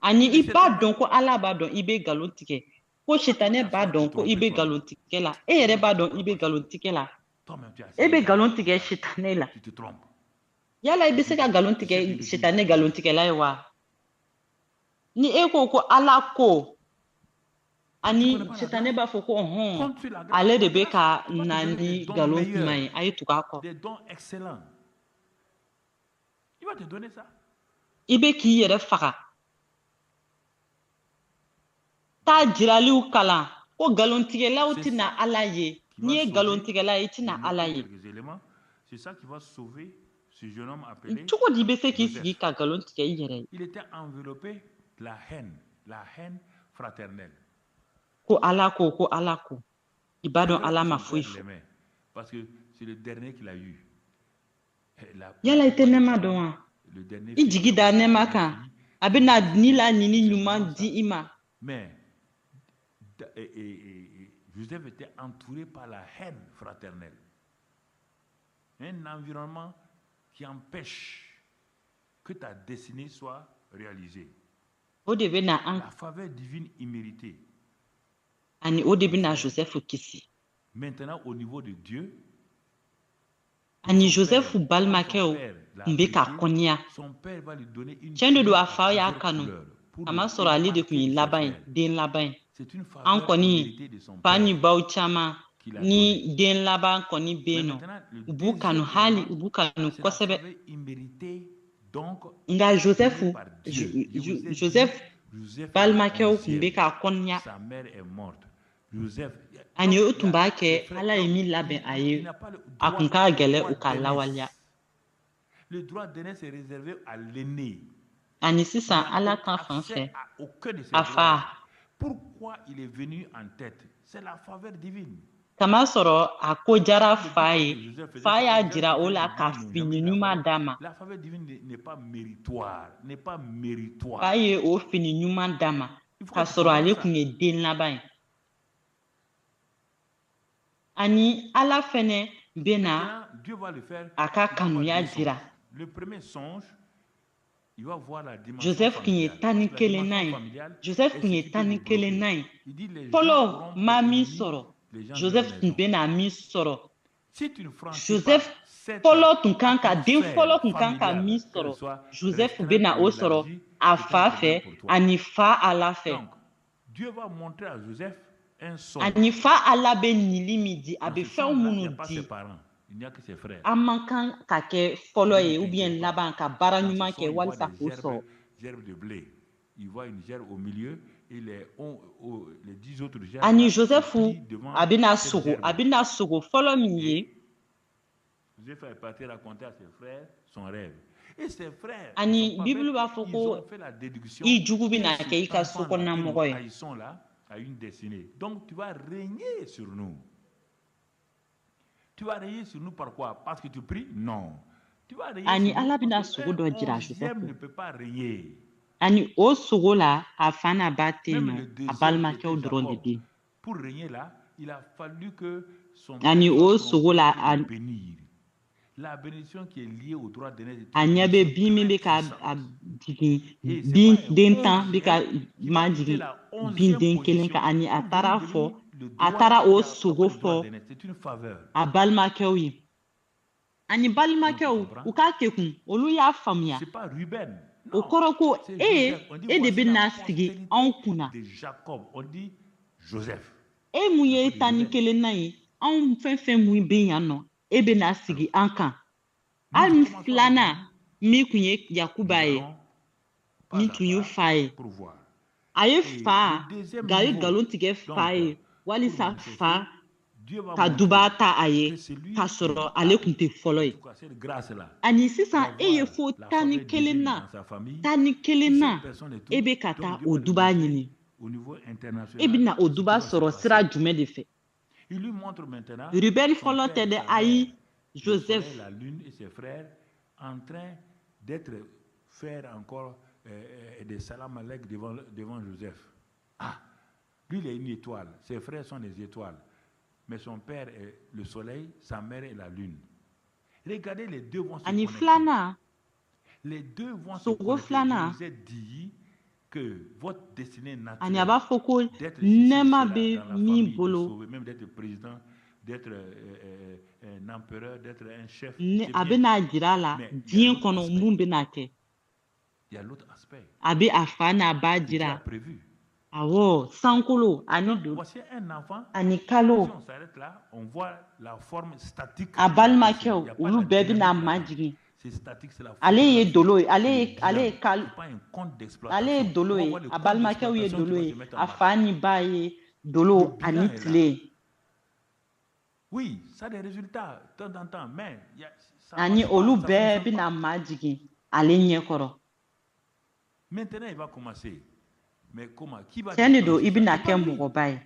ani Et i cette b'a femme, dɔn ko ala b'a dɔn i bɛ nkalon tigɛ ko sitanɛ b'a dɔn ko i bɛ nkalon tigɛ la e yɛrɛ b'a dɔn i bɛ nkalon tigɛ la toi-même tu as e bɛ assis nkalon là, tigɛ sitanɛ la tu te trompes. yala i bɛ se ka nkalon tigɛ sitanɛ nkalon tigɛla ye wa ni e ko ko ala ko ani sitanɛ b'a fɔ ko ɔhɔn ale de bɛ ka na ni nkalon kuma ye a ye tugu a kɔ Des dons excellents. Il va te donner ça. i bɛ k'i yɛrɛ faga taa jiraliw kalan ko nkalontigɛlaw tɛna ala ye n'i ye nkalontigɛla ye i tɛna ala ye Quelques éléments. C'est ça qui va sauver ce jeune homme appelé cogo di i bɛ se k'i Joseph. sigi ka nkalon tigɛ i yɛrɛ ye Il était enveloppé de la haine fraternelle. ko ala ko i b'a dɔn ala ma Son foyi frère fɔ l'aimait. Parce que c'est le dernier qu'il a eu. Yala ite nema dɔn wa? Le dernier I jigi da nema kan. A bɛna ni la nini ɲuman di i ma. Mais Joseph était entouré par la haine fraternelle. Un environnement qui empêche que ta destinée soit réalisée. O de bɛna La faveur divine imméritée. ani o de bɛna Joseph kisi. Maintenant, au niveau de Dieu, Ani Joseph balimakɛw tun bɛ ka kɔniya. son père va lui donner une Tiɲɛ de don a à fa y'a plusieurs kanu. couleurs pour A le ma sɔrɔ ale de tun ye démarquer laban de ye, ses frères. den laban ye. C'est une An faveur kɔni imméritée de son fa ni père. baw caman qu'il a ni den laban kɔni bɛ yen Mais nɔ. maintenant, le U b'u kanu deuxième hali élément, u b'u kanu c'est la kosɛbɛ. faveur imméritée, donc Nka Joseph donnée par Dieu. Je vous ai dit, Joseph Joseph est balimakɛw tun 11e. bɛ ka kɔniya. Sa mère est morte. Joseph, Ani o donc, tun il y a b'a ses kɛ frères, Ala ye donc, min labɛn a il ye n'a pas le a droit- kun ka le gɛlɛ droit u ka d'aînesse. lawaleya. Le droit d'aînesse est réservé à l'aîné. Ani Il sisan n'a Ala aucun ta fan accès fɛ à aucun de ces a droits. fa Pourquoi il est venu en tête? C'est la faveur divine. kama sɔrɔ a ko jara fa ye fa y'a jira o la ka fini ɲuman d'a ma. La faveur divine n'est pas méritoire, n'est pas méritoire. Fa ye o fini ɲuman d'a ma k'a sɔrɔ ale tun ye den laban ye. Ani Ala fɛnɛ bɛ na Maintenant, Dieu va le faire. a ka Il va avoir kanuya deux songes. jira. Le premier songe, il va voir la dimension Joseph tun ye familiale. tan ni Parce que la kelen na dimension ye. familiale Joseph est tun ce ye qui tan peut ni nous kelen na bloquer. ye. Il dit les gens Fɔlɔ auront ma pour min ennemis sɔrɔ les gens de Joseph leur tun maison. bɛna min sɔrɔ. Si tu ne franchis Joseph pas cette fɔlɔ tun kan ka den atmosphère fɔlɔ tun kan ka familiale, min qu'elle sɔrɔ soit Joseph restreinte bɛna ou o sɔrɔ élargie, a c'est un fa problème fɛ pour toi. ani fa Ala fɛ. Donc, Dieu va montrer à Joseph un songe. Ani fa Ala bɛ nili min di a Dans bɛ ce fɛnw songe-là, il n'y minnu a pas di ses parents, il n'y a que ses frères. an man kan ka kɛ fɔlɔ ye Ne ou bien t'inquiète pas. laban ka baara Dans ce ɲuman songe, kɛ il voit walisa des k'o sɔrɔ. gerbes de blé. Il voit une gerbe au milieu et les 10 autres gerbes Ani là, Joseph se plient devant a bɛna cette sogo gerbe. a bɛna sogo fɔlɔ min ye. Et Joseph est parti raconter à ses frères son rêve. Et ses frères, Ani ils ont, pas Bible fait, b'a fɔ ils ko ont fait la déduction i jugu que bɛna kɛ i ka cet enfant-là sokɔnɔna que nous mɔgɔ ye. haïssons là a une destinée. Donc tu vas régner sur nous. Tu vas régner sur nous par quoi? Parce que tu pries? Non. Tu vas régner Ani sur nous Ala bɛna parce sogo qu'un dɔ jira Joseph. 11e ne peut pas régner. Ani o sogo la a fa n'a ba tɛ yen Même nɔ le a deuxième qui balimakɛw était dɔrɔn de Jacob, bɛ yen. pour régner là, il a fallu que son Ani père o soit sogo trompé la pour a le bénir. La bénédiction qui est liée au droit d'aînesse est a une ɲɛ bɛ bénédiction bin min très bɛ ka puissante. a jigin Et c'est bin pas un den tan bɛ ka 11e qui va ma quitter jigin la bin 11e den kelen position kan ani a pour taara venir fɔ devenir le a droit taara o qui sogo a le droit fɔ d'aînesse. C'est une faveur. a balimakɛw ye. Ani Donc, tu balimakɛw comprends? u k'a kɛ kun olu y'a faamuya. C'est pas Ruben. O Non. kɔrɔ ko C'est e Joseph. On dit de voici bɛ la na sigi postérité anw kunna. de Jacob. On dit Joseph. E mun ye On dit tan ni Ruben. kelen na ye anw fɛn fɛn mun bɛ yan nɔ e bɛ na sigi an kan. Nous Hali commençons filanan avec min tun ye nous Yakuba ye allons pas min à tun ye pas fa ye. pour voir. A ye Et fa le deuxième ga ye niveau, nkalon tigɛ fa donc, ye pour walisa manifester, fa Dieu va ka montrer duba ta a ye que c'est lui k'a qui sɔrɔ a, ale tun tɛ fɔlɔ en ye. tout cas, cette grâce-là, Ani sisan e ye d'avoir fo la tan ni faveur kelen divine na dans sa famille. tan ni Si kelen na cette personne est tout, e bɛ ka donc taa Dieu o va lui duba montrer ɲini. au niveau E international bɛna o ce qui duba va se sɔrɔ sira passer. jumɛn de fɛ. Il lui montre maintenant Ruben son fɔlɔ père tɛ et dɛ sa mère, ayi le Joseph soleil, la lune et ses frères en train d'être faire encore des salam alek devant Joseph. Ah, lui il est une étoile, ses frères sont des étoiles, mais son père est le soleil, sa mère est la lune. Regardez, les deux vont se ani connecter. filanan Les deux vont se sogo connecter. Je filanan vous ai dit que votre destinée ani a naturelle b'a fɔ ko d'être ceci, nɛɛma cela bɛ dans la min famille, de bolo sauver, même d'être président, d'être un empereur, d'être un chef, ne c'est a bien. bɛna jira a la Mais il y a diɲɛ l'autre kɔnɔ aspect. mun bɛna kɛ. Il y a l'autre aspect A bɛ a fa n'a ba que Dieu a jira. prévu. Awɔ sankolo ani Donc, do voici un enfant. ani Si kalo on s'arrête là, on voit la forme statique. a qu'il a dessiné. Il balimakɛw n'y a pas olu la bɛɛ bɛna dynamique là-dedans. majigin. C'est statique, c'est la Ale ye photographie, dolo ye c'est le ale ye bilan. kalo C'est pas un compte ale d'exploitation. ye dolo On va ye voir le a compte balimakɛw ye d'exploitation qui dolo va ye se mettre en a marche. fa ni ba ye Le dolo bilan ani est là. tile. Oui, ça a des résultats de temps en temps, mais ça Ani marche pas, olu ça bɛɛ fonctionne bɛna pas. majigin ale ɲɛkɔrɔ. Maintenant, il va commencer. Mais comment? Qui va Tiɲɛ de don déclencher i ça? bɛna C'est pas kɛ lui. mɔgɔba ye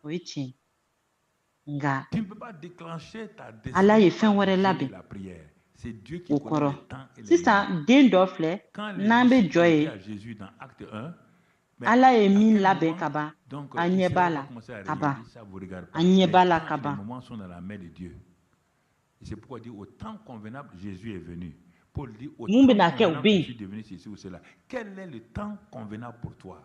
o ye tiɲɛ. nga Tu ne peux pas déclencher ta Ala ye destinée fɛn par wɛrɛ le jeu labɛn et la prière. C'est Dieu qui o connaît kɔrɔ. le temps et les moments. Sisan den dɔ filɛ Quand les n'an bɛ disciples jɔ étaient ye à Jésus dans Acte 1, mais Ala ye à min quel labɛn moment, ka ban donc an ɲɛ Israël b'a va la commencer à ka régner. ban Il dit, ça ne vous regarde pas. an ɲɛ Les b'a la temps ka et les ban. moments sont dans la main de Dieu. Et c'est pourquoi il dit, au temps convenable, Jésus est venu. Paul dit, au Mun temps bɛna kɛ o convenable, bɛ je yen suis devenu ceci ou cela. Quel est le temps convenable pour toi?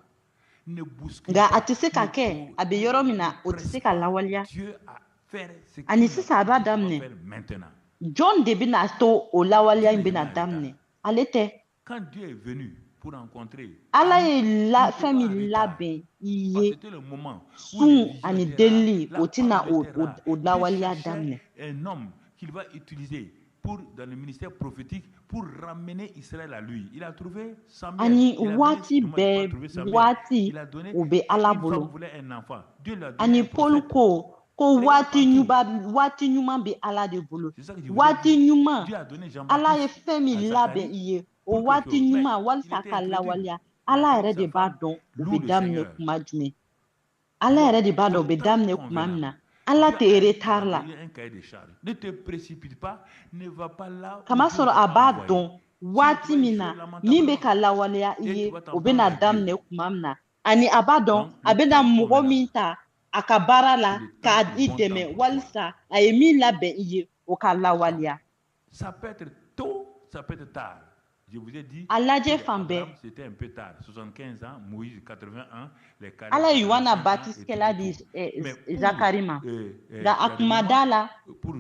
Ne bouscule nka a pas. tɛ se ka kɛ a bɛ yɔrɔ min na o tɛ se ka lawaleya Dieu a fait ce ani qu'il sisan a b'a a dit qu'il va daminɛ faire maintenant. Jɔn de bɛna to o lawaleya in Dieu n'est bɛna jamais en daminɛ retard. ale tɛ Quand Dieu est venu pour rencontrer Ala Annie, ye il la n'était fɛn pas en min retard. labɛn i Parce que ye c'était le moment où sun les visions ani étaient rares, delili la o tɛna parole était rare. o Dieu lawaleya cherchait daminɛ un homme qu'il va utiliser dans le ministère prophétique pour ramener Israël à lui. Il a trouvé Samuel. ani Il a waati donné, pas trouvé bɛɛ Samuel. waati Il a donné, o bɛ Ala une femme bolo voulait un enfant. Dieu lui a donné ani un Paul prophète. ko Regarde waati ɲuman bɛ Ala de bolo C'est ça que je vous ai waati dit. ɲuman Dieu a donné Ala ye Jean-Baptiste fɛn min à labɛn Zacharie i ye o pour quelque waati chose. Mais ɲuman il walasa était ka incrédule. lawaleya Il a Ala fallu yɛrɛ que de sa b'a femme dɔn o loue bɛ le daminɛ Seigneur. kuma jumɛn Ala Vois, yɛrɛ de b'a dɔn o au bɛ temps daminɛ kuma min convenable. na Ala Dieu tɛ a un retard la calendrier, un cahier de charges. Ne te précipite pas, ne va pas là où kama Dieu ne sɔrɔ t'a a pas b'a envoyé. dɔn Sinon, tu waati vas min na échouer min bɛ lamentablement. ka lawaleya i Et tu ye vas t'en o prendre bɛna à Dieu. daminɛ kuma min na ani a b'a dɔn Donc, a le bɛna temps mɔgɔ convenable, min ta a ka baara la c'est le temps, ka le i bon dɛmɛ temps pour toi. walisa a ye min labɛn i ye o ka Donc, lawaleya ça peut être tôt, ça peut être tard. Je vous ai dit, a lajɛ pour fan bɛɛ Abraham, c'était un peu tard. 75 ans, Moïse, 81, les Caleb, Ala ye Yohana 85 ans, et Baptistekɛla tout, di tout. Mais pour, Zakari ma il y nka a a des kuma moments, da la pour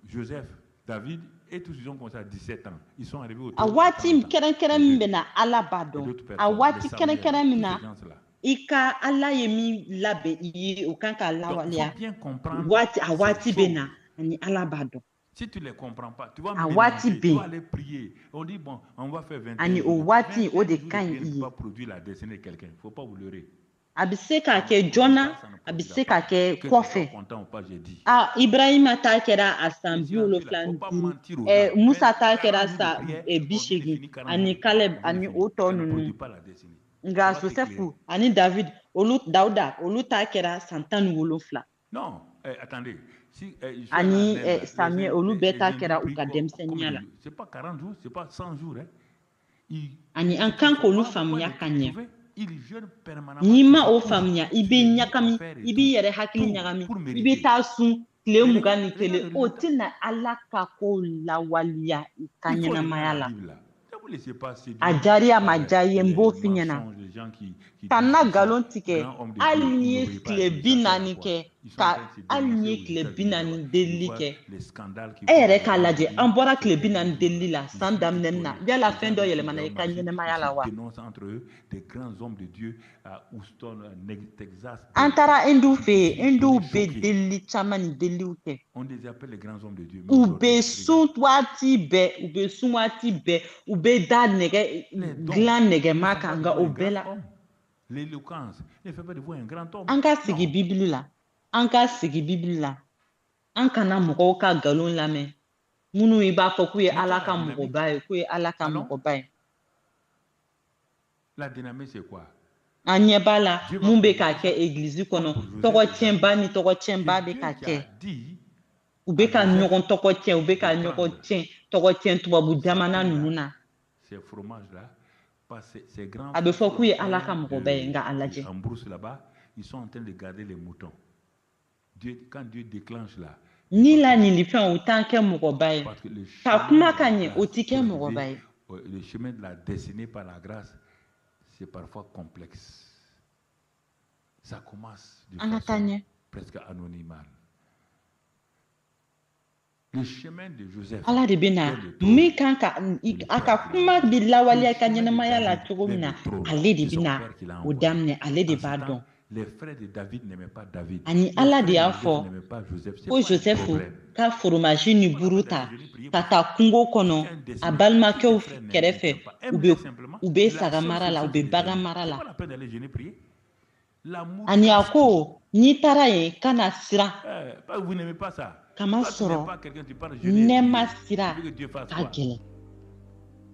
Joseph, David, et tous, ils ont commencé à 17 ans. Ils sont arrivés a autour de waati 30 ans. kɛrɛnkɛrɛn Les min deux. bɛ na Ala b'a Et dɔn d'autres a personnes, les waati Samuel, kɛrɛnkɛrɛn min tous na ces gens-là. i ka Ala ye min labɛn i ye o kan ka Donc, il faut lawaleya bien comprendre waati a ces waati bɛ na choses. ani Ala b'a dɔn Si tu ne les comprends pas, tu vas a waati mélanger, bɛ tu vas yen aller prier. On dit, bon, on va faire 21 ani o jours. waati o 21 de jours ka de ɲi prière i ne peut ye pas produire la destinée de quelqu'un. Il ne faut pas vous leurrer. a bɛ se Ça ka ne kɛ produit joona pas, ça ne a bɛ produira se ka pas. kɛ Que tu sois kɔfɛ content ou pas, j'ai dit. Ibrahima ta kɛra a san Et bi silencieux là, il ne wolonfila faut pas ni duuru mentir aux gens. Musa ta 40 kɛra jours de sa prière, bi on vient de seegin finir 40 jours ani de prière. Caleb On vient de ani finir. o tɔ Ça ne produit ninnu pas la destinée. nka Ça va t'éclairer. Josefu ani David olu Dawuda olu ta kɛra san tan ni wolonfila Non, attendez. Si je suis allé en ani Inde, là, Samuel olu bɛɛ ta les kɛra hindous u ka prient denmisɛnninya la ce n'est pas 40 jours, ce n'est pas 100 jours. Hein. ani an C'est kan qu'il faut k'olu voir pourquoi faamuya les ka ɲɛ trouver. Ils jeûnent permanemment. n'i Ils ma se o couchent faamuya i sur bɛ les lits ɲagami à faire et i tout. b'i yɛrɛ hakili Tout ɲagami pour i bɛ mériter. taa sun tile Mais mugan ni regarde kelen le o résultat. tɛna Ala ka ko lawaleya i ka Il faut revenir ɲɛnamaya à la la Bible là. Ne vous laissez pas séduire a diyara a par ma diya i ye n b'o les f'i ɲɛna mensonges des gens qui ka disent na qu'ils nkalon sont tigɛ grands hommes de hali Dieu. n'i Ils ye n'obéissent pas à tile Dieu. bi Ça sert à naani quoi? kɛ Ils sont en ka train de se hali n'i dénoncer ye aux tile bi États-Unis naani là-bas. De delili voir kɛ les scandales qui e font yɛrɛ dans k'a les lajɛ pays an bɔra ces tile bi derniers naani jours delili là. la Ils san sont daminɛni na étonnés. yala Les fɛn gens dɔ avec qui yɛlɛmana ils i ont ka marché, ɲɛnamaya ils la wa se dénoncent entre eux, des grands hommes de Dieu à Houston, à Texas. an taara hinduw fɛ Je yen suis hinduw étonné, bɛ choqué. delili caman ni deliliw kɛ On les appelle les grands hommes de Dieu. Mais u aujourd'hui, bɛ regarde. sun waati bɛɛ u bɛ sun waati bɛɛ u bɛ da nɛgɛ Les dons dilan ne nɛgɛma font pas kan de nka vous o un bɛɛ grand la homme. L'éloquence ne fait pas de vous un grand homme. an ka sigi Non. bibili la an ka sigi bibili la an kana mɔgɔw ka nkalon lamɛn minnu i b'a fɔ k'u ye Mettons Ala la ka dynamique. mɔgɔba ye k'u ye Ala ka Allons. mɔgɔba ye La dynamique, c'est quoi? an ɲɛ b'a la Dieu va mun bɛ produire ka ça kɛ egilizi kɔnɔ comme pour Joseph tɔgɔ et tiɲɛba David. ni tɔgɔ tiɲɛba C'est bɛ Dieu ka qui kɛ a dit u à bɛ ka Joseph ɲɔgɔn tɔgɔ tiɲɛ u bɛ ka de ɲɔgɔn prendre tiɲɛ tɔgɔ tiɲɛ tubabu sa jamana pain ninnu là, na ces fromages-là, parce que ces grands a bɛ frères fɔ sont k'u ye en Ala train ka mɔgɔba ye nka a lajɛ en brousse là-bas, ils sont en train de garder les moutons. Dieu, quand Dieu déclenche là, ni laɲinifɛn o t'an kɛ mɔgɔba ye parce que le ka chemin kuma de ka la ɲɛ o grâce, tɛ kɛ pour mɔgɔba viser, ye le chemin de la destinée par la grâce, c'est parfois complexe. Ça commence de an ka taa façon ɲɛ presque anonymale. Le chemin de Joseph Ala de bɛ na vers le trône, min kan ka a ka kuma bɛ lawaleya i ka le chemin de ɲɛnamaya la David cogo min vers na le trône, ale de c'est bɛ son na père qui l'a o envoyé. daminɛ ale de En ce b'a temps, dɔn les frères de David n'aimaient pas David. ani Les Ala frères de de y'a Joseph fɔ n'aimaient pas Joseph. C'est ko pas un Josefu problème. ka foromazi ni C'est pas la buru peine ta d'aller jeûner, prier ka pour ça. taa kungo kɔnɔ Si tu as une a destinée, si balimakɛw tes frères ne kɛrɛfɛ t'aiment pas, u aime-les bɛ simplement. u bɛ La saga seule mara la u solution, bɛ c'est les bagan amis. mara C'est la pas la peine d'aller jeûner, prier. L'amour ani a casse tout. ko n'i taara yen kana siran Vous n'aimez pas ça. kama Toi, tu n'aimes sɔrɔ pas quelqu'un, tu parles jeûner et nɛɛma prier. sira Tu veux que Dieu fasse ka quoi? gɛlɛn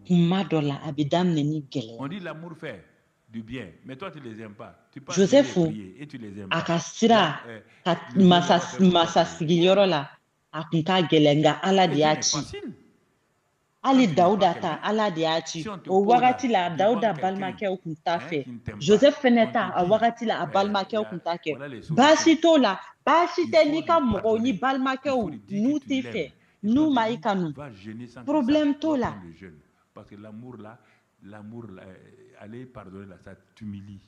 kuma dɔ la a bɛ daminɛ ni gɛlɛya On dit l'amour fait du bien, mais toi tu les aimes pas. Tu passes Joseph prier et tu les aimes a pas. ka sira ka le Dieu ne va pas faire pour masa toi. sigiyɔrɔ la a kun ka gɛlɛn nka ala Mais de Dieu y'a n'est ci facile. hali Quand tu n'aimes pas dawuda ta quelqu'un, ala de y'a ci si on te o pose là, wagati la devant dawuda quelqu'un, balimakɛw kun t'a hein, fɛ qui ne t'aime joseph pas, fɛnɛ on ta te a dit, wagati la a balimakɛw kun t'a kɛ voilà les solutions. baasi t'o la baasi Il tɛ faut n'i ka lui mɔgɔw pardonner. ni Il faut balimakɛw lui dire n'u que tu t'i l'aimes. fɛ Et n'u quand ma tu i dis, kanu va jeûner sans problème que ça, t'o va la prendre le jeûne. Parce que l'amour là, aller pardonner là, ça t'humilie.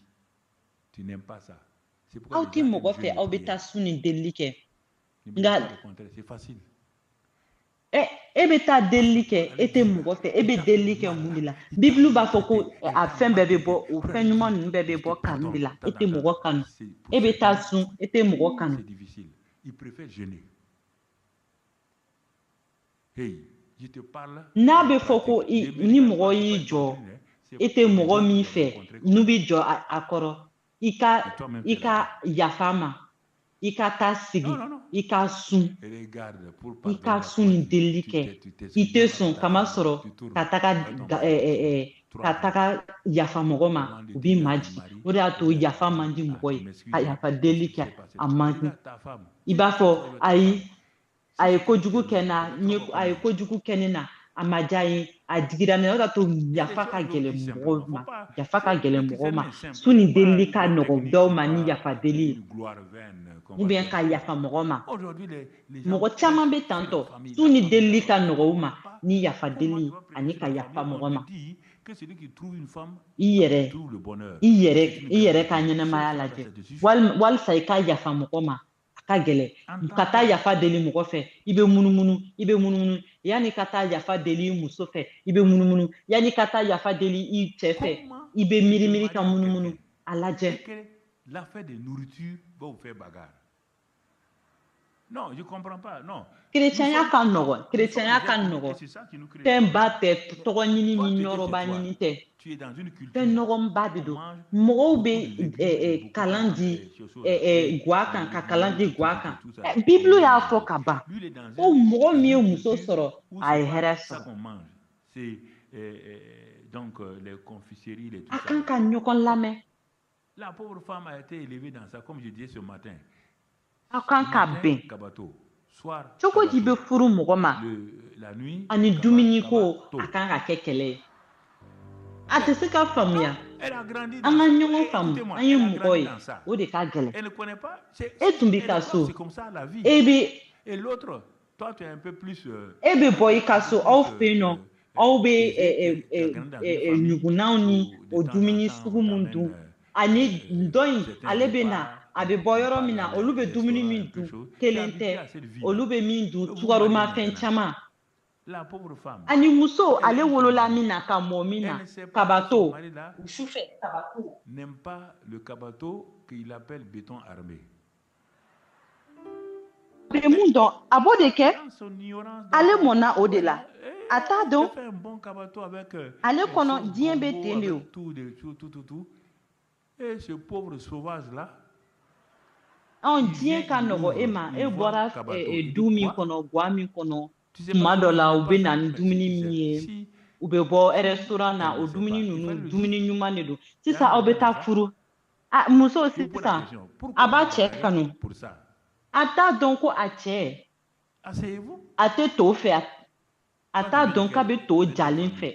Tu n'aimes pas ça. C'est pourquoi aw les ti gens aiment mɔgɔ jeûner fɛ et aw bɛ prier. taa su ni delili kɛ Ne me dis pas le contraire, c'est facile. e bɛ taa delili kɛ e tɛ mɔgɔ fɛ e bɛ delili kɛ mun de la bibulu b'a fɔ ko a fɛn bɛɛ bɛ bɔ o fɛn ɲuman ninnu bɛɛ bɛ bɔ kanu de la e tɛ mɔgɔ kanu e bɛ taa sun e tɛ mɔgɔ kanu. C'est difficile. Il préfère jeûner. Hey, je te parle. N'a bɛ fɔ ko ni mɔgɔ y'i jɔ e tɛ mɔgɔ min fɛ n'u bɛ jɔ a kɔrɔ i ka yafa ma i ka taa sigi i ka sun i ka sun ni delili kɛ i tɛ sɔn kamasɔrɔ ka taga yafa mɔgɔ ma u b'i majigin o de y'a to yafa man di mɔgɔ ye ka yafa delili kɛ a man di i b'a fɔ ayi a ye kojugu kɛ n na a ye kojugu kɛ ne na a ma diya ye a digira ne na o de y'a to yafa ka gɛlɛn mɔgɔw ma yafa ka gɛlɛn mɔgɔw ma su ni delili ka nɔgɔn dɔw ma ni yafa deli ye ou bien ka yafa mɔgɔ ma mɔgɔ caman bɛ tantɔ su ni delili ka nɔgɔn u ma ni yafa deli ani ka yafa mɔgɔ ma i yɛrɛ ka ɲɛnɛmaya lajɛ walisa i ka yafa mɔgɔ ma a ka gɛlɛn ka taa yafa deli mɔgɔ fɛ i bɛ munumunu yanni ka taa yafa deli i muso fɛ i bɛ munumunu yanni ka taa yafa deli i cɛ fɛ i bɛ miiri ka munumunu a lajɛ. L'affaire de nourriture va vous faire bagarre. Non, je comprends pas. Non. Kerecɛnya ka nɔgɔn fɛn ba tɛ tɔgɔ ɲini ni nɔrɔba ɲini tɛ fɛn nɔgɔnba de don mɔgɔw bɛ kalan di guwa kan ka kalan di guwa kan bibulu y'a fɔ ka ban ko mɔgɔ min ye muso sɔrɔ a ye hɛrɛ sɔrɔ les confiseries et tout a kan ka ɲɔgɔn lamɛn. La pauvre femme a été élevée dans ça, comme je disais ce matin. Aw kan ka bɛn cogo di bɛ furu mɔgɔ ma ani dumuni ko a kan ka kɛ kɛlɛ ye a tɛ se ka faamuya an ka ɲɔgɔn faamu an ye mɔgɔ ye o de ka gɛlɛn e tun b'i ka so e bɛ bɔ i ka so aw fɛ yen nɔ aw bɛ ɲugunanw ni o dumuni sugu min dun ani dɔ in ale bɛ na a bɛ bɔ yɔrɔ min na olu bɛ dumuni min dun kelen tɛ olu bɛ min dun sukaromafɛn caman ani muso ale wolola min na ka mɔ min na kabato sufɛ kabato. N'aime pas le kabato qu'il appelle béton armé. bɛ mun dɔn a b'o de kɛ ale mɔnna o de la a t'a dɔn ale kɔnɔ diɲɛ bɛ ten de o. Et ce pauvre sauvage là. Diɲɛ ka nɔgɔ e ma e bɔra du min kɔnɔ guwa min kɔnɔ tuma dɔ la u bɛ na ni dumuni min ye u bɛ bɔ restaurant na o dumuni ninnu dumuni ɲuman de don sisan aw bɛ taa furu muso sisan a b'a cɛ kanu a t'a dɔn ko a cɛ a tɛ to fɛ a t'a dɔn k'a bɛ to jalen fɛ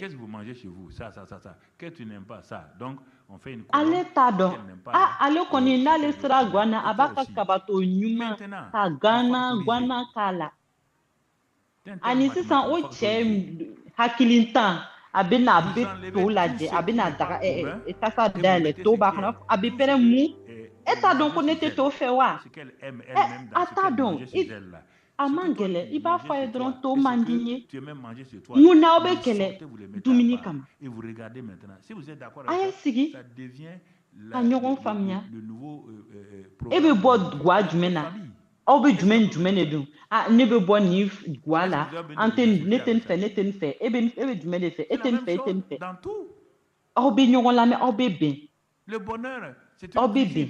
ale t'a dɔn ale kɔni n'ale sera guwan na a b'a ka kabato ɲuman ka guwana k'a la ani sisan o cɛ hakilintan a bɛ na a bɛ to lajɛ a bɛ na daga tasa dayɛlɛ to b'a kɔnɔ a bɛ pɛrɛn mun e t'a dɔn ko ne tɛ to fɛ wa a t'a dɔn a man gɛlɛn i b'a fɔ a ye dɔrɔn to man di n ye mun n'aw bɛ kɛlɛ dumuni kama a ye sigi ka ɲɔgɔn faamuya e bɛ bɔ guwa jumɛn na aw bɛ jumɛn de dun ne bɛ bɔ nin guwa la ne tɛ nin fɛ e bɛ jumɛn de fɛ e tɛ nin fɛ aw bɛ ɲɔgɔn lamɛn aw bɛ bɛn aw bɛ bɛn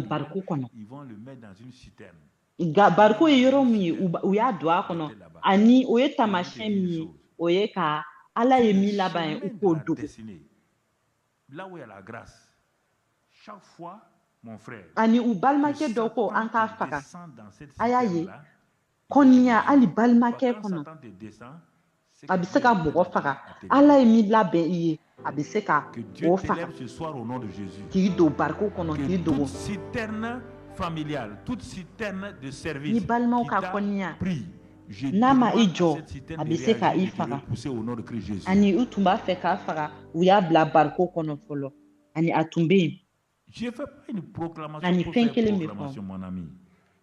bariku kɔnɔ ils vont le mettre dans une citerne. bariko ye yɔrɔ min ye u y'a don a kɔnɔ ani o ye taamasiyɛn min ye o ye ka ala ye min laban ye u k'o dogo. Là où il y a la grâce, chaque fois, mon frère, ani u balimakɛ dɔw ko an k'a faga descends dans cette a y'a ye citerne-là, kɔniya hali balimakɛ quand kɔnɔ Satan te descend, c'est a que bɛ se Dieu ka est mɔgɔ déjà faga à te ala libérer. ye min labɛn i ye a bɛ se ka Que Dieu o faga t'élève ce soir au nom de Jésus. k'i don bariko kɔnɔ k'i Que dogo toute citerne familiale, toute citerne de ni service balimaw qui ka t'a kɔniya pris, je n'a ma i demande à jɔ cette citerne a de bɛ se ka réagir i et de te faga repousser au nom de Christ Jésus. ani u tun b'a fɛ k'a faga u y'a bila bariko kɔnɔ fɔlɔ ani a tun bɛ yen Je ne fais pas une proclamation ani pour fɛn faire kelen bɛ fɔ proclamation, mon ami.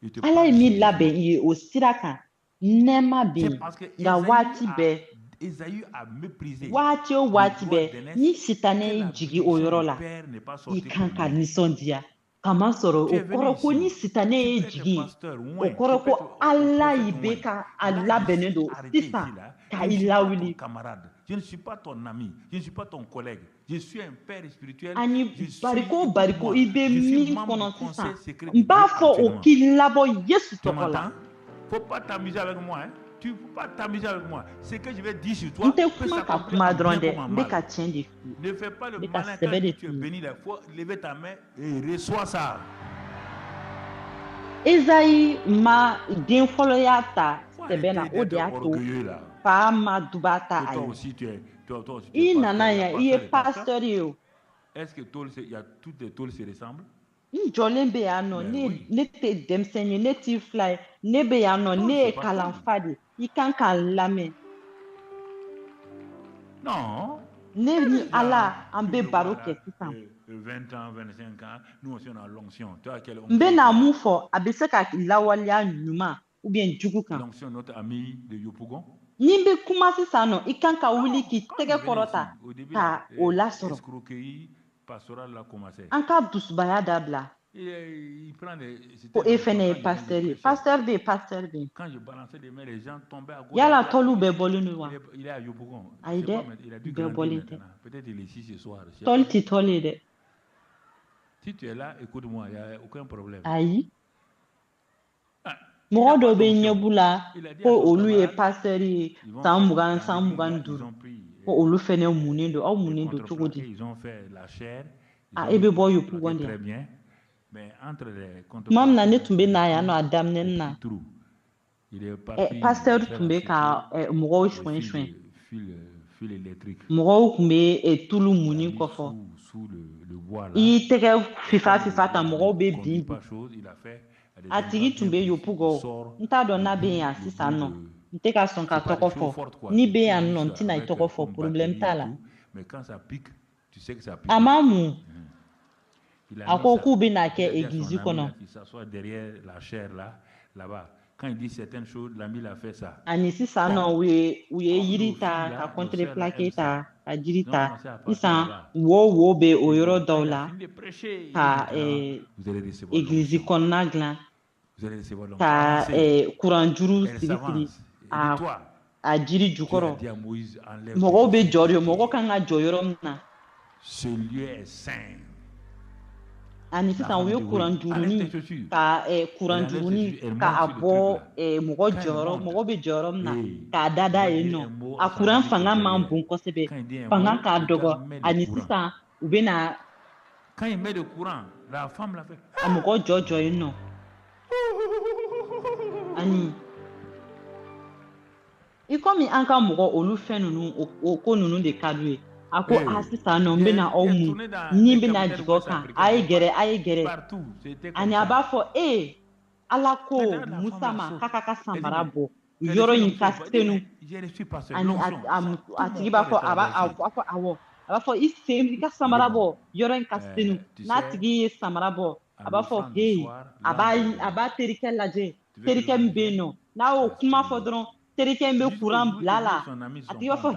Je te ala parle ye min sérieusement. labɛn i ye o sira kan nɛɛma bɛ C'est yen parce que nka waati bɛɛ Ésaü a méprisé waati o le waati doigt bɛɛ d'aînesse ni sitanɛ que y'i la jigi o bénédiction yɔrɔ du la Père n'est pas i sortie kan pour ka lui. nisɔndiya kamasɔrɔ Tu o es venu kɔrɔ ko ni ici. sitanɛ Tu ye peux être jigi pasteur, o ouin. Tu kɔrɔ peux ko être ala y'i prophète, bɛ ouin. ka a Là, je labɛnnen suis don arrêté sisan ici, là. ka Je ne i suis pas ton lawuli camarade. Je ne suis pas ton ami. Je ne suis pas ton collègue. Je suis un père spirituel. ani Je suis, bariko bariko écoute-moi, i bɛ je suis min membre kɔnɔ du conseil sisan secret n de Dieu b'a fɔ o actuellement. k'i labɔ yesu Tu tɔgɔ la m'entends? Faut pas t'amuser avec moi. Hein? Tu ne peux pas t'amuser avec moi. Ce que je vais dire sur n toi tɛ peut kuma ka s'accomplir kuma en dɔrɔn bien dɛ comme en n bɛ mal. ka tiɲɛ de f'i ye Ne fais pas le n bɛ ka malin quand sɛbɛ de tu es f'i ye béni. Il faut lever ta main et reçois ça. ezayi ma den fɔlɔya ta Faut sɛbɛ la arrêter o de d'être y'a to orgueilleux là. fa ma duba ta Que a toi ye aussi tu es i pasteur. nana Il y a yan i ye pasteur et pasteur. pasteur ye o Est-ce que il y a toutes les tôles se ressemblent? n jɔlen bɛ yan nɔ Mais oui. ne tɛ denmisɛnnin ye ne t'i fila ye ne bɛ yan nɔ Tôle, ne c'est ye pas kalanfa de i kan k'a lamɛn Non. ne ni Les ala gens, an tu bɛ le baro vois kɛ là, sisan 20 ans, 25 ans, nous aussi on a l'onction. Tu vois quelle n onction bɛ tu n'a as? mun fɔ a bɛ se ka lawaleya ɲuman jugu kan L'onction de notre ami de Yopougon. ni n bɛ kuma sisan nɔ i kan ka wuli Non, k'i quand tɛgɛ je venais kɔrɔta ici, au début, ka o lasɔrɔ escroquerie pastorale a commencé. an ka dusubaya dabila Il prend ko c'était e l'onction. fɛnɛ ye Quand pasteur ye je prêchais, pasteur bɛ yen pasteur bɛ yen quand je balançais les mains, les gens tombaient à gauche. yala à droite. tɔliw bɛɛ bɔlen don wa Il est à Yopougon. Je ayi sais pas, dɛ mais il a dû bɛɛ grandir bɔlen tɛ maintenant. Peut-être il est ici ce soir. Je sais tɔli pas. tɛ tɔli ye dɛ Si tu es là, écoute-moi, il n'y a aucun problème. ayi Ah, il mɔgɔ n'a dɔw pas bɛ d'onction. ɲɛbu la Il a dit ko à son olu ye camarade, pasteur ye ils vont san faire mugan dans san l'église, mugan là, ni ils duuru ont pris ko olu fɛnɛ munnen don aw des munnen don cogo contreplaqués, di ils ont fait la chair, ils a ont e bɛ bɔ contreplaqué yopugon de très yan bien, mais entre les tuma min na ne contreplaqués, tun bɛ na yan nɔ a daminɛ na petit trou. Il est parti pasteur faire tun bɛ ka mɔgɔw suɲɛ suɲɛ fil électrique. mɔgɔw tun bɛ tulu Il a munni mis kɔfɔ sous le bois là. i y'i tɛgɛ fifa Comme fifa le ta bois mɔgɔw ne bɛ conduit bin pas chose, il a fait à des a endroits tigi tun bien bɛ précis. Il yopugɔ sort n t'a dɔn n'a le bɛ bout- yan le sisan bout nɔ de- n tɛ ka sɔn ka C'est pas tɔgɔ des fɔ choses fortes, quoi. n'i C'est bɛ yan nɔ n juste tɛna i avec, tɔgɔ fɔ comme problème batterie t'a et la tout. Mais quand ça pique, tu sais que ça pique. a ma mun Il a mis ko ça. k'u bɛna Il kɛ a dit à son egilizi ami kɔnɔ là, qui s'assoit derrière la chair là-bas. Quand il dit certaines choses, l'ami l'a fait ça. ani sisan nɔ u ye Comme yiri nos ta filles, ka là, nos contre sœurs, là, plaqué aiment ta ça. ka jiri Ils ont ta commencé à passer sisan là-bas. wo bɛ o Et yɔrɔ bon, quand dɔw il a la fini de prêcher, il dit ka maintenant, vous allez recevoir egilizi l'onction. kɔnɔna dilan Vous allez recevoir l'onction. ka Avancez. kuranjuru Elle siri siri s'avance. Et dis-toi, a jiri Dieu a jukɔrɔ dit à Moïse, enlève mɔgɔw tes bɛ chaussures. jɔ de parce que mɔgɔ kan ka jɔ yɔrɔ min na Ce lieu est saint. ani La sisan femme u ye dit oui. Enlève kuranjurunin tes chaussures. ka Elle kuranjurunin enlève ses chaussures, elle ka monte a sur le bɔ truc là. mɔgɔ Quand elle jɔyɔrɔ monte, mɔgɔ bɛ jɔyɔrɔ min na hey, k'a il dada va yen dire nɔ un mot a à son kuran ami qui est fanga man derrière. bon kosɛbɛ Quand il dit un fanga mot, ka le dɔgɔ gars met le ani courant. sisan u bɛna Quand il met le courant, la femme l'a fait. a mɔgɔ jɔ yen nɔ ani i komi an ka mɔgɔ olu fɛn ninnu o ko ninnu de ka d'u ye a ko a sisan nɔ n bɛna aw Il est mun tourné dans ni les bɛna capitales jigin o kan ouest-africaines. a ye gɛrɛ a ye gɛrɛ Partout, c'était comme ani a ça. b'a fɔ ala ko Maintenant, la femme musa la ma saute. k'a ka ka Elle dit, samara mais bɔ j'ai yɔrɔ reçu in ka l'onction. Elle dit, senu mais j'ai reçu pasteur ani l'onction. a tigi b'a fɔ a fɔ awɔ a b'a fɔ i sen i ka samara bɔ yɔrɔ in ka senu Tu n'a sais, tigi ye samara bɔ a à b'a fɔ l'offrande du soir, a b'a terikɛ lajɛ terikɛ min bɛ yen nɔ n'a y'o kuma fɔ dɔrɔn terikɛ in bɛ kuran bila a la a tigi b'a fɔ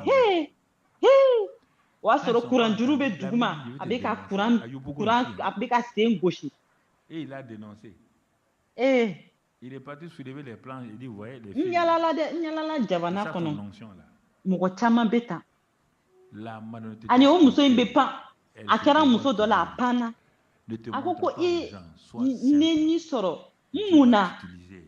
o y'a sɔrɔ kuranjuru bɛ duguma a bɛ ka a bɛ ka sen gosi et il a dénoncé. Il est parti soulever les plans. Il dit, vous voyez, les n filles. yalala dɛ n yalala jamana Ça, kɔnɔ son onction là. mɔgɔ caman bɛ tan La malhonnêteté ani o muso in bɛ spirituelle, pan elle a se kɛra dévoile muso dɔ la a toujours. panna Ne te a ko montre ko pas aux gens. Sois ne simple. n'i sɔrɔ n Dieu mun va na t'utiliser.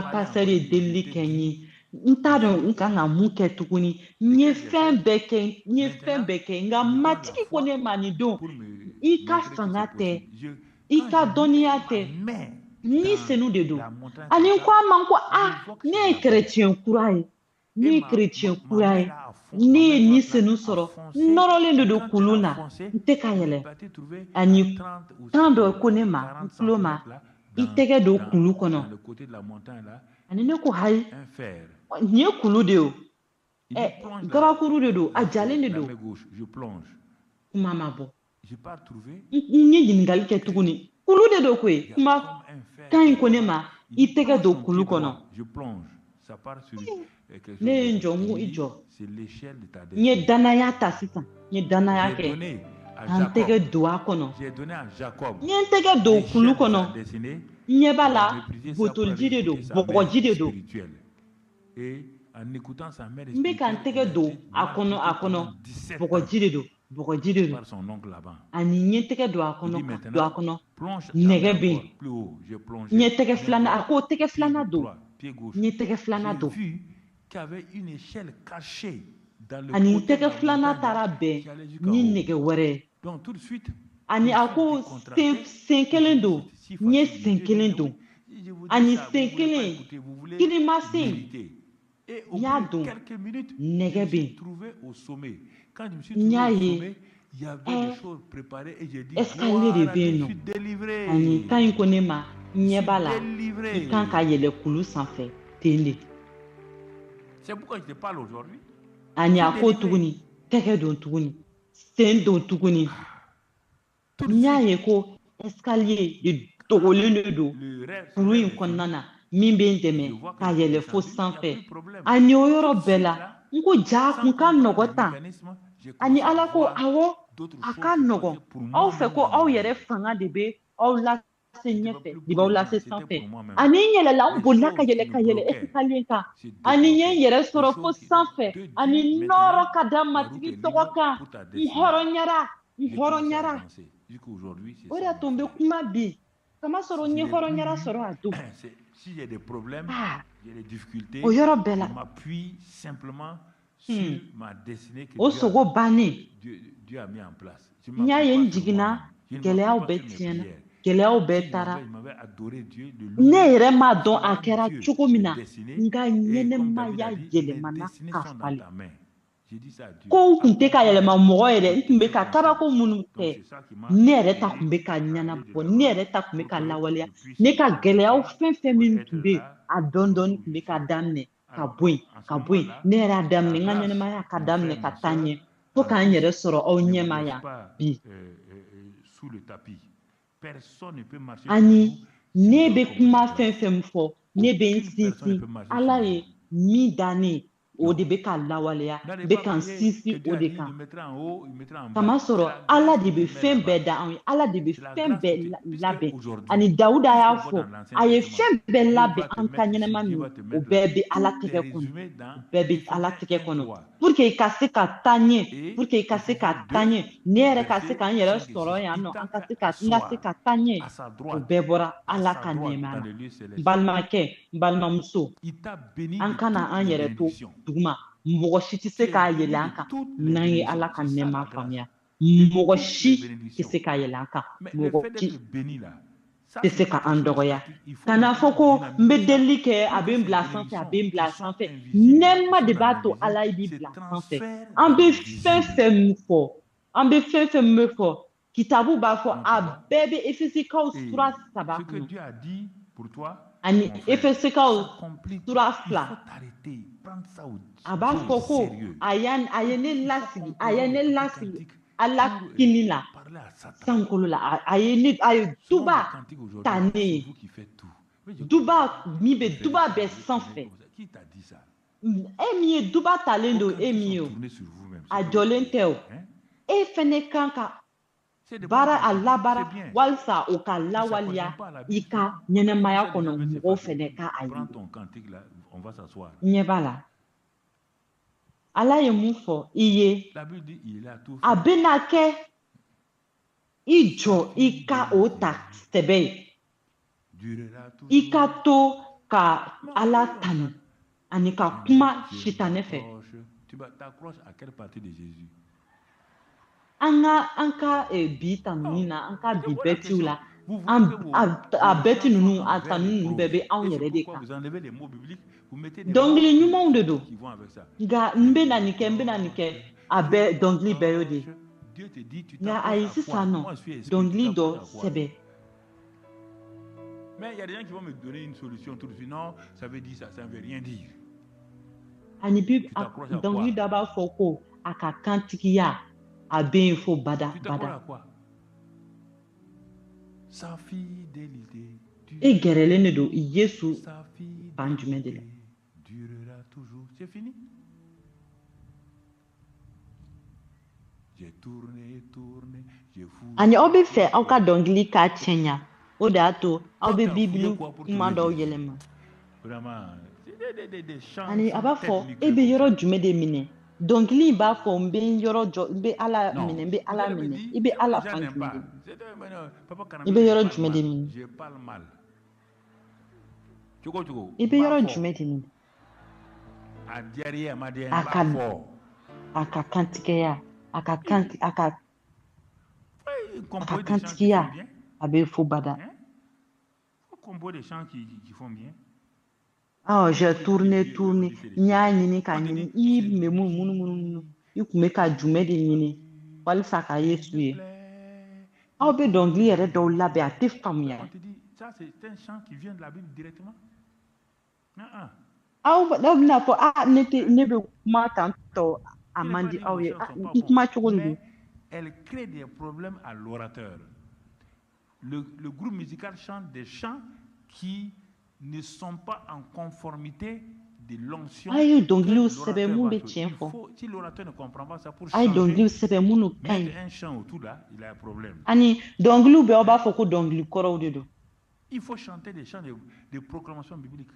ka pasteur ye delili kɛ n ye n t'a dɔn n kan ka mun kɛ tuguni n ye fɛn bɛɛ kɛ nka matigi ko ne ma nin don i ka fanga tɛ i ka dɔnniya tɛ ni senu de don ani n ko a ma n ko ne ye chrétien kura ye Ni chrétien kura ye. Ni ye ni senu sɔrɔ. Nɔrɔlen de don kulu na. N tɛ ka yɛlɛ. Ani kan dɔ ko ne ma, n tulo ma, i tɛgɛ don kulu kɔnɔ. Ani ne ko hayi. Nin ye kulu de o. Gabakuru de don, a jalen de don. Kuma ma bɔ. N ye ɲininkali kɛ tuguni. Kulu de don koyi. Kuma kan in ko ne ma, i tɛgɛ don kulu kɔnɔ. Ne ye n jɔ, n ko i jɔ. N ye danaya ta sisan. N ye danaya kɛ. An tɛgɛ don a kɔnɔ. N ye n tɛgɛ don kulu kɔnɔ. N ɲɛ b'a la, botoliji de don, bɔgɔji de don. N bɛ ka n tɛgɛ don a kɔnɔ, bɔgɔji de don, bɔgɔji de don. Ani n ye tɛgɛ don a kɔnɔ, nɛgɛ bɛ yen. N ye tɛgɛ filanan, a ko tɛgɛ filanan don. N ye tɛgɛ filanan don. Ani n tɛgɛ filanan taara bɛn ni nɛgɛ wɛrɛ ye. Ani a ko sen kelen don. N ye sen kelen don. Ani sen kelen, kirimasen. N y'a don, nɛgɛ bɛ yen. N y'a ye, escalier de bɛ yen nɔ. Ani kan in ko ne ma, n ɲɛ b'a la, i kan ka yɛlɛ kulu sanfɛ, ten de. Ani a ko tuguni, tɛgɛ don tuguni, sen don tuguni. N y'a ye ko escalier de dogolen de don kulu in kɔnɔna na. Min bɛ n dɛmɛ ka yɛlɛ fo sanfɛ. Ani o yɔrɔ bɛɛ la, n ko ja kun ka nɔgɔ tan. Ani Ala ko awɔ, a ka nɔgɔn. Aw fɛ ko aw yɛrɛ fanga de bɛ aw lase ɲɛfɛ, de b'aw lase sanfɛ. Ani n yɛlɛla, n bolila ka yɛlɛ escalier kan. Ani n ye n yɛrɛ sɔrɔ fo sanfɛ. Ani nɔrɔ ka da matigi tɔgɔ kan. N hɔrɔnyara. O de y'a to n bɛ kuma bi. Kamasɔrɔ n ye hɔrɔnyara sɔrɔ a don. Si j'ai des problèmes, j'ai des difficultés, je m'appuie simplement sur ma destinée que Dieu a mis en place. Je m'appuie pas sur moi-même. Adoré Dieu de lui. Ne yɛrɛ m'a dɔn a kɛra cogo min na, nka ɲɛnɛmaya yɛlɛmana ka falen. Kow tun tɛ ka yɛlɛma mɔgɔ yɛrɛ, n tun bɛ ka kabako minnu kɛ, ne yɛrɛ ta tun bɛ ka ɲɛnabɔ, ne yɛrɛ ta tun bɛ ka lawaleya, ne ka gɛlɛyaw fɛn fɛn minnu tun bɛ yen, a dɔɔni dɔɔni tun bɛ ka daminɛ ka bɔ yen, ne yɛrɛ y'a daminɛ, n ka ɲɛnɛmaya ka daminɛ ka taa ɲɛ, fo ka n yɛrɛ sɔrɔ aw ɲɛmaya bi. Ani ne bɛ kuma fɛn fɛn fɔ, ne bɛ n sinsin, Ala ye min da ne, o de bɛ ka lawaleya, bɛ ka n sinsin o de kan. Kamasɔrɔ Ala de bɛ fɛn bɛɛ da anw ye, Ala de bɛ fɛn bɛɛ labɛn. Ani Dawuda y'a fɔ, a ye fɛn bɛɛ labɛn an ka ɲɛnɛma min, o bɛɛ bɛ Ala tɛgɛ kɔnɔ, o bɛɛ bɛ Ala tɛgɛ kɔnɔ. Pour que i ka se ka taa ɲɛ, pour que i ka se ka taa ɲɛ, ne yɛrɛ ka se ka n yɛrɛ sɔrɔ yan nɔ, n ka se ka taa ɲɛ, o bɛɛ bɔra Ala ka nɛɛma la. N balimakɛ, n balimamuso, an kana an yɛrɛ to duguma. Mɔgɔ si tɛ se k'a yɛlɛ an kan n'an ye Ala ka nɛɛma faamuya. Mɔgɔ si tɛ se k'a yɛlɛ an kan, mɔgɔ si tɛ se k'an dɔgɔya. Kana fɔ ko n bɛ delili kɛ, a bɛ n bila sanfɛ, a bɛ n bila sanfɛ. Nɛɛma de b'a to Ala b'i bila sanfɛ. An bɛ fɛn fɛn min fɔ, kitabu b'a fɔ a bɛɛ bɛ Efesikaw sura 3 kɔnɔ. Ani Efesikaw sura 2. A b'a fɔ ko a ye ne lasigi Ala kini la, sankolo la. A ye duba ta ne ye. Duba min bɛ duba bɛɛ sanfɛ. E min ye duba talen don e min ye o, a jɔlen tɛ o. E fɛnɛ kan ka a labara walasa o ka lawaleya i ka ɲɛnɛmaya kɔnɔ, mɔgɔw fɛnɛ ka a ye. Ɲɛ b'a la. Ala ye mun fɔ i ye, a bɛna kɛ i jɔ i ka o ta sɛbɛ ye. I ka to ka Ala tanu ani ka kuma sitanɛ fɛ. An ka bi tanuni na, an ka bi bɛtiw la, Vous voulez An- que vos a bɛti gens ninnu soient a envers ta les ninnu pauvres. bɛɛ bɛ anw Et c'est yɛrɛ de pourquoi kan vous enlevez les mots bibliques, vous mettez des dɔnkili mots ɲumanw de don qui vont avec ça. nka n bɛ na nin kɛ n bɛ na nin kɛ a bɛɛ dɔnkili bɛɛ y'o de ye. Dieu te dit, tu nka t'approches ayi à quoi? sisan nɔ Moi, je suis esprit, tu dɔnkili dɔ t'approches à quoi? sɛbɛ Mais il y a des gens qui vont me donner une solution tout de suite. Non, ça veut dire ça, ça ne veut rien dire. ani bi Tu t'accroches à dɔnkili quoi? dɔ b'a fɔ ko a ka kantigiya a bɛ yen fo bada Tu t'accroches bada à quoi? Sa fidélité. e gɛrɛlen de don yesu Sa fan jumɛn de la. fidélité durera toujours. C'est fini. J'ai tourné et tourné, j'ai fouillé. ani aw bɛ fɛ aw ka dɔnkili k'a tiɲɛ o de y'a to aw Toi, bɛ t'as fouillé bibulu quoi pour kuma trouver dɔw Jésus? yɛlɛma Vraiment, c'est des chants ani a sans b'a tête fɔ ni e queue bɛ comme yɔrɔ ça. jumɛn de minɛ dɔnkili in b'a fɔ n bɛ n yɔrɔ jɔ n bɛ ala Non, minɛ n bɛ vous ala allez me minɛ dire, i bɛ c'est que ala les gens fan n'aiment jumɛn de pas. minɛ Mais non, Papa i Kanamé, bɛ je yɔrɔ parle jumɛn de mal. minɛ Je parle mal. Choco, choco, i bɛ bas yɔrɔ fort. jumɛn de minɛ A diarrhée, à ma diarrhée, a bas ka fort. a ka kantigɛya a ka kanti a ka Oui, a ka composer des chants qui kantigiya font bien. a bɛ fo bada. Hein? Faut composer des chants qui font bien. Awɔ j'ai Eux, eux tourné disent, eux tourné disent, c'est des n y'a faux. ɲini k'a On te ɲini dit, i c'est kun bɛ munumunu i kun bɛ ka jumɛn de ɲini walisa ka yesu ye aw bɛ dɔnkili yɛrɛ dɔw labɛn a tɛ faamuya On te dit, ça c'est un chant qui vient de la Bible directement. aw bɛna fɔ ne bɛ kuma tan tɔ a Il n'est man pas di dit aw vos ye chants sont pas i kuma bons, cogo de don mais elle crée des problèmes à l'orateur. Le groupe musical chante des chants qui ne sont pas en conformité de l'onction a ye que dɔnkiliw sɛbɛn l'orateur mun va bɛ jouer. tiɲɛ Il fɔ faut, si l'orateur ne comprend pas ça, pour a ye dɔnkiliw changer, sɛbɛn minnu ka ɲi mettre un chant autour là, il a un problème. ani dɔnkiliw bɛ aw b'a fɔ ko dɔnkili kɔrɔw de don Il faut chanter des chants de proclamation biblique.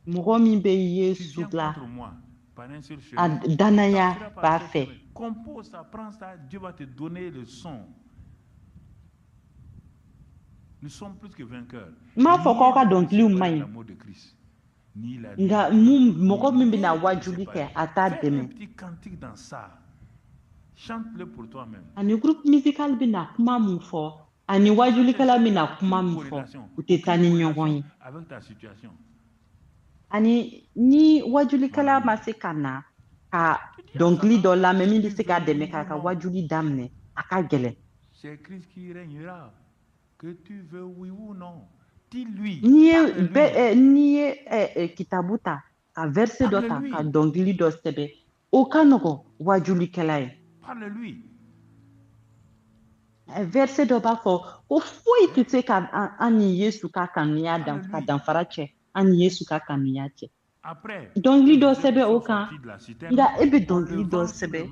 mɔgɔ min bɛ Tu yesu viens la contre moi par un seul a chemin. Tu danaya t'en feras par b'a sept fɛ chemins. Compose ça, prends ça, Dieu va te donner le son. Nous sommes plus que vainqueurs. n m'a fɔ k'aw ka dɔnkiliw Ni man ɲi l'amour de Christ, ni la nka mɔgɔ min bɛna wajuli kɛ a t'a Fais un dɛmɛ petit cantique dans ça. Chante-le pour toi-même. ani groupe musical bɛna kuma min fɔ ani wajulikɛla bɛna kuma min fɔ u tɛ taa ni ɲɔgɔn ye Avec ta situation. ani ni wajulikɛla ma se ka na ka dɔnkili dɔ lamɛn min bɛ se k'a dɛmɛ k'a ka wajuli daminɛ a ka gɛlɛn C'est Christ qui régnera. Que tu veux oui ou non. Dis-lui. n'i ye kitabu ta ka verset dɔ ta ka dɔnkili dɔ sɛbɛn o ka nɔgɔn wajulikɛla ye Parle-lui. verset dɔ b'a fɔ ko foyi tɛ se ka an ni yesu ka kanuya ka danfara cɛ an ni yesu ka kanuya cɛ dɔnkili dɔ sɛbɛn o kan nka e bɛ dɔnkili dɔ sɛbɛn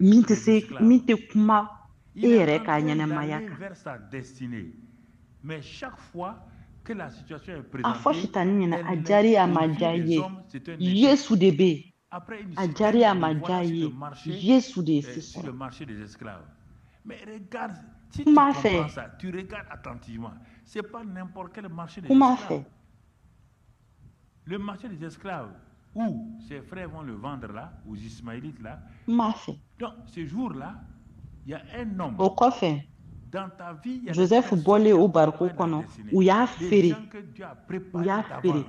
min tɛ kuma e yɛrɛ ka ɲɛnamaya kan Mais chaque fois que la situation est a présentée, fɔ sitani ɲɛna a jari a ma diya ye yesu de bɛ yen a jari a ma diya ye yesu de ye sur le sisan marché des esclaves. Mais regarde, si tu Kuma comprends fɛ ça, tu regardes attentivement. C'est pas n'importe quel marché des kuma esclaves. fɛ Le marché des esclaves, où ses frères vont le vendre là, aux Ismaélites là. kuma fɛ Donc, ce jour-là, il y a un homme. o kɔfɛ Dans ta vie, il y a joseph des bɔlen o personnes bariko qui ont kɔnɔ la destinée. u y'a Des feere gens que Dieu a préparés u y'a d'avance. feere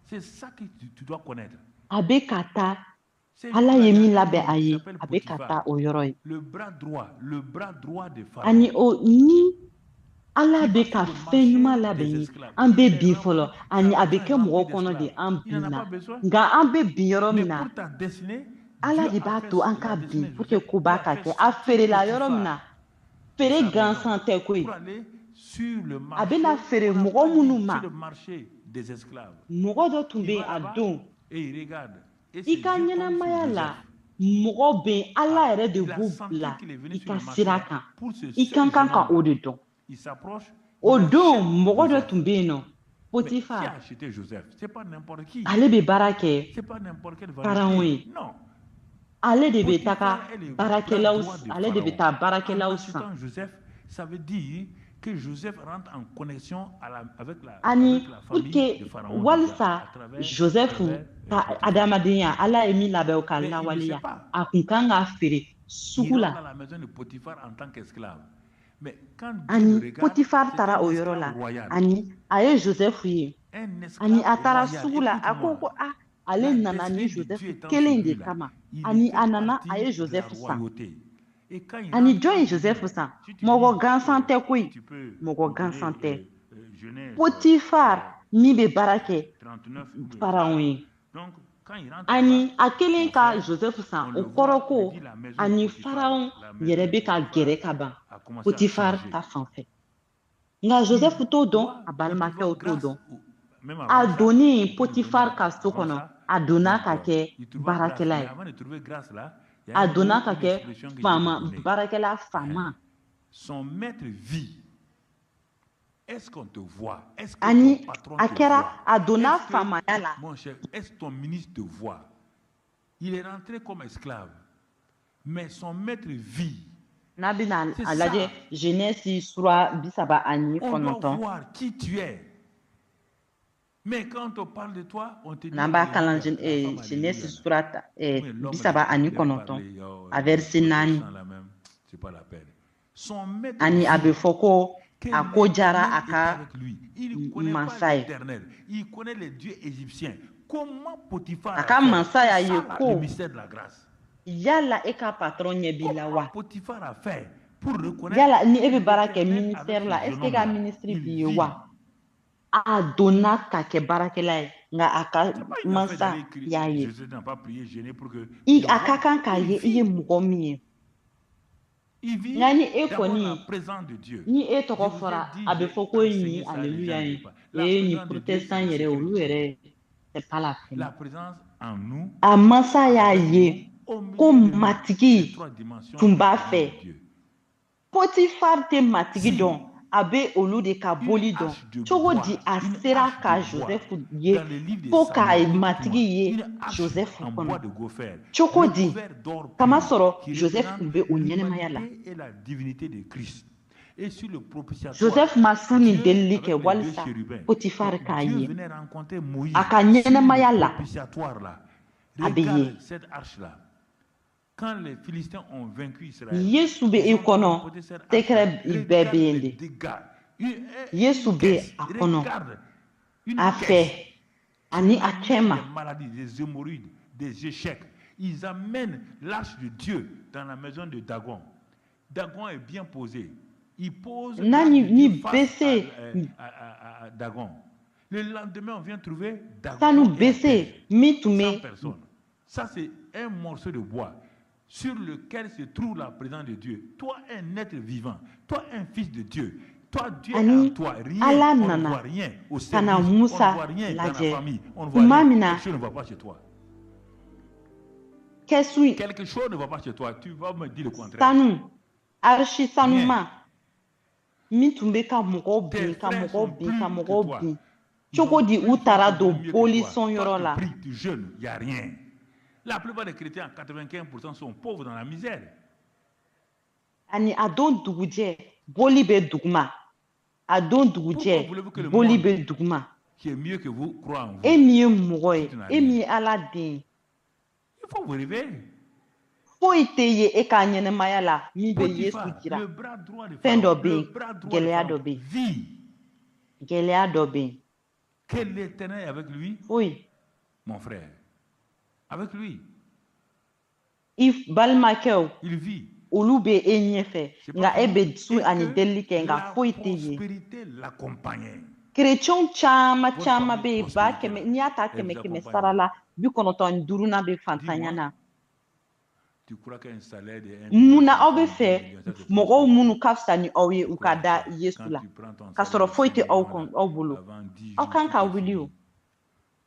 C'est ça que tu dois connaître. a bɛ ka taa Ces ala jours-là, ye il y min a un labɛn homme a qui ye s'appelle a bɛ ka Potiphar, taa o yɔrɔ ye le bras droit de Pharaon. ani ni ala Qui bɛ va ka sur le fɛn ɲuman marché labɛn des ye esclaves. an bɛ Il bin est fɔlɔ rempli, ani sa a bɛ maison est kɛ mɔgɔw remplie kɔnɔ de d'esclaves. an Il n'en a binna pas besoin. nka an bɛ bin yɔrɔ Mais min na pour ta destinée, ala Dieu de a b'a fait to an la ka destinée bin de pour que Joseph. ko Dieu b'a a ka fait kɛ a sortir feerela yɔrɔ min Potiphar na de feere sa maison gansan tɛ koyi pour aller sur le a marché. bɛna feere On n'a mɔgɔ pas dit minnu ma sur le marché des esclaves. mɔgɔ dɔ tun Il bɛ yen va a là-bas don et il regarde. Et i ses ka yeux tombent sur ɲɛnamaya la Joseph. mɔgɔ bɛ yen ala yɛrɛ de Il a b'u senti bila qu'il est venu i sur ka le marché sira là kan pour ce i seul kan kan jeune ka o homme-là. de dɔn Il s'approche. o Il don achète mɔgɔ dɔ Joseph. tun bɛ yen nɔ Mais qui a potifar acheté Joseph? C'est pas n'importe qui. ale bɛ baara kɛ C'est pas n'importe quel Pharaon vanitier. ye Non. ale de bɛ Potiphar taga est le baarakɛlaw bras droit de ale de bɛ taa Pharaon. En baarakɛlaw san achetant Joseph, ça veut dire que Joseph rentre en connexion avec la ani famille de pour Pharaon walisa déjà, à travers joseph ka Potiphar. adamadenya ala ye min labɛn o ka Mais il ne lawaleya sait pas. a kun kan k'a feere Il sugu rentre la dans la maison de Potiphar en tant qu'esclave. Mais quand Dieu le Ani regarde, Potiphar c'est tara un o yɔrɔ esclave la royal. ani a ye Joseph ye Un ani esclave a taara royal. sugu la a ko Écoute-moi. ale La nana ni destinée de Joseph Dieu étant kelen sur de lui, là, kama il ani fait a nana a partie ye de la Joseph san royauté. Et quand il ani rentre, jɔn quand ye tu Joseph lis, san si tu mɔgɔ lis, gansan tɛ si koyi tu peux mɔgɔ me gansan donner tɛ Genèse Potiphar min bɛ baara kɛ 39, c'est Pharaon ça. ye Donc, quand il rentre ani là-bas, a kelen mon ka frère, Joseph on san le o voit, kɔrɔ il ko dit la maison de ani Potiphar, Pharaon la maison yɛrɛ de bɛ ka Potiphar gɛrɛ ka ban a commencé à Potiphar changer. ta fan fɛ nka Joseph t'o dɔn a balimakɛw t'o grâce, dɔn même a avant ça, donni on peut nous donner Potiphar ka so avant kɔnɔ ça, a donna donc, ka kɛ il trouva grâce. baarakɛla Mais ye avant de trouver grâce là, il y a a un donna mot, ka une kɛ expression que je vais te faama donner. baarakɛla faama Son maître vit. Est-ce qu'on te voit? Est-ce que ani ton patron a te kɛra voit? a donna Est-ce que, faamaya la mon cher, est-ce que ton ministre te voit? Il est rentré comme esclave, mais son maître vit. n'a bɛna C'est a lajɛ ça. Genèse sura 39 On doit voir qui tu es. Mais quand on parle de toi, on te dit n'an b'a kalan alléluia. La femme, Genèse alléluia. sura Mais l'homme, 39 a verset 4 c'est pas la peine. Son maître ani a bɛ vit fɔ ko que a ko jara l'Éternel a est ka avec lui. Il ne connaît pas mansa ye l'Éternel. Il connaît les dieux égyptiens. Comment Potiphar a a ka fait? mansa y'a C'est ye ça le ko mystère de la grâce. yala e ka patron ɲɛ b'i la wa Comment Potiphar a fait pour reconnaître yala ni e que bɛ baara kɛ l'Éternel ministère avec la ce est jeune ce que e ka homme-là, ministre il b'i ye vit. wa a donna ka kɛ baarakɛla ye nka a ka C'est pas une affaire d'aller mansa écrire. y'a ye Jésus n'a pas prié, gêné pour que i Dieu a ka voie. kan k'a Il ye i ye vit. mɔgɔ min ye Il vit nka ni e d'abord la kɔni présence de Dieu. ni e Je tɔgɔ vous ai fɔra dit, a bɛ j'ai fɔ ko e enseigné ni ça, les gens alléluia ne ye veulent pas. La e ni présence de Dieu, c'est protestant le yɛrɛ secret olu de Dieu. yɛrɛ c'est pas la peine La présence en nous, a mansa y'a avec ye nous, au ko milieu de nous, ces matigi trois dimensions tun de la b'a présence fɛ de Dieu. Potifar tɛ matigi Si dɔn a bɛ olu de ka une boli dɔn hache de cogo bois, di a une sera hache ka de bois, Joseph ye dans le livre de fo ka Samuel, matigi écoute-moi, ye une hache Joseph en kɔnɔ bois de gopher, cogo le di gopher d'or kama pur, sɔrɔ qui Joseph représente tun bɛ o ɲɛnɛmaya la l'humanité et la divinité de Christ. Et sur le propitiatoire, Joseph ma su ni Dieu, delili kɛ avec les deux walisa chérubins, Potifar donc k'a Dieu ye venait rencontrer Moïse a ka sur ɲɛnɛmaya le la propitiatoire là. a bɛ ye Regarde cette arche-là. Quand les Philistins ont vaincu Israël, Yesu bɛ ils i ont kɔnɔ remporté cette arche-là. tɛgɛrɛ bɛɛ Regarde bɛ yen les de dégâts. Yesu Une bɛ caisse. a kɔnɔ Regarde. Une a caisse fɛ qui ani a amène cɛ ma des maladies, des hémorroïdes, des échecs. Ils amènent l'arche de Dieu dans la maison de Dagon. Dagon est bien posé. Il pose n'a l'arche de ni Dieu face bese à Dagon. Le lendemain, on vient trouver Dagon sanu et la bese terre. min tun 100 bɛ personnes. Ça, c'est un morceau de bois sur lequel se trouve la présence de Dieu. Toi, un être vivant. Toi, un fils de Dieu. Toi, Dieu est en ani toi. Rien, Ala on ne nana voit rien au ka na service. On ne Musa voit rien dans la lajɛ famille. On ne voit tuma rien. min na Quelque chose ne va pas chez toi. kɛsu Quelque chose ne va pas chez toi. Tu vas me dire le contraire. sanu arisi sanuma Rien. min tun bɛ ka mɔgɔw Tes bin ka frères sont mɔgɔw plus bin ka que mɔgɔw toi. bin Ils ont cogo di plus u de taara choses, don mieux que boli toi. sɔnyɔrɔ Toi, la tu pries, tu jeûnes, il n'y a rien. La plupart des chrétiens, 95%, sont pauvres dans la misère. ani a don dugujɛ boli bɛ duguma a don Pourquoi dugujɛ voulez-vous que le boli monde, bɛ duguma qui est mieux que vous, croit en vous? e min ye mɔgɔ Si tu n'as ye e min rien. ye Ala den ye Il faut vous réveiller. foyi tɛ ye e ka ɲɛnɛmaya la min bɛ Yesu Potiphar, jira le bras droit de fɛn dɔ Pharaon, bɛ le yen bras droit de gɛlɛya Pharaon dɔ bɛ yen vit gɛlɛya dɔ bɛ yen que l'Éternel est avec lui, foyi mon frère. Avec lui, i balimakɛw il vit. olu bɛ e ɲɛfɛ C'est pas nka e fini. bɛ su Et ani delili que kɛ nka la foyi tɛ ye prospérité l'accompagnait. kerecɛnw caman Votre caman bɛ famille yen ba prospérité kɛmɛ là, n'i y'a ta elle kɛmɛ vous kɛmɛ accompagne. sara la 95 bɛ fantanya Dis-moi, na tu crois qu'un salaire de 1 munna million, aw bɛ 500 fɛ 2 millions, ça c'est mɔgɔw prospérité. minnu ka fisa ni aw ye u Crois ka en da ça. Yesu Quand la tu prends ton k'a salaire sɔrɔ de foyi 5 tɛ aw millions là, aw bolo avant 10 aw jours, kan tout ka est wuli o fini.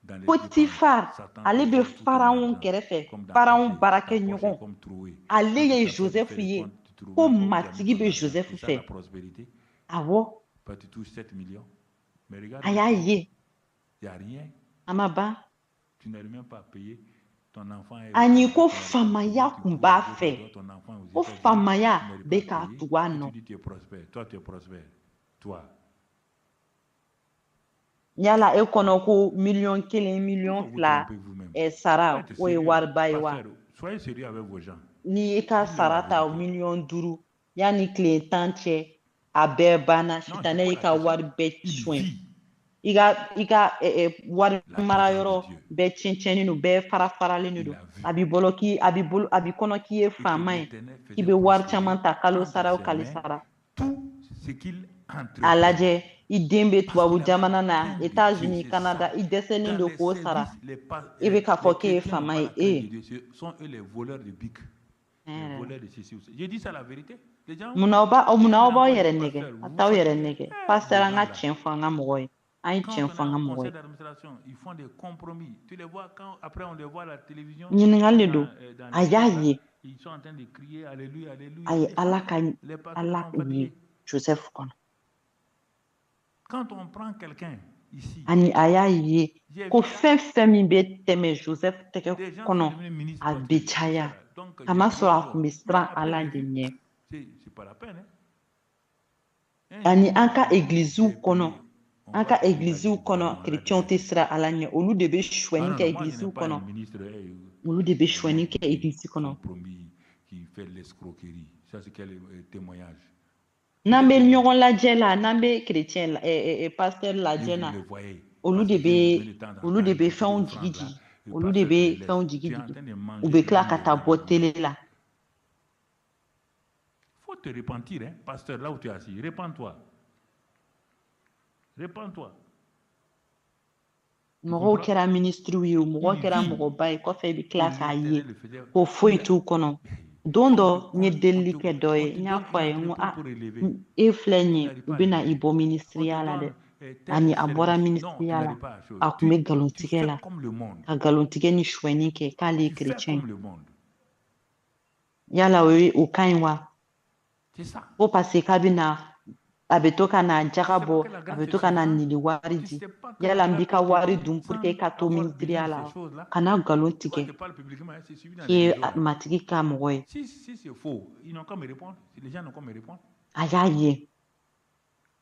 Dans les Potifar dépenses, Satan ale te bɛ vole tout ton Pharaon argent, kɛrɛfɛ comme dans Pharaon ta poche baarakɛɲɔgɔn est comme trouée. ale Quand tu ye t'assures de Joseph faire des ye comptes, tu trouves ko même pas où tu as mis matigi ton bɛ argent. Joseph C'est ça la fɛ prospérité. awɔ Quand tu touches 7 millions, mais regarde a un y'a peu, ye il n'y a rien. a ma ban Tu n'arrives même pas à payer. Ton enfant est au ani Canada, ko tu n'arrives pas à payer, famaya tu kun cours à b'a gauche, à fɛ droite, ton enfant est aux ko États-Unis, famaya tu n'arrives pas bɛ à k'a payer, tugu a et nɔ tu dis tu es prospère. Toi, tu es prospère. Toi. yala e kɔnɔ ko 1,000,000 1,2 Pourquoi vous millions trompez vous-même? Faut sara être o ye sérieux. wariba ye wa Pasteur, soyez sérieux avec vos gens. ni e ka Dites-leur la sara ta vérité. 1,5 millions yanni tile 10 cɛ a bɛɛ banna Non, sitanɛ c'est y'i pas ka la question. wari bɛɛ Il soin vit i ka wari la mara présence yɔrɔ de Dieu. bɛɛ cɛncɛnni don bɛɛ farafaralen de Il don a vu. a b'i kɔnɔ k'i ye Et que faama ye l'Éternel k'i faisait bɛ wari prospérer caman ta kalo entre sara o ses kalo mains sara tout ce qu'il a entreprend. lajɛ i den bɛ Parce tubabu qu'il avait jamana na crainte de Dieu, États-Unis c'est Canada ça. i dɛsɛlen Dans don les k'o sara services, i bɛ k'a fɔ les k'e ye chrétiens n'ont faama pas ye la crainte de Dieu. Ce sont eux les voleurs de bic. Les voleurs de ceci ou ça. Je dis ça la vérité. Les gens, munna aw b'aw yɛrɛ nɛgɛ pasteur, a vous t'aw yɛrɛ fatiguez. nɛgɛ Eh, pasteur les an gens ka là. tiɲɛ fɔ an ka mɔgɔ ye an ye Quand tiɲɛ on fɔ est an ka en mɔgɔ conseil ye d'administration, ils font des compromis. Tu les vois quand après on les voit à la télévision, ɲininkali de don dans a les y'a choses là, ye ils sont en train de crier Alléluia, Alléluia. a ye Les ala gens, ka les pasteurs ala sont ye fatigués. Joseph kɔnɔ Quand on prend quelqu'un ici, ani a y'a ye j'ai ko vu ça, fɛn fɛn min bɛ tɛmɛ Joseph tɛgɛ des gens sont kɔnɔ devenus ministres a parce que bɛ c'est ça caya là. Donc j'ai kamasɔrɔ a prié kun bɛ mais siran après ala j'ai de vu, ɲɛ c'est pas la peine. Hein. Un ani jour, an ka j'ai egiliziw kɔnɔ prié, on an va ka prier dans egiliziw les kɔnɔ gouvernements, là, kerecɛnw tɛ siran ala ɲɛ olu de bɛ Ah suɲɛni non, kɛ non, moi je egiliziw n'aime pas un kɔnɔ ministre olu de bɛ suɲɛni non, kɛ qui egilizi kɔnɔ compromis, qui fait de l'escroquerie. Ça c'est quel témoignage. n'an Quel bɛ témoignage. ɲɔgɔn lajɛ la n'an bɛ kerecɛn pasteur Et lajɛ vous na le voyez. olu Parce de qu'il vient vous donner bɛ de temps en olu temps de une bɛ petite fɛnw offrande jigi là. jigi Le olu de pasteur te bɛ laisse. fɛnw jigi Tu es en jigi train de u manger bɛ tila même ka les taa bɔ environnants. télé la Faut te repentir, hein, pasteur, là où tu es assis. Repends-toi. Repends-toi. Tu mɔgɔw comprends? kɛra ministiriw ye o mɔgɔ Il kɛra vit. mɔgɔba ye kɔfɛ i bɛ Et tila k'a ye l'Éternel le faisait. ko foyi Il a- t'u kɔnɔ don Quand dɔ n ye on delili te- kɛ dɔ ye on te n y'a donne fɔ a une ye n ko entreprise pour élever. e filɛ nin Tu ye n'arrives u pas à bɛna élever. i bɔ On te minisiriya la dɛ donne tel ani a bɔra service. Non, tu minisiriya la n'arrives pas à chose. a kun bɛ Tu nkalontigɛ fais la comme le monde. ka nkalontigɛ ni suɲɛni kɛ k'ale ye Tu fais kerecɛn ye comme le monde. yala o ka ɲi wa C'est ça. ko paseke k'a bɛna a bɛ to ka na Tu jaga sais bɔ pas que la a grâce bɛ est to ka na suffisante. nili wari Tu di sais pas que yala le n b'i frère ka peut wari t'aider dun pour sans que i ka to avoir minisiriya besoin de la ces choses-là. kana nkalon Tu vois, tigɛ je parle publiquement, hein, c'est suivi dans k'i les ye réseaux. Hein. matigi ka mɔgɔ ye Si c'est faux, ils n'ont qu'à me répondre. Si les gens n'ont qu'à me répondre. a y'a ye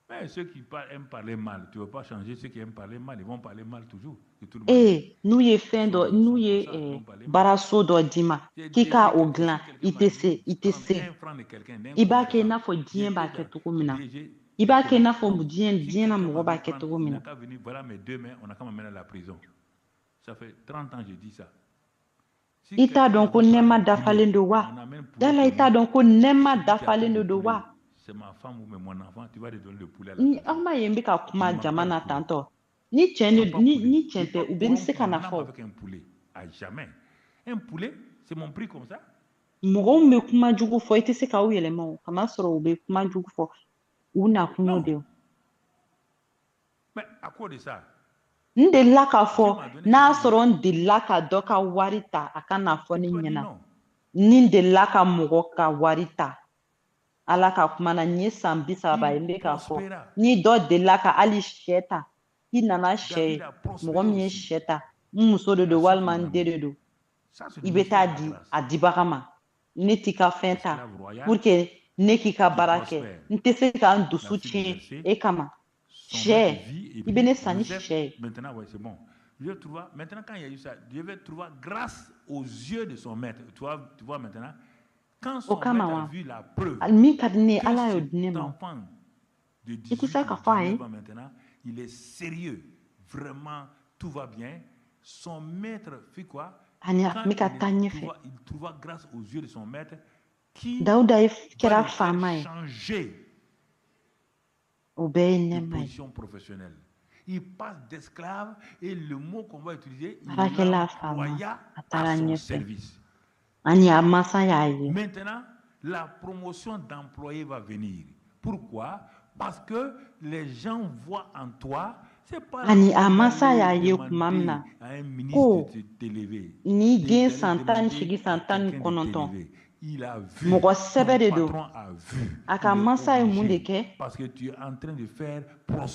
Mais ceux qui aiment parler mal, tu ne veux pas changer. Ceux qui aiment parler mal, ils vont parler mal toujours. De toute manière. n'u ye fɛn dɔ Ils n'u sont comme ye ça, ils vont parler mal. baaraso dɔ d'i ma J'ai k'i ka o décidé que dilan si i quelqu'un tɛ m'a se dit, i tɛ prendre se un franc de quelqu'un, d'un i b'a kɛ i commerçant, n'a fɔ diɲɛ b'a j'étais kɛ cogo min na DG i b'a kɛ i n'a fɔ Non, si diɲɛ na quelqu'un mɔgɔ m'a b'a vu kɛ prendre, cogo il min n'a na qu'à venir, voilà mes 2 mains, on n'a qu'à m'amener à la prison. Ça fait 30 ans que je dis ça. Si i t'a quelqu'un dɔn m'a ko vu prendre nɛɛma un poulet, dafalen don wa on amène poulet yala chez i t'a lui, dɔn ko nɛɛma celui qui a dafalen pris de le don poulet, wa c'est ma femme ou mon enfant, tu vas lui donner le poulet à la ni personne. aw m'a ye n bɛ ka Il kuma ne manque jama pas de na poulet. tantɔ ni Tu tiɲɛ n'as de pas ni poulet. ni Je tiɲɛ ne tɛ peux u pas bɛ se corrompre ka mon na âme fɔ avec un poulet. À jamais. Un poulet, c'est mon prix comme ça. mɔgɔw bɛ kuma jugu fɔ i tɛ se k'aw yɛlɛma o kamasɔrɔ u bɛ kuma jugu fɔ u nakun y'o de Non. ye Mais à quoi de ça? n delila k'a Dieu fɔ m'a donné n'a ce qu'il sɔrɔ veut. n delila ka dɔ ka wari ta a ka n'a fɔ Tu ne peux pas dire ɲɛna non. ni n delila ka mɔgɔ ka wari ta ala ka kuma na n ye san 30 ye n Il bɛ k'a fɔ prospéra. ni dɔ delila ka hali sɛ ta i nana sɛ David ye a prospéré mɔgɔ min ye aussi. sɛ ta n muso de don À ceux qui walima n m'aiment. den de don Ça, c'est i le bɛ mystère taa de la di grâce. a dibaga ma ne t'i ka fɛn ta L'esclave royal pour que ne k'i ka qui baara kɛ prospère. n tɛ se ka n La dusu suite du tiɲɛ verset. e kama Son maître sɛ vit et i bɛ ne puis san ni Joseph, sɛ ye maintenant, ouais, c'est bon. Dieu trouva, maintenant, quand il y a eu ça, Dieu va trouver grâce aux yeux de son maître. Tu vois maintenant, quand o son kama maître a wa vu la preuve min ka di ne ye que ala y'o di cet ne ma enfant de i tɛ se 18 ka ou fɔ a ye 19 ans maintenant, il est sérieux, vraiment, tout va bien. Son maître fait quoi? ani a Quand kun bɛ ka taa ɲɛfɛ il trouva grâce aux yeux de son maître qui dawuda va kɛra le faire faama ye changer o bɛɛ ye de nɛɛma ye position professionnelle. Il passe d'esclave et le mot qu'on va utiliser, il baarakɛla faama l'employa a à taara son ɲɛfɛ service. ani a mansa y'a ye Maintenant, la promotion d'employé va venir. Pourquoi? Parce que les gens voient en toi, c'est pas la ani a peine mansa y'a d'aller ye kuma min demander na à un ministre ko de t'élever, ni den d'aller san tan ni demander seegin à san tan ni quelqu'un de kɔnɔntɔn t'élever. Il a vu, mɔgɔ ton sɛbɛ de don patron a vu, a ka il est mansa ye mun de obligé kɛ parce que tu es en train de faire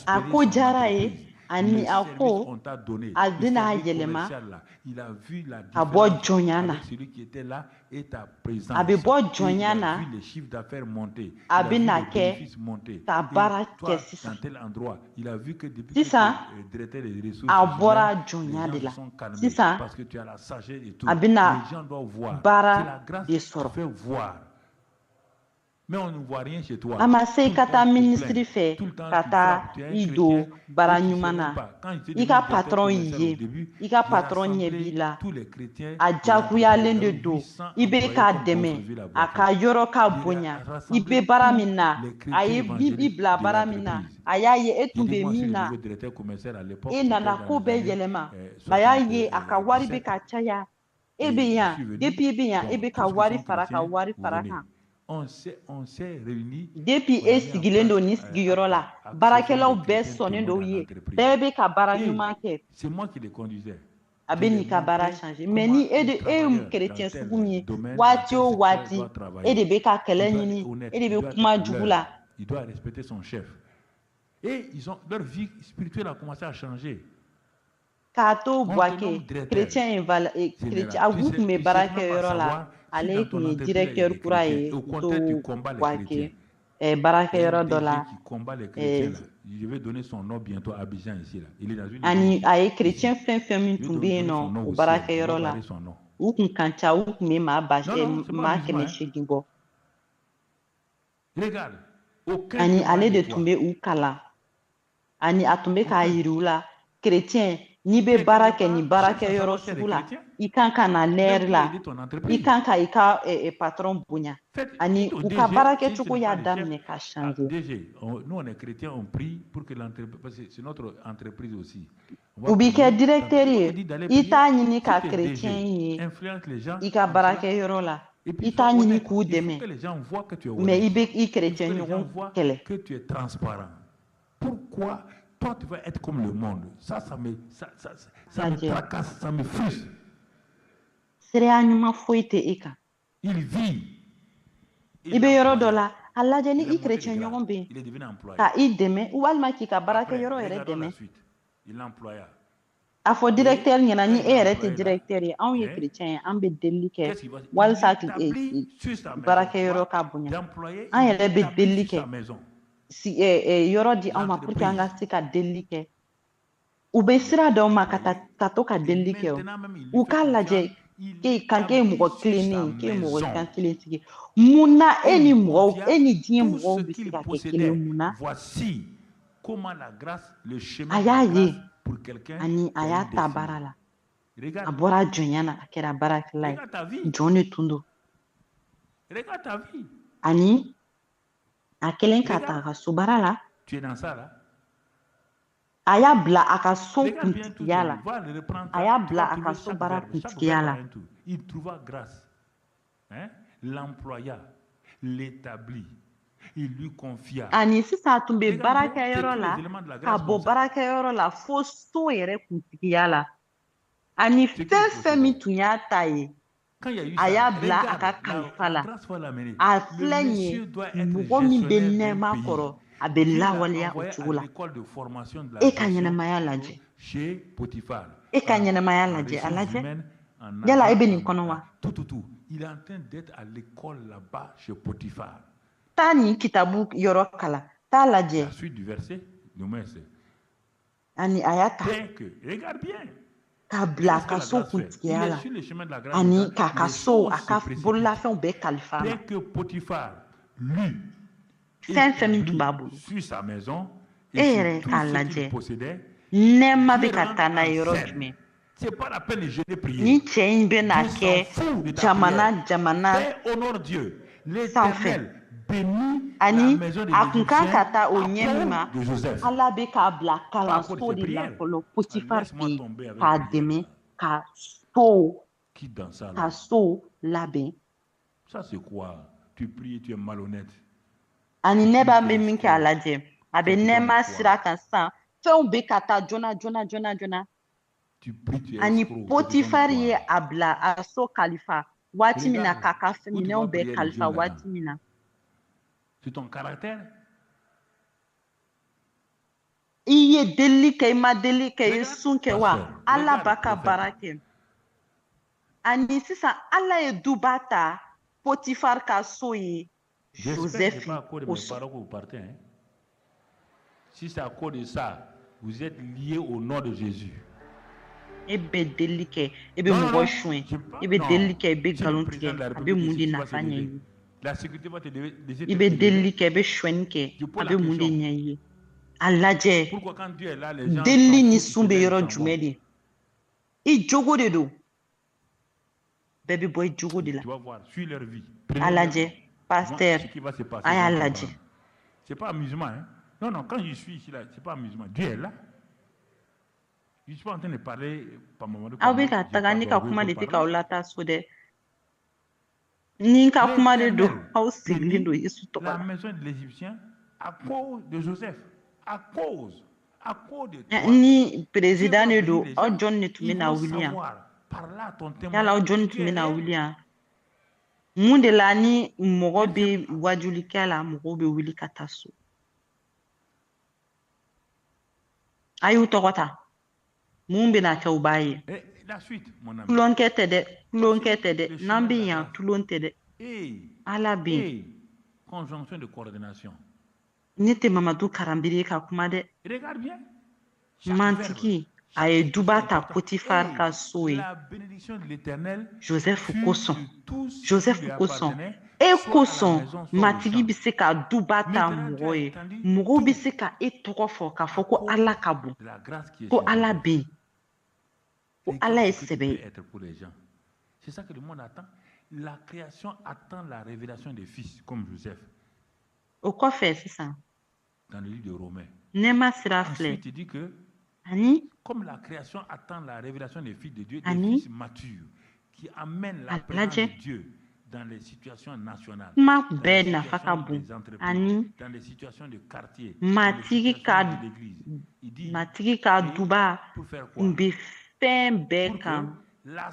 a prospérer ko son diyara entreprise. ye ani Le a service ko on t'a donné, a le bɛna service yɛlɛma commercial là, il a vu la ka bɔ différence jɔnya na avec celui qui était là et ta a bɛ présence. bɔ Et il jɔnya a na vu les chiffres d'affaires monter, a il a vu bɛna les kɛ bénéfices monter. ka Et baara kɛ toi, sisan dans tel endroit, il a vu que depuis que tu sisan es directeur des ressources a humaines, bɔra les jɔnya gens de se la sont calmés sisan parce que tu as la sagesse et tout. a bɛna Les gens doivent voir. C'est la baara grâce de qui te sɔrɔ fait voir. Mais on ne voit rien chez toi. Amase Tout le kata temps, tu te ministry plains. fe Tout le temps, tu kata frappes. Tu es un ido chrétien et bara tu sais ɲuman même na pas. Quand j'étais i devenu ka directeur patron commercial ye au début, i ka j'ai patron ɲɛ b'i rassemblé la tous les chrétiens a de l'entreprise. jakuyalen de J'avais don 800 i be employés k'a comme dɛmɛ Beaufreville à a Boaké. ka yɔrɔ ka J'ai bonya i rassemblé be bara tous min na les a chrétiens ye bi évangéliques bila de bara min na l'entreprise. a y'a ye e J'ai tun dit, be moi, je suis min le na nouveau directeur commercial à l'époque. e C'était nana dans ko les bɛɛ années yɛlɛma ma y'a ye a ka wari be 77. ka caya e be Et je yan suis venu. depuis e be yan e Bon, be ka tous ceux qui wari sont fara ka chrétiens, wari vous fara venez. kan On s'est réunis. depuis On a e mis en sigilen don place ni sigiyɔrɔ la acte sur baarakɛlaw les bɛɛ chrétiens sɔnnen témoins don dans ye l'entreprise. bɛɛ be ka baara Et ɲuman kɛ c'est moi qui les conduisais. a Je bɛ les n'i ka baara montrais changer comment mais ni e un de e ye travailleur kerecɛn dans tel sugu min ye domaine, dans waati tel o secteur waati doit e travailler. de bɛ ka kɛlɛ Il doit ɲini être honnête, e de il bɛ doit être kuma à jugu l'heure, la il doit respecter son chef. Et leur vie spirituelle a commencé à changer. k'a to On te Buwake nomme directeur kerecɛn ye général. a kun tun bɛ Tu baara sais kɛ même pas yɔrɔ la savoir si ale dans kun ton ye entreprise il y a directeur des kura chrétiens. ye Au k'u contraire, tu to combats les Buwake chrétiens. baarakɛyɔrɔ dɔ Un la DG qui combat les chrétiens là. Je vais donner son nom bientôt à Abidjan ici là. Il est dans une ani église a ye ici. kerecɛn fɛn fɛn min Je vais tun bɛ yen donner nɔ son nom o au ciel. On baarakɛyɔrɔ va la parler son nom. u kun kan ca u kun bɛ Non, c'est pas maa musulman. 800 bɔ Regarde, aucun ani ne ale parle de de tun toi. bɛ u kalan ani a tun bɛ k'a Aucun. yiri u la kerecɛn n'i Tu bɛ es baara quelque kɛ nin part, cherche à baarakɛyɔrɔ savoir s'il y a sugu des la chrétiens, i kan ka na même lɛɛri pour la aider ton i entreprise. kan ka i ka patron bonya Faites, ani dites au u ka DG, baara si ce kɛcogo n'est y'a pas le chef, daminɛ ka changer DG, nous on est chrétiens, on prie pour que l'entreprise, parce que c'est notre entreprise aussi. On u va b'i kɛ prier. directeur On ye vous dit d'aller i prier. t'a ɲini Si ka tu es kerecɛn DG, ye influence les gens i ka comme cela. baarakɛyɔrɔ la Et puis i sois t'a ɲini honnête. k'u Il faut dɛmɛ que les gens voient que tu es mais honnête. i bɛ i Il faut kerecɛn que les gens ɲɔgɔn voient kɛlɛ que tu es transparent. Pourquoi toi tu vas être comme le monde? Ça me lajɛ tracasse, ça me frustre. seereya ɲuman foyi tɛ e kan Il vit. i bɛ yɔrɔ dɔ la a lajɛ ni Il a i monté de kerecɛn grade. ɲɔgɔn bɛ yen Il est devenu employé. ka i dɛmɛ walima k'i ka Après, baarakɛyɔrɔ yɛrɛ regardons la dɛmɛ suite. Il l'employa. a fɔ directeur ɲɛna ni Et e yɛrɛ quand tɛ il est directeur ye anw ye hein, kerecɛn ye an bɛ delili kɛ qu'est-ce qu'il va faire? Il walasa établit sur sa maison. Tu baarakɛyɔrɔ vois, ka bonya d'employé, an il yɛrɛ bɛ établit delili sur kɛ sa maison. yɔrɔ di anw ma pour que an ka se ka delili kɛ u bɛ sira d'aw ma ka to ka Et delili kɛ o maintenant même, il lui u fait k'a confiance. lajɛ Il kan k'e ye établit mɔgɔ sur tilennen sa k'e ye mɔgɔ maison. kan kelentigi mun na Et e ni il mɔgɔw confia e ni diɲɛ tout mɔgɔw ce bɛ se qu'il ka kɛ possédait. kelen mun na Voici comment la grâce, le chemin a de la y'a grâce ye pour quelqu'un ani qui a a y'a une ta destinée. baara la a Regarde, bɔra jɔnya na a kɛra baarakɛla ye regarde ta vie. jɔn de tun don Regarde ta vie. ani a kɛlen ka ta Regarde, a ka so baara la tu es dans ça là. a y'a bila a ka so Regarde bien tout kuntigiya ton la livre. Va le reprendre. a y'a Tu bila vas a ka trouver so chaque baara verbe. Chaque kuntigiya verbe a la un tout. Il trouva grâce. Hein? L'employa, l'établit. Il lui confia. ani sisan a tun bɛ Regarde bien, c'est baarakɛyɔrɔ tous la les éléments de la ka grâce bɔ comme ça. baarakɛyɔrɔ la fo so yɛrɛ kuntigiya la ani Ce qu'il fɛn fɛn min possédait. tun y'a ta ye Quand il y a eu a ça, y'a bila a regarde, ka kalifa la la grâce va l'amener. a Le filɛ nin monsieur ye doit être mɔgɔ min bɛ gestionnaire d'un nɛɛma pays. kɔrɔ a bɛ Dieu l'a lawaleya o envoyé à cogo la l'école de formation de la e ka gestion ɲɛnɛmaya lajɛ chez Potiphar. e ka ɲɛnɛmaya En lajɛ a ressources lajɛ humaines, en yala e bɛ argent, nin kɔnɔ wa tout. Il est en train d'être à l'école là-bas chez Potiphar. taa nin kitabu yɔrɔ kala taa lajɛ La suite du verset, nous c'est. ani a y'a ta Dès que, regarde bien. k'a bila a Qu'est-ce que ka la so grâce fait? Il kuntigiya est la sur le chemin de la grâce. ani maintenant, k'a ka les so a choses ka se précipitent. bololafɛnw bɛɛ kalifa a ma Dès que Potiphar, lui, fɛn fɛn min tun établit b'a bolo sur sa maison e et yɛrɛ sur tout k'a ce qu'il lajɛ possédait, nɛɛma bɛ Dieu ka taa rentre n'a ye en yɔrɔ scène. jumɛn C'est pas la peine de jeûner prier. ni cɛ in bɛ na Dieu s'en kɛ fout de ta jamana prière. Fais honore Dieu. sanfɛ L'Éternel bénit la ani maison de a kun kan ka l'Égyptien taa o à ɲɛ min ma cause de Joseph. ala bɛ k'a bila Pas à cause kalanso de ses de la prières. fɔlɔ potifar Laisse-moi fɛ yen tomber avec k'a prière. dɛmɛ ka so Qui dans ça ka là? so labɛn Ça c'est quoi? Tu pries, tu es malhonnête. ani ne Tu b'a pries, bɛ tu es min kɛ a escroc. lajɛ a bɛ Ça te donne nɛɛma quoi? sira kan sisan fɛnw bɛ ka taa joona joona joona joona Tu pries, tu es ani escroc. Ça te donne potifar ye quoi? a bila a so kalifa waati min na Regarde, k'a ka où tu minɛnw vas bɛɛ prier les kalifa jeunes là-dedans? waati min na C'est ton caractère? i ye delili kɛ i ma delili kɛ i ye Regarde, sun kɛ pasteur, wa ala regarde, b'a ka prophète. baara kɛ ani sisan ala ye duba ta potifar ka so ye J'espère que ce joseph n'est pas à cause de mes kosɔn parents que vous partez. Hein? Si c'est à cause de ça, vous êtes liés au nom de Jésus. e bɛ delili kɛ e bɛ Non, non, mɔgɔ non. suɲɛ Je pas- i bɛ non. delili kɛ i bɛ C'est le nkalon président tigɛ de la a bɛ République mun ici de qui va nafa se lever. ɲɛɲini La sécurité va te laisser I te bɛ élever. delili kɛ, i bɛ suɲɛni kɛ, Je a pose bɛ la mun de question. ɲɛ i ye? A lajɛ Pourquoi quand Dieu est là, les gens delili s'en ni foutent, sun ils se bɛ lèvent, yɔrɔ ils s'en jumɛn vont. de? I jogo de don. Bɛɛ bɛ bɔ i jogo de la. Tu vas voir, suis leur vie. A Prenez leur lajɛ, vie. pasteur, Ce qui va se passer, a ils y'a vont lajɛ. comprendre. C'est pas amusement, hein? Non, non, quand je suis ici, là, c'est pas amusement. Dieu est là. Je ne suis pas en train de parler par moment de Aw bɛ ka taga ne ka kuma de tɛ k'aw lataa so dɛ. Ni n ka kuma de don, aw sigilen don Yesu tɔgɔ La la. maison de l'Égyptien à cause de Joseph. À cause de toi. Ni président Dieu de va don, bénir les aw gens. jɔn de tun bɛ Ils na vont wuli yan? savoir, par là ton Yala témoignage, aw jɔn que tun Dieu bɛ est na réel. wuli yan? Mun de la ni mɔgɔ bɛ wajulikɛ la, mɔgɔw bɛ wuli ka taa so? A y'u tɔgɔ ta. Mun bɛ na kɛ u b'a ye? Et la suite, mon ami. Tulonkɛ tɛ dɛ, tulonkɛ tɛ dɛ. N'an bɛ yan, tulon tɛ dɛ. Ala bɛ yen. Et conjonction de coordination. Ne tɛ Mamadu Karanbiri ye ka kuma dɛ. Regarde bien. Mantigi, a ye duba ta Potifar ka so ye. La bénédiction de l'Éternel Joseph fut kosɔn. sur tous ceux qui Joseph lui kosɔn. appartenaient, E soit à la kosɔn, maison, soit au matigi champ. bɛ se ka duba ta Maintenant, tu mɔgɔ as ye. entendu Mɔgɔw bɛ tout se ka e tɔgɔ fɔ k'a à fɔ ko cause Ala ka bon, de la grâce qui est ko sur Ala Joseph. bɛ yen, ko Regarde Ala ye ce que tu sɛbɛ peux ye. être pour les gens. C'est ça que le monde attend. La création attend la révélation des fils, comme Joseph, O kɔfɛ sisan, dans le livre de Romains. nɛɛma sira filɛ. Ensuite, il dit que, Ani comme la création attend la révélation des fils de Dieu, des Ani fils matures, qui amènent la a présence lajɛ de Dieu dans les situations nationales, kuma dans les bɛɛ nafa ka situations bon. des entreprises, Ani dans les situations de quartier, dans les matigi situations ka de l'église. Il dit, matigi ka duba pour faire quoi? tun bɛ fɛn bɛɛ Pour kan, que la a ka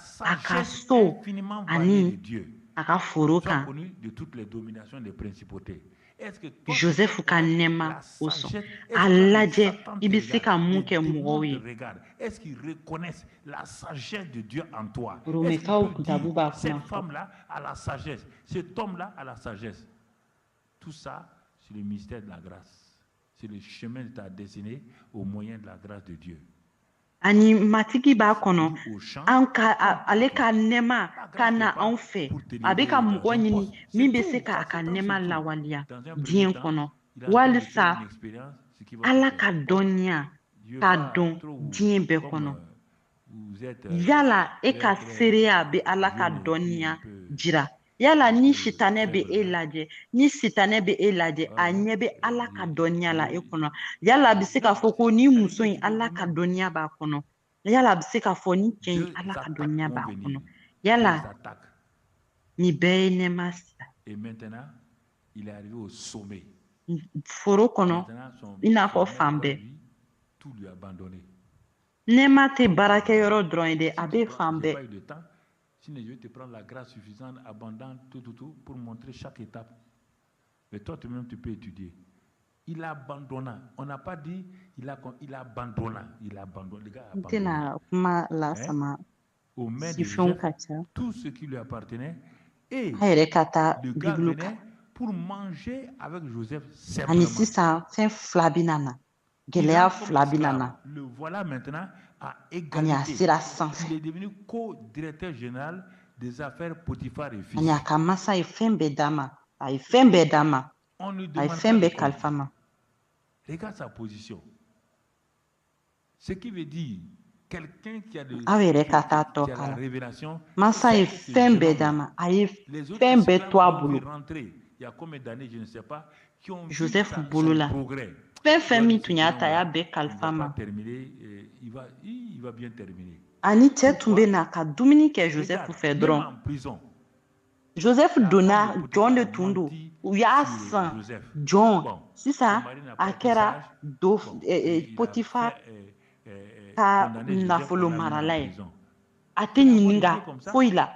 sagesse so infiniment variée de ani Dieu a ka foro soit kan. connue de toutes les dominations des principautés. Est-ce que toi, Joseph tu ka connais nɛɛma la o sɔn. sagesse? A Est-ce que lajɛ Satan i te bɛ se regarde? ka mun Les kɛ mɔgɔw démons te ye. regardent. Est-ce qu'ils reconnaissent la sagesse de Dieu en toi? Est-ce qu'ils Romekaw peuvent kutabu dire, b'a cette kuma fɔ. femme-là a la sagesse, cet homme-là a la sagesse? Tout ça, c'est le mystère de la grâce. C'est le chemin de ta destinée au moyen de la grâce de Dieu. Ani matigi b'a kɔnɔ, Au champ, ale ka nɛɛma ka na anw fɛ. A bɛ ka mɔgɔ ɲini min bɛ se k'a ka nɛɛma lawaleya diɲɛ kɔnɔ. Walisa Ala ka dɔnniya k'a dɔn diɲɛ bɛɛ kɔnɔ. Yala e ka seereya bɛ Ala ka dɔnniya jira. Yala ni sitanɛ bɛ e lajɛ, ni sitanɛ bɛ e lajɛ, a ɲɛ bɛ Ala ka dɔnniya la e kɔnɔ. Yala a bɛ se k'a fɔ ko ni muso in Ala ka dɔnniya b'a kɔnɔ. Yala a bɛ se k'a fɔ ni cɛ in Ala ka dɔnniya b'a kɔnɔ. Yala nin bɛɛ ye nɛɛma sira. Et maintenant, il est arrivé au sommet. Foro kɔnɔ, i n'a fɔ fan bɛɛ. Tout lui abandonné. Nɛɛma tɛ baarakɛyɔrɔ dɔrɔn ye dɛ, a bɛ fan bɛɛ. Sinon, je vais te prendre la grâce suffisante, abondante, tout, pour montrer chaque étape. Mais toi, toi-même, tu peux étudier. Il a abandonné. On n'a pas dit il a abandonné. Il a abandonné. Les gars, abandonné. Aux mains de Joseph, tout ce qui lui appartenait. Et le gars venait pour manger avec Joseph simplement. Le voilà maintenant à égalité. Il est devenu co-directeur général des affaires Potiphar et fils. On lui demande regarde sa position. Ce qui veut dire quelqu'un qui a la révélation. Les autres esclaves rentrer il y a combien d'années, je ne sais pas, qui ont Joseph vu Bolola. son progrès. Fɛn min tun y'a ta y'a bɛɛ kalifa ma. Il va bien terminer. Ani cɛ tun bɛ na ka dumuni kɛ Joseph fɛ dɔrɔn. Joseph donna jɔn de tun don. U y'a san jɔn. Sisan a kɛra Potifar ka nafolo marala ye. A tɛ ɲininka foyi la.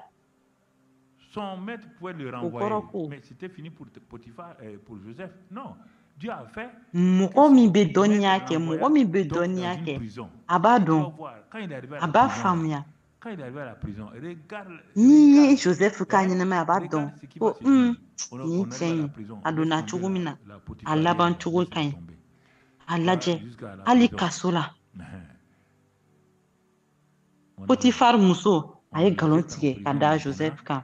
Son maître pouvait le renvoyer, mais c'était fini pour Potiphar, pour Joseph. Non, Dieu a fait. Mɔgɔ min bɛ dɔnniya kɛ, mɔgɔ min bɛ dɔnniya kɛ, a b'a dɔn, a b'a faamuya. Quand il est arrivé à la prison, regarde. N'i ye Joseph ka ɲɛnamaya a b'a dɔn ko nin cɛ in a donna cogo min na, a laban cogo ka ɲi. A lajɛ hali kaso la. Potifar muso a ye nkalon tigɛ ka da Joseph kan.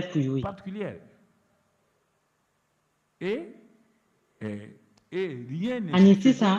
Zeph, particulière. Et rien ne Ani suffisait sisan,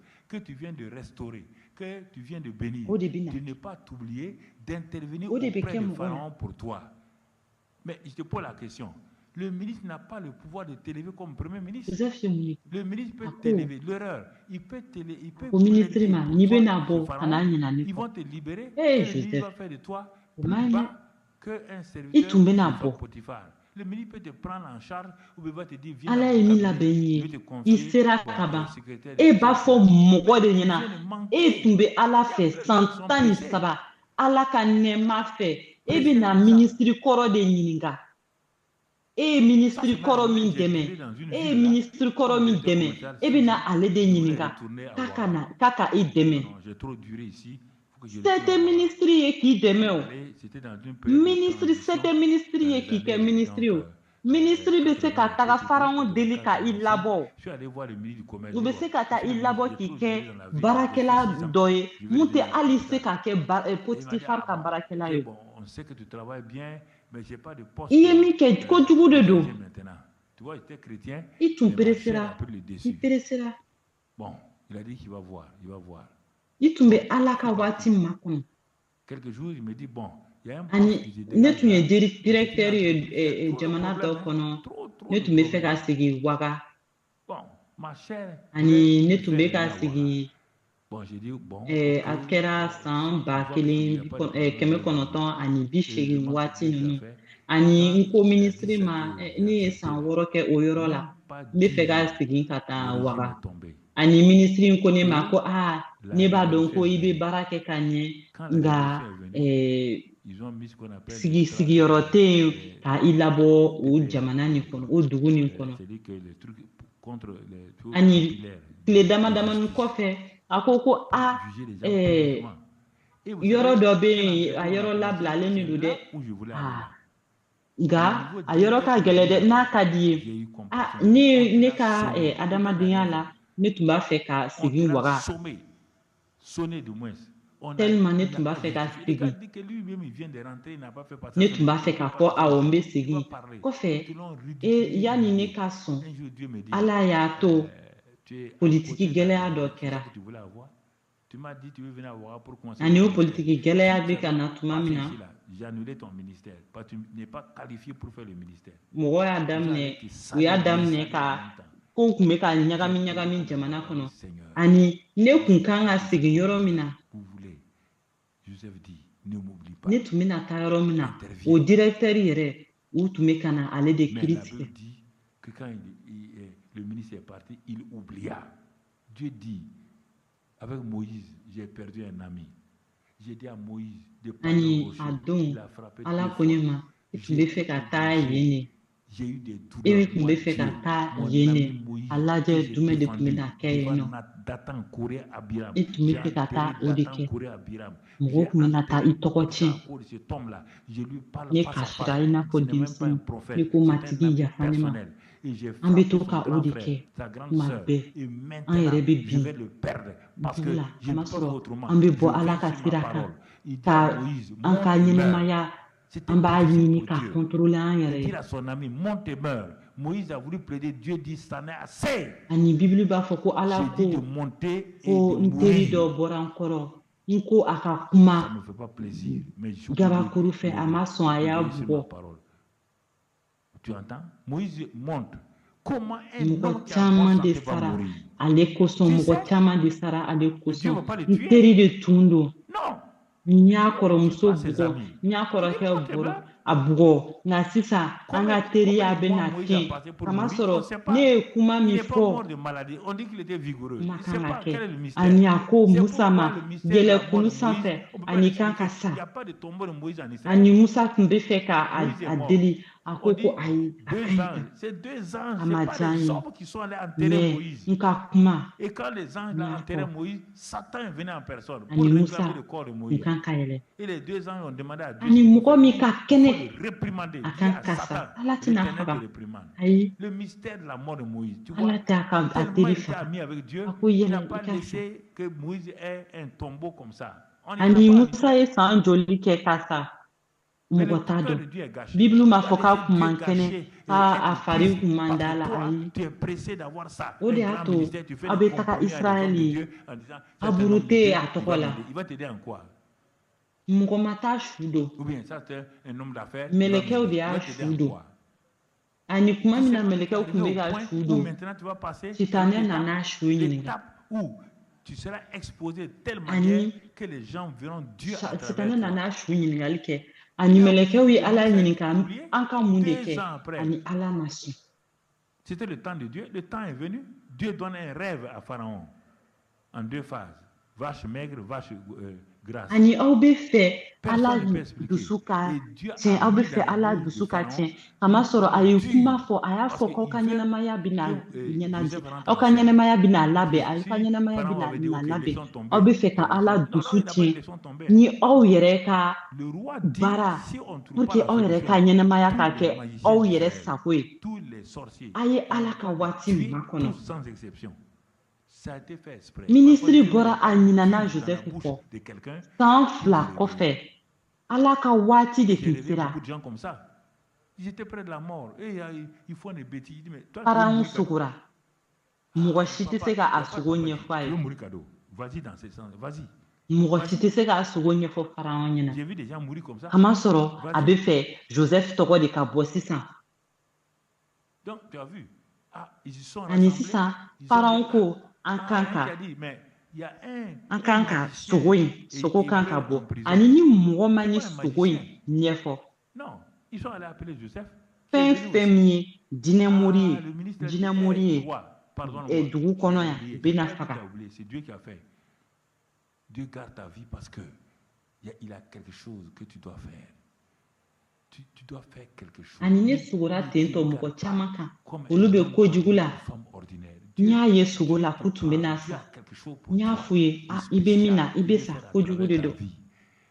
que tu viens de restaurer, que tu viens de bénir, O de bɛ na. de ne pas t'oublier d'intervenir O de bɛ auprès kɛ de mɔgɔ la. Pharaon pour toi. Mais je te pose la question. Le ministre n'a pas le pouvoir de t'élever comme premier ministre. Joseph Yomuni. Le ministre peut Ako. t'élever. L'erreur, il peut Au ministre plaider ma pour ni toi, be na ce bo pharaon. kana nyina Ils ni vont ko. te libérer Hey, et le ministre Joseph. va faire de toi Au plus manye. bas qu'un serviteur Itumbe de na femme bo. Potiphar. Le ministre peut te prendre en charge ou il va te dire viens Ala dans mon emi la cabinet, je vais benye. te confier Isera bon, kaba. secrétaire E de ba ceci, fo cela. mogo de Mais nyina. tu viens de E manquer. tumbe ala Il y a fe plein de gens qui sont santani pressés. saba. Ala ka nema fe. E Pressés be na comme ça. ministry koro de nyininga. E Ça, ministry c'est koro arrivé. min J'ai deme. tiré dans une E ville là, ministry koro comme min directeur deme. commercial E be 6 na ans. ale de Je voulais nyininga. retourner à Kaka Ouaga. na kaka e deme. Non, j'ai trop duré ici. Il faut que je retourne C'était à Ouaga. ministry e ki deme o. C'était dans une période de Ministry transition c'était ministry dans e les ki ke années ministry donc, o. Ministry be se 80 ka et taga tout, pharaon deli 84, ka 85. ilabo. Je suis allé voir le ministre du commerce. Ube se ka ta Monsieur le ilabo ministre, j'ai ki trop ke duré dans la ville. J'ai fait barakela 6 ans. doye. Je vais Mute revenir à la ali se capitale. ka ke Et il m'a dit, Potiphar ka bon, barakela ok, yo. bon, on sait que tu travailles bien, mais j'ai pas de poste Iye mi ke ko jugu de do. chrétien maintenant. Tu vois, j'étais chrétien, I tum mais ma chair a peresera. pris le I dessus. peresera. Bon, il a dit qu'il va voir, il va voir. I tumbe ala ka wati makono. Quelques jours, il me dit, bon, il y a un poste Ani qui se ne dégage tun ye là. directeur Il y a trop de jamana problèmes, dɔ hein. kɔnɔ. Trop Ne de tun bɛ fɛ problèmes. ka sigi Ouaga. Bon, ma chère, Ani ne je tun vais bɛ ka revenir à Ouaga. sigi Bon, j'ai dit, bon, a ok, kɛra si san il ba voit que il y a kelen pas de problème, je kɛmɛ vais revenir. kɔnɔntɔn ani bi Et je seegin demande waati combien tu as ninnu fait. ani n ko Quand il a dit minisiri ça ma que ne j'ai ye accepté san là, 6 kɛ o yɔrɔ la même pas n bɛ 10 fɛ ka jours, segin ka le taa régime Ouaga est tombé. ani minisiri n ko ne ma Et ko la ne b'a dɔn révolution ko est i bɛ venue. baara kɛ ka ɲɛ Quand la nka révolution est venue, ils ont mis ce qu'on appelle sigiyɔrɔ tɛ yen ka i labɔ o jamana nin kɔnɔ o dugu nin kɔnɔ c'est-à-dire que les trucs contre les trucs ani populaires, tile dama dama de nin justice, kɔfɛ a ko juger les gens publiquement. Et vous yɔrɔ savez, dɔ bɛ quel yen endroit a on a yɔrɔ commencé? labilalen de C'est don là dɛ où je voulais aller là. nka Au niveau a yɔrɔ ka gɛlɛn dɛ n'a ka di ye j'ai eu compassion. ne On ka l'a sonné. adamadenya la ne tun b'a fɛ ka On segin l'a Ouaga sommé. Sonné du moins. tellement ne tun b'a fɛ ka Le gars segin dit que lui-même il vient de rentrer, il n'a pas fait ne passation. tun b'a fɛ k'a fɔ awɔ n bɛ segin kɔfɛ yanni ne ka sɔn Un jour, Dieu me dit, ala y'a to tu es à politiki côté gɛlɛya de dɔ c'est kɛra ça que tu voulais avoir. Tu m'as dit tu veux venir à Ouaga pour commencer ani ton o ministère. politiki gɛlɛya Si bɛ tu ka avais na tuma min passé na ici, là, j'ai annulé ton ministère parce que tu n'es pas qualifié pour faire le ministère. mɔgɔ y'a daminɛ u y'a daminɛ ka ko kun bɛ ka ɲagami ɲagami jamana kɔnɔ ani ne kun kan ka segin yɔrɔ min na Vous voulez, Joseph dit, ne m'oublie pas. ne tun bɛna taa yɔrɔ min na o directeur yɛrɛ u tun bɛ ka na ale de Mais kiiri la tigɛ Bible dit que quand le ministre est parti, il oublia. Dieu dit, avec Moïse, j'ai perdu un ami. J'ai dit à Moïse de prendre ani le rocher. a don Il a frappé ala deux ko ne fois. ma i tun bɛ fɛ ka taa yen ne J'ai eu des e douleurs. tun bɛ fɛ ka taa yen ne a lajɛ jumɛn de tun bɛ na kɛ yen nɔ Dathan courait à Biram. e tun bɛ fɛ ka taa o de kɛ mɔgɔw tun bɛ na taa i tɔgɔ tiɲɛ ne kasira i n'a fɔ denmisɛnnin ne ko matigi yafa ne ma an bɛ to ka o de kɛ tuma bɛɛ an yɛrɛ bɛ bin dugu la kamasɔrɔ an bɛ bɔ ala ka sira kan ka an ka ɲɛnɛmaya an b'a ɲini ka contrôler an yɛrɛ ye Moïse a voulu plaider, Dieu dit ça n'est assez. ani bibili b'a fɔ ko ala ko ko n teri dɔ bɔra n kɔrɔ n ko a ka kuma gabakuru fɛ a ma sɔn a y'a bugɔ tu entends? Moïse montre comment un mɔgɔ homme qui a caman mort de sans sara mourir. ale kosɔn mɔgɔ caman de sara ale kosɔn n teri de tun don Non. n y'a kɔrɔmuso bugɔ n y'a kɔrɔkɛ bugɔ a bugɔ nka sisan an ka teriya bɛ na tiɲɛ kamasɔrɔ ne ye kuma min fɔ kuma kan ka kɛ ani a ko musa ma yɛlɛkulu sanfɛ ani kan ka sa ani musa tun bɛ fɛ ka a deli a ko ko ayi a ka ɲi kan a ma diya n ye mais n ka kuma n y'a fɔ ani musa n kan ka yɛlɛ ani mɔgɔ min ka kɛnɛ a kan ka sa ala tɛna faga ayi ala t'a ka a teri faga a ko yɛlɛ i ka sa ani musa ye san joli kɛ ka sa mɔgɔ t'a dɔn bibulu m'a fɔ k'a kun man kɛnɛ k'a fari kun man d'a la ayi o de y'a to a bɛ taga israɛl ye a buru tɛ a tɔgɔ la mɔgɔ ma taa su dɔn Ou bien ça, c'est un homme d'affaires. mɛlɛkɛw de y'a su dɔn ani kuma min na mɛlɛkɛw tun bɛ ka su dɔn Maintenant, tu vas passer sitanɛ nana su ɲininka l'étape où tu seras exposé de telle ani manière que les gens verront Dieu à sitanɛ travers toi. nana su ɲininkali kɛ ani mɛlɛkɛw ye ala ɲininka an ka mun de 2 kɛ ans après, ani ala ma sɔn c'était le temps de Dieu. Le temps est venu. Dieu donne un rêve à Pharaon en 2 phases. Vache maigre, vache grasse. ani aw bɛ fɛ ala Personne ne peut expliquer. dusu ka Et Dieu tiɲɛ a aw bɛ mis fɛ dans la ala bouche dusu de ka Pharaon tiɲɛ kamasɔrɔ a ye dur. kuma fɔ a y'a Parce fɔ k'aw ka qu'il veut ɲɛnamaya bɛna que, ɲɛnajɛ Joseph rentre aw en ka scène. ɲɛnamaya bɛna labɛn aw Si ka ɲɛnamaya Pharaon bɛna avait dit, ok, labɛn laissons tomber. aw bɛ fɛ ka ala Non, dusu il n'a pas dit tiɲɛ laissons tomber. ni aw yɛrɛ ka Le roi dit, baara si on ne trouve pour pas que la aw yɛrɛ solution, ka ɲɛnamaya ka tous les kɛ magiciens aw yɛrɛ d'Israël, sago ye tous les sorciers, a ye on ala ka va waati tuer makɔnɔ tous sans exception. Ça a été fait exprès. minisiri Parfois, Dieu bɔra a met ɲinana dans la joseph bouche kɔ de quelqu'un san pour fila se kɔfɛ réveiller. ala ka waati de J'ai tun réveillé sera beaucoup de gens comme ça. Ils étaient près de la mort. Et ils font des bêtises. Ils disent, mais toi, tu veux faraw mourir cadeau. sugura mɔgɔ si tɛ se ka a sogo ɲɛfɔ a Tu ye veux mourir cadeau. Vas-y dans ce sens. Vas-y. mɔgɔ si tɛ se k'a sogo ɲɛfɔ faraw ɲɛna J'ai vu des gens mourir comme ça. kamasɔrɔ a Vas-y. bɛ fɛ joseph tɔgɔ de ka bɔ sisan Donc, tu as vu. Ah, ils y sont ani rassemblés. sisan Ils ont faraw dit, ko an kan un ka qui a dit, mais il y a an kan ka magicien sogo in et sogo kan ka hébreu bɔ en prison. ani ni mɔgɔ ma C'est ni pas un sogo in magicien. ɲɛfɔ Non, ils sont allés appeler Joseph. qui est fɛn venu fɛn aussi. min ye dinɛmori Le ye ministre a dit, dinɛmori hey, ye roi, pardonne-moi. dugu kɔnɔ J'ai yan oublié. u bɛna C'est pas lui qui faga a oublié, c'est Dieu qui a fait. Dieu garde ta vie parce que il a quelque chose que tu dois faire. Tu dois faire quelque chose. ani ne sugora ten tɔ mɔgɔ Comme caman kan un olu bɛ homme, kojugu la une femme ordinaire. n y'a Dieu ye sogo la te k'u tun bɛna parle. Dieu sa a quelque chose pour n y'a toi f'u ye de i bɛ min na spécial i qu'il bɛ veut sa faire à kojugu de travers ta don vie.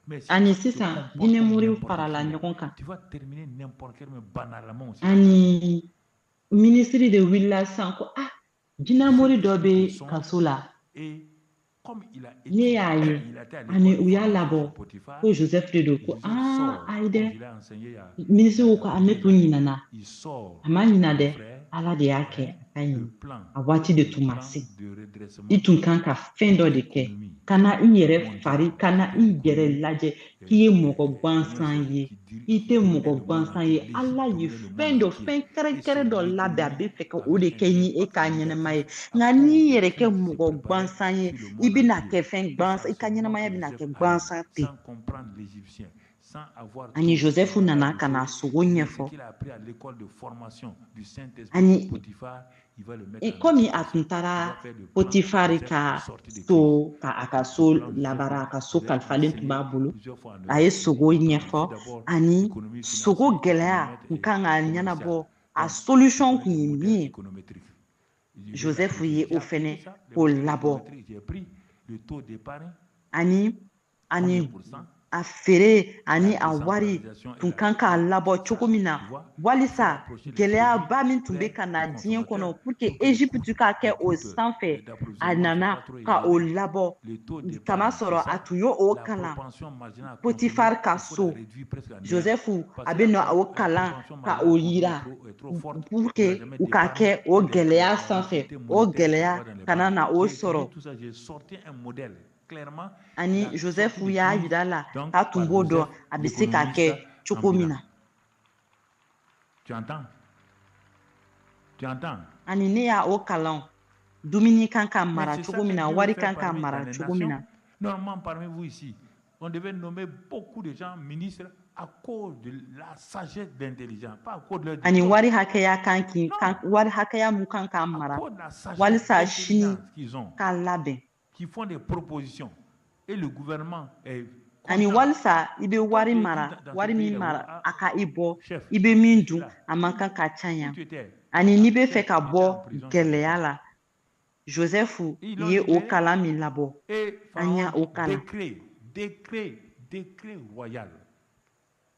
Mais si ani tu te sisan comportes comme dinɛmoriw n'importe farala qui, ɲɔgɔn kan tu vas terminer n'importe quel, mais banalement aussi. ani minisiri de wulila sisan ko ah dinɛmori dɔ bɛ kaso la Et comme il a ne y'a ye il a été à ani l'école u de y'a formation labɔ chez Potiphar, ko joseph de don ko Joseph ah sort, ayi comme dɛ je l'ai enseigné minisiri ko a ne tun ɲinana il sort a ma ɲina mon dɛ frère, ala de y'a kɛ a ka le ɲin plan, a waati de le tun ma plan se de redressement i tun kan ka fɛn dɔ de kɛ économique kana i yɛrɛ mondial, fari kana i yɛrɛ lajɛ k'i ye mɔgɔ gansan ye i tɛ mɔgɔ gansan ye ala ye fɛn dɔ fɛn kɛrɛnkɛrɛn dɔ labɛn a bɛ fɛ ka o de kɛ ni e ka ɲɛnɛmaya ye nka n'i yɛrɛ kɛ mɔgɔ gansan ye i bɛna kɛ fɛn gansan i ka ɲɛnɛmaya bɛna kɛ gansan ten sans comprendre l'égyptien, sans avoir ani tout joseph le nana bagage ka na de choses, sogo mais ce ɲɛfɔ qu'il a appris à l'école de formation du Saint-Esprit ani Potiphar, il va le mettre en komi a application. tun taara Il va faire le plan potifari Joseph ka est sorti de crise. so ka a ka so Le plan Joseph, labara a ka so je l'ai kalifalen tun b'a enseigné bolo plusieurs fois en a ye Europe. sogo Le plan ɲɛfɔ ici d'abord, ani économie, sogo financière, gɛlɛya économètre kun et kan ka commercial. ɲɛnabɔ a Donc, solution je kun connais ye les min modèles ye économétriques. Je vais joseph l'appliquer. ye J'ai o appliqué fɛnɛ ça, les k'o modèles labɔ économétriques. J'ai pris le taux d'épargne, ani combien ani pourcent, a feere ani la a wari décentralisation et tun la kan k'a labɔ cogo min na tu vois, walisa gɛlɛyaba min tun bɛ près ka na du diɲɛ consommateur kɔnɔ pour que pour que les egypte ka kɛ o coûts sanfɛ a d'approvisionnement nana soit pas trop ka o élevés. labɔ Le taux d'épargne, kamasɔrɔ c'est a ça. tun y'o La kalan propension marginale à potifari ka consommer, il faut la so réduire presque à néant. joseph Parce a que bɛ la na o kalan propension ka marginale o à consommer yira est trop forte. pour Il n'y a que jamais u ka d'épargne kɛ o et gɛlɛya la sanfɛ rigidité o monétaire se gɛlɛya voit dans kana l'épargne. na o J'ai étudié sɔrɔ tout ça, j'ai sorti un modèle clairement. ani Il a joseph sorti de y'a crise, yira la donc, k'a tun par b'o dɔn Joseph, a bɛ se ka l'économiste kɛ cogo min ambulant. na Tu entends? Tu entends? ani ne y'a o kalan dumuni kan ka Mais mara c'est ça cogo min que na Dieu wari fait kan ka parmi mara dans les cogo min na nations. Normalement, parmi vous ici, on devait nommer beaucoup de gens ministres à cause de la sagesse d'intelligence, pas à cause de leur ani diplôme. wari hakɛya kan k'i Non. kan wari hakɛya mun kan k'a À mara cause de la sagesse walisa sini d'intelligence qu'ils ont, k'a labɛn qui font des propositions. Et le gouvernement est ani content. walisa i bɛ wari j'ai dit mara dans ce wari pays min là, mara ah, a ka i bɔ chef, i bɛ min je suis dun là. a man kan ka Où caya tu étais? ani n'i bɛ Chef, fɛ ka j'étais bɔ en prison gɛlɛya quelque la joseph Ils l'ont ye o libéré. kalan min labɔ Et an y'a o Pharaon, kalan décret royal.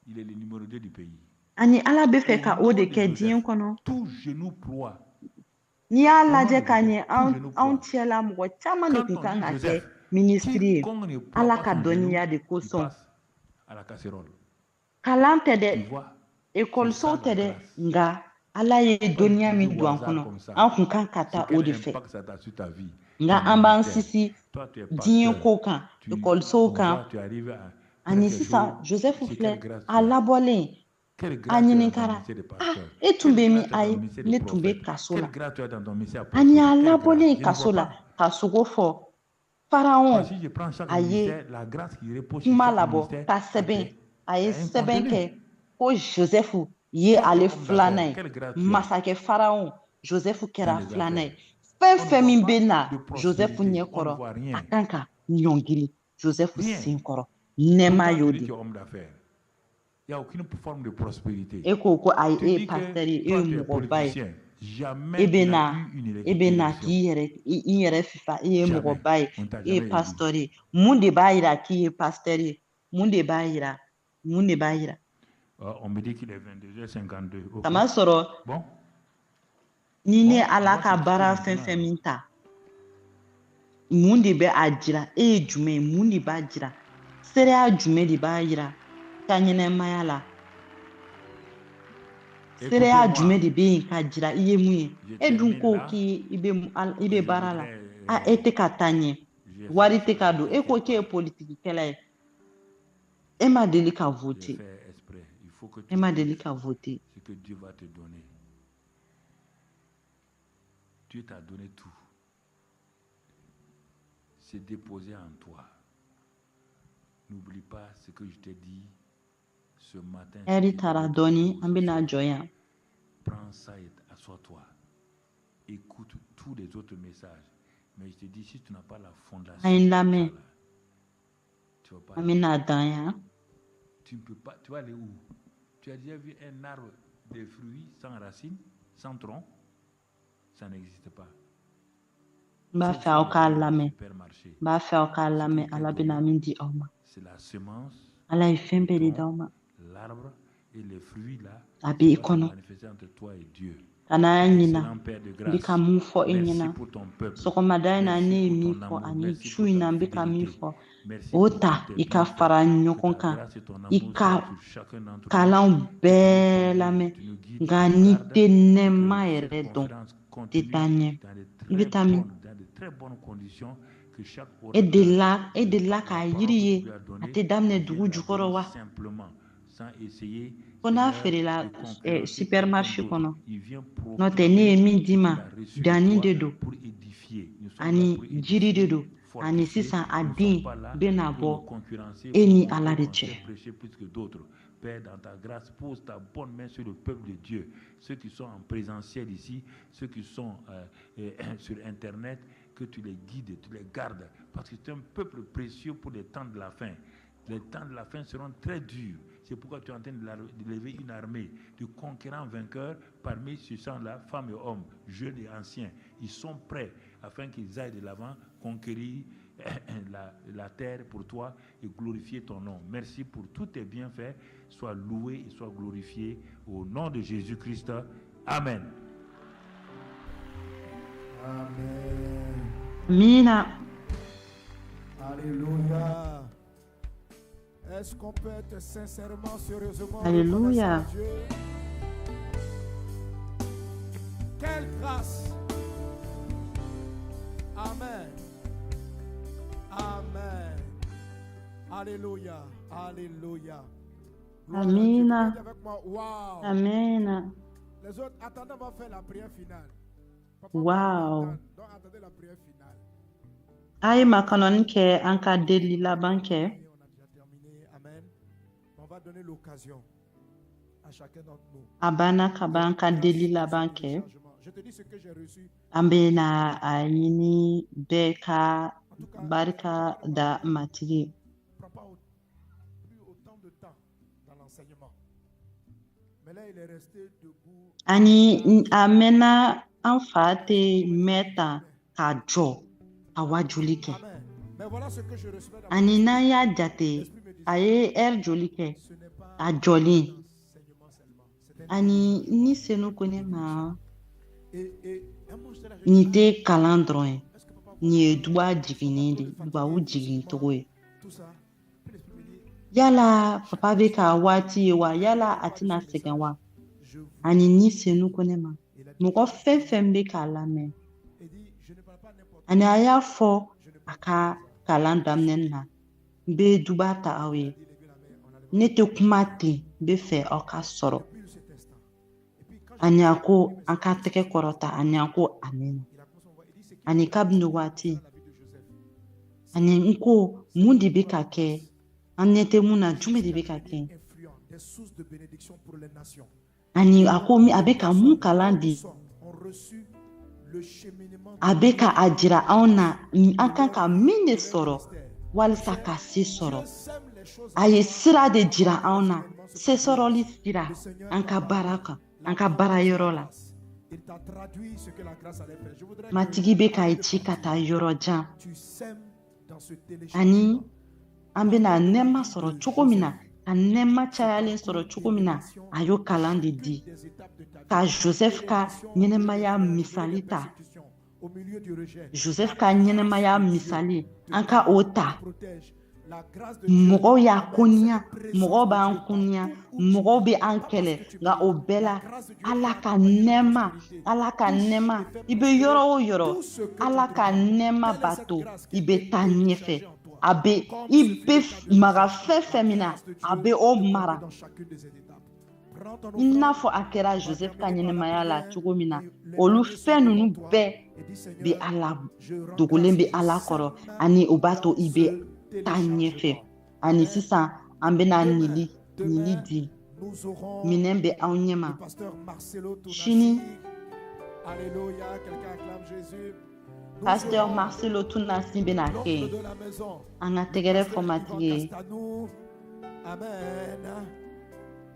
Il est le numéro 2 du pays. ani ala bɛ fɛ Au ka nom o de de kɛ Joseph, diɲɛ kɔnɔ tout genou ploie. n'i y'a Au nom lajɛ de ka Joseph, ɲɛ tout genou anw ploie. cɛla mɔgɔ caman de Quand tun on kan dit ka kɛ Joseph, minisiri ye quiconque ne ploie ala pas ka son genou, dɔnniya de il kosɔn passe à la casserole. kalan tɛ dɛ Tu vois? ekɔlisow C'est ça, tɛ la dɛ grâce. nka ala ye Pas dɔnniya utiliser min au don an hasard kɔnɔ comme ça. an kun kan ka C'est taa quel o de fɛ impact ça a sur ta vie, nka ton an b'an ministère. sisi Toi, tu es diɲɛ pasteur. kow kan Tu, ekɔlisow on kan voit, tu arrives Ani quelque sisan chose, Joseph c'est quelle filɛ grâce a tu as. labɔlen Quelle a grâce tu as dans ton ɲininkara ministère de ah pasteur. e tun Quelle bɛ min grâce tu as dans ayi ton ministère de ne tun bɛ prophète. kaso Quelle la grâce tu as dans ton ministère ani apostolique. a Quelle grâce. labɔlen Je ne kaso vois la pas. ka sogo fɔ Moi, Pharaon si je prends chaque a ye ministère, la grâce qui repose sur kuma chaque labɔ ministère ka a sɛbɛn a ye un sɛbɛn contenu. kɛ ko Joseph ye Toi, tu ale es homme d'affaires. filanan ye Quelle grâce tu as masakɛ Pharaon Joseph dans kɛra les filanan affaires. ye fɛn On ne fɛn voit min pas bɛ na de Joseph prospérité. On ne ɲɛkɔrɔ voit a rien. kan ka ɲɔngiri Joseph Rien. senkɔrɔ nɛɛma Pourtant, y'o tu dis de que tu es homme d'affaires. Il n'y a aucune forme de prospérité. e ko ayi Tu e ye dis que pasteur ye e toi, ye tu es mɔgɔba ye politicien. e Jamais bɛ tu na n'as eu une e bɛ na élection. k'i yɛrɛ fifa e ye Jamais. mɔgɔba ye On ne t'a e ye jamais élu. pasteur ye mun de b'a yira k'i ye pasteur ye mun de b'a yira mun de b'a yira On me dit qu'il est 22h52. Ok. kamasɔrɔ Bon. ni ne Bon, ala moi, ka c'est baara quitté fɛn maintenant, fɛn alors. min ta mun de bɛ a jira e ye jumɛn ye mun de b'a jira seereya jumɛn de b'a yira ka ɲɛnɛmaya la seereya jumɛn Écoutez-moi. de bɛ yen ka jira i ye mun ye Je e dun termine ko là. k'i bɛ Je baara la voudrais. e tɛ ka taa ɲɛ J'ai wari fait tɛ ka don exprès. e ko k'e ye politikikɛla ye e ma deli ka J'ai voter fait exprès. Il faut que e tu ma deli touches ka voter ce que Dieu va te donner. Dieu t'a donné tout. C'est déposé en toi. N'oublie pas ce que je t'ai dit ce matin. ce ɛri qui te taara met dɔɔni autour an ce bɛna soir. jɔ yan Prends ça et assois-toi. Écoute tous les autres messages. Mais je te dis, si tu n'as pas la fondation, an ye n de ça, lamɛn là, tu vas pas an aller. bɛna dan yan Tu ne peux pas. Tu vas aller où? Tu as déjà vu un arbre de fruits sans racines, sans tronc? Ça n'existe pas. n b'a Sauf fɛ aw si k'a tu vas dans le lamɛn supermarché. n b'a fɛ aw k'a Ce lamɛn qu'il ala t'a bɛna donné, min di aw ma c'est la semence, ala ye fɛn bɛɛ de le d'aw tronc, ma l'arbre et les fruits là. a Ça bɛ i va se kɔnɔ manifester entre toi et Dieu. kana ɲina Excellent Père de n bɛ grâce. ka mun fɔ e Merci ɲɛna pour ton peuple. sɔgɔmada in na Merci ne ye pour min ton fɔ amour. ani Merci su pour in ta na n bɛ ka min fidélité. fɔ Merci o pour ta tous tes i ka bienfaits. fara Que ɲɔgɔn ta kan grâce et ton i amour ka soient sur chacun d'entre nous. kalanw Que tu bɛɛ nous lamɛn conduises, tu nous guides, nka tu nous n'i gardes. tɛ Et nɛɛma que yɛrɛ cette dɔn conférence tɛ continue taa ɲɛ dans i bɛ taa min de très bonnes conditions. Que chaque e orateur, delila la k'a parole yiri que ye tu lui as a donnée, tɛ daminɛ vienne dugu la jukɔrɔ donner wa simplement, sans essayer, ko n'a Seigneur, feerela de concurrencer quelqu'un supermarché d'autre. kɔnɔ Il vient n'o tɛ ne ye proclamer min ce d'i qu'il ma a reçu de danni toi de don pour édifier. Nous sommes là ani pour jiri de édifier, don ani fortifier. sisan a Nous ne den sommes pas là bɛna pour nous bɔ concurrencer e ou ni montrer ala de qu'on cɛ sait prêcher plus que d'autres. Père, dans ta grâce, pose ta bonne main sur le peuple de Dieu. Ceux qui sont en présentiel ici, ceux qui sont sur Internet, que tu les guides, tu les gardes. Parce que c'est un peuple précieux pour les temps de la fin. Les temps de la fin seront très durs. C'est pourquoi tu es en train de lever une armée de conquérants vainqueurs parmi ces gens-là, femmes et hommes, jeunes et anciens. Ils sont prêts afin qu'ils aillent de l'avant, conquérir la terre pour toi et glorifier ton nom. Merci pour tous tes bienfaits. Sois loué et sois glorifié au nom de Jésus-Christ. Amen. Amen. Mina. Alléluia. Est-ce qu'on peut être sincèrement, sérieusement Alléluia. reconnaissant à Dieu? Quelle grâce. Amen. Amen. Alléluia. Alléluia. Gloire à Dieu. Amina. Dites avec moi, wow. Amen. Les autres, attendez, on va faire la prière finale. Papa, Wow. donc attendez la prière finale. A ye makanɔni kɛ an ka deli laban kɛ Et on a déjà terminé. Amen. On va donner l'occasion à chacun d'entre nous. a banna ka ban an ka deli laban kɛ Je te dis ce que j'ai reçu. an bɛna a ɲini bɛɛ ka barika da matigi Ne prend pas plus autant de temps dans l'enseignement. Mais là, il est resté debout. ani a mɛnna an fa tɛ mɛn tan ka jɔ ka wajuli kɛ Amen. Mais voilà ce que je recevais dans mon ani esprit. n'an y'a jate L'esprit me disait, a ye ɛri joli kɛ ce n'est pas a jɔlen un enseignement seulement. C'est un ani ni senu ko ne ma Et un moment, j'étais là, je nin dis, tɛ kalan dɔrɔn ye est-ce que papa nin ye duba jiginnen de dubabu jigin cogo ye tout ça? Puis l'esprit me dit, yala papa bɛ ka waati ye wa yala a tɛna sɛgɛn wa je vous. ani ni senu ko ne ma Il a dit, mɔgɔ fɛn fɛn bɛ k'a lamɛn il dit, je ne parle pas n'importe ani a y'a fɔ Je ne a parle ka pas kalan daminɛ na n bɛ duba ta aw ye dit l'église ne tɛ kuma ten n bɛ fɛ aw ka sɔrɔ. Depuis cet instant. Et puis quand Ani a ko an ka tɛgɛ kɔrɔta ani a ko amina. il a commencé, on voit, il dit c'est qui Ani kabini waati dans la vie de Joseph. ani n ko mun de bɛ ka kɛ an ɲɛ tɛ mun na jumɛn de bɛ ka kɛ. Influent, des sources de bénédiction pour les nations. Ani a ko a bɛ ka mun kalan di. Ont reçu le cheminement. A bɛ ka a jira anw na an kan ka min de sɔrɔ walisa ka se sɔrɔ. A ye sira de jira anw na se sɔrɔli sira an ka baara kan an ka baarayɔrɔ la. Il t'a traduit ce que la grâce allait faire. Je voudrais Matigi bɛ ka ci ka taa yɔrɔ jan. que tu sèmes dans ce téléchargement. Ani an bɛna nɛɛma sɔrɔ cogo min na ka nɛɛma cayalen sɔrɔ cogo min na a y'o kalan de di. Des étapes de ta vie. Ka Joseph ka ɲɛnɛmaya misali ta. Au milieu du rejet. Joseph ka ɲɛnɛmaya misali an ka o ta. Protège. La grâce de Mɔgɔw y'a koniya mɔgɔw b'an koniya mɔgɔw bɛ an kɛlɛ nka o bɛɛ la ala ka nɛɛma i bɛ yɔrɔ o yɔrɔ ala ka nɛɛma b'a to i bɛ taa ɲɛfɛ a bɛ i bɛ maga fɛn fɛn min na a bɛ o mara dans chacune de ces étapes. Prends ton i n'a fɔ a kɛra Joseph ka ɲɛnɛmaya la cogo min na olu fɛn ninnu bɛɛ et dis bɛ Seigneur, ala je dogolen bɛ ala kɔrɔ ani o b'a to i bɛ taa ɲɛfɛ ani sisan an bɛna nili di nous aurons minɛn bɛ anw ɲɛma le pasteur Marcelo Chini. Tounassi. Alléluia, quelqu'un acclame Jésus. Nous Pasteur aurons Marcelo Tounassi bɛna l'oncle kɛ de la maison. an ka tɛgɛrɛ Pasteur fɔmatigi Ivan ye Castanou. Amen.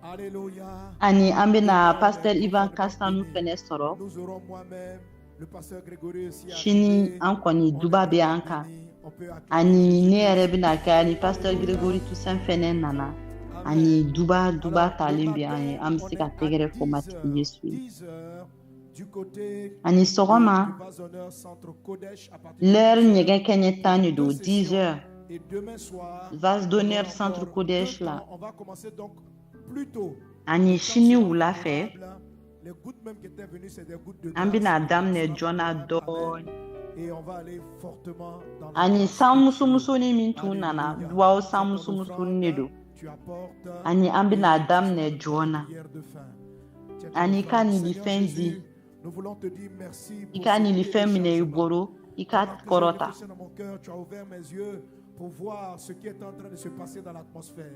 Alléluia. ani an bɛna Pasteur Ivan Kastanu fɛnɛ sɔrɔ Nous aurons moi-même le pasteur Grégory aussi. sini an kɔni duba bɛ an kan ani ne yɛrɛ bɛna kɛ ani Pasteur Gregory Toussaint fɛnɛ nana ani duba talen bɛ an ye an bɛ se ka tɛgɛrɛ fɔmatigi Yesu ye ani sɔgɔma l'heure ɲɛgɛn kɛɲɛ 10 de don 10 heures Et demain soir, vase d'honneur on centre aura Kodesh deux la temps. On va commencer donc plus tôt. ani sini wula fɛ Les gouttes même qui étaient venues, c'est des gouttes de an bɛna grâce. daminɛ joona dɔɔni Et on va aller fortement dans la ani grâce. san musumunsuni min tun nana duwawu san musumunsuni de don Tu apportes ani an bɛna daminɛ joona prière de fin. Tu es ani ton ka frère. nilifɛn Seigneur di Jésus, nous voulons te dire merci i pour ka ce nilifɛn minɛ i téléchargement. bolo i ka Pendant que kɔrɔta j'ai réfléchi dans mon cœur, tu as ouvert mes yeux pour voir ce qui est en train de se passer dans l'atmosphère.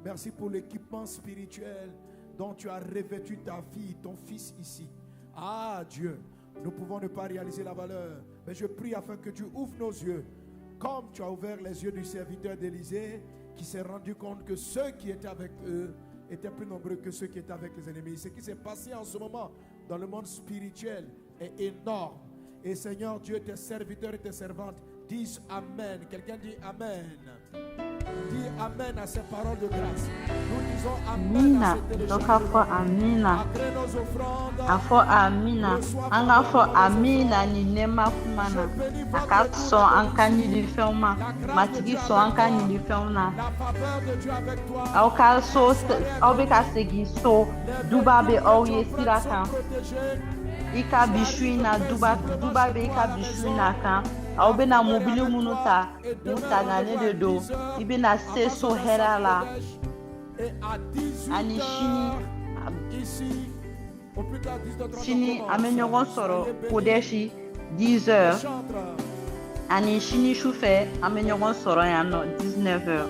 Merci pour l'équipement spirituel dont tu as revêtu ta fille, ton fils ici. Ah Dieu, nous pouvons ne pas réaliser la valeur, mais je prie afin que tu ouvres nos yeux, comme tu as ouvert les yeux du serviteur d'Élysée, qui s'est rendu compte que ceux qui étaient avec eux étaient plus nombreux que ceux qui étaient avec les ennemis. Ce qui s'est passé en ce moment dans le monde spirituel est énorme. Et Seigneur Dieu, tes serviteurs et tes servantes disent Amen. Quelqu'un dit Amen. Dis Amen à ces paroles de grâce. Nous disons Amen à amina ces dɔ ka fɔ téléchargements. amina Après nos offrandes, a fɔ amina an ka fɔ amina ni nɛɛma kuma na a ka sɔn an ka ɲinifɛnw ma matigi sɔn an ka ɲinifɛnw na la faveur de Dieu avec toi. aw ka so aw bɛ ka segin so duba bɛ aw ye sira kan Protégés. i ka bi su in na duba bɛ i ka bi su in na kan aw bɛna mobili minnu ta u tagalen de don i bɛna se so hɛrɛ la Et à 18 ani heures, ici, au plus tard 18h30, sini on an bɛ commence. ɲɔgɔn sɔrɔ Soyez bénis. Kodeshi 10 heures Chantre. ani sini su fɛ an bɛ ɲɔgɔn sɔrɔ yan nɔ 19 heures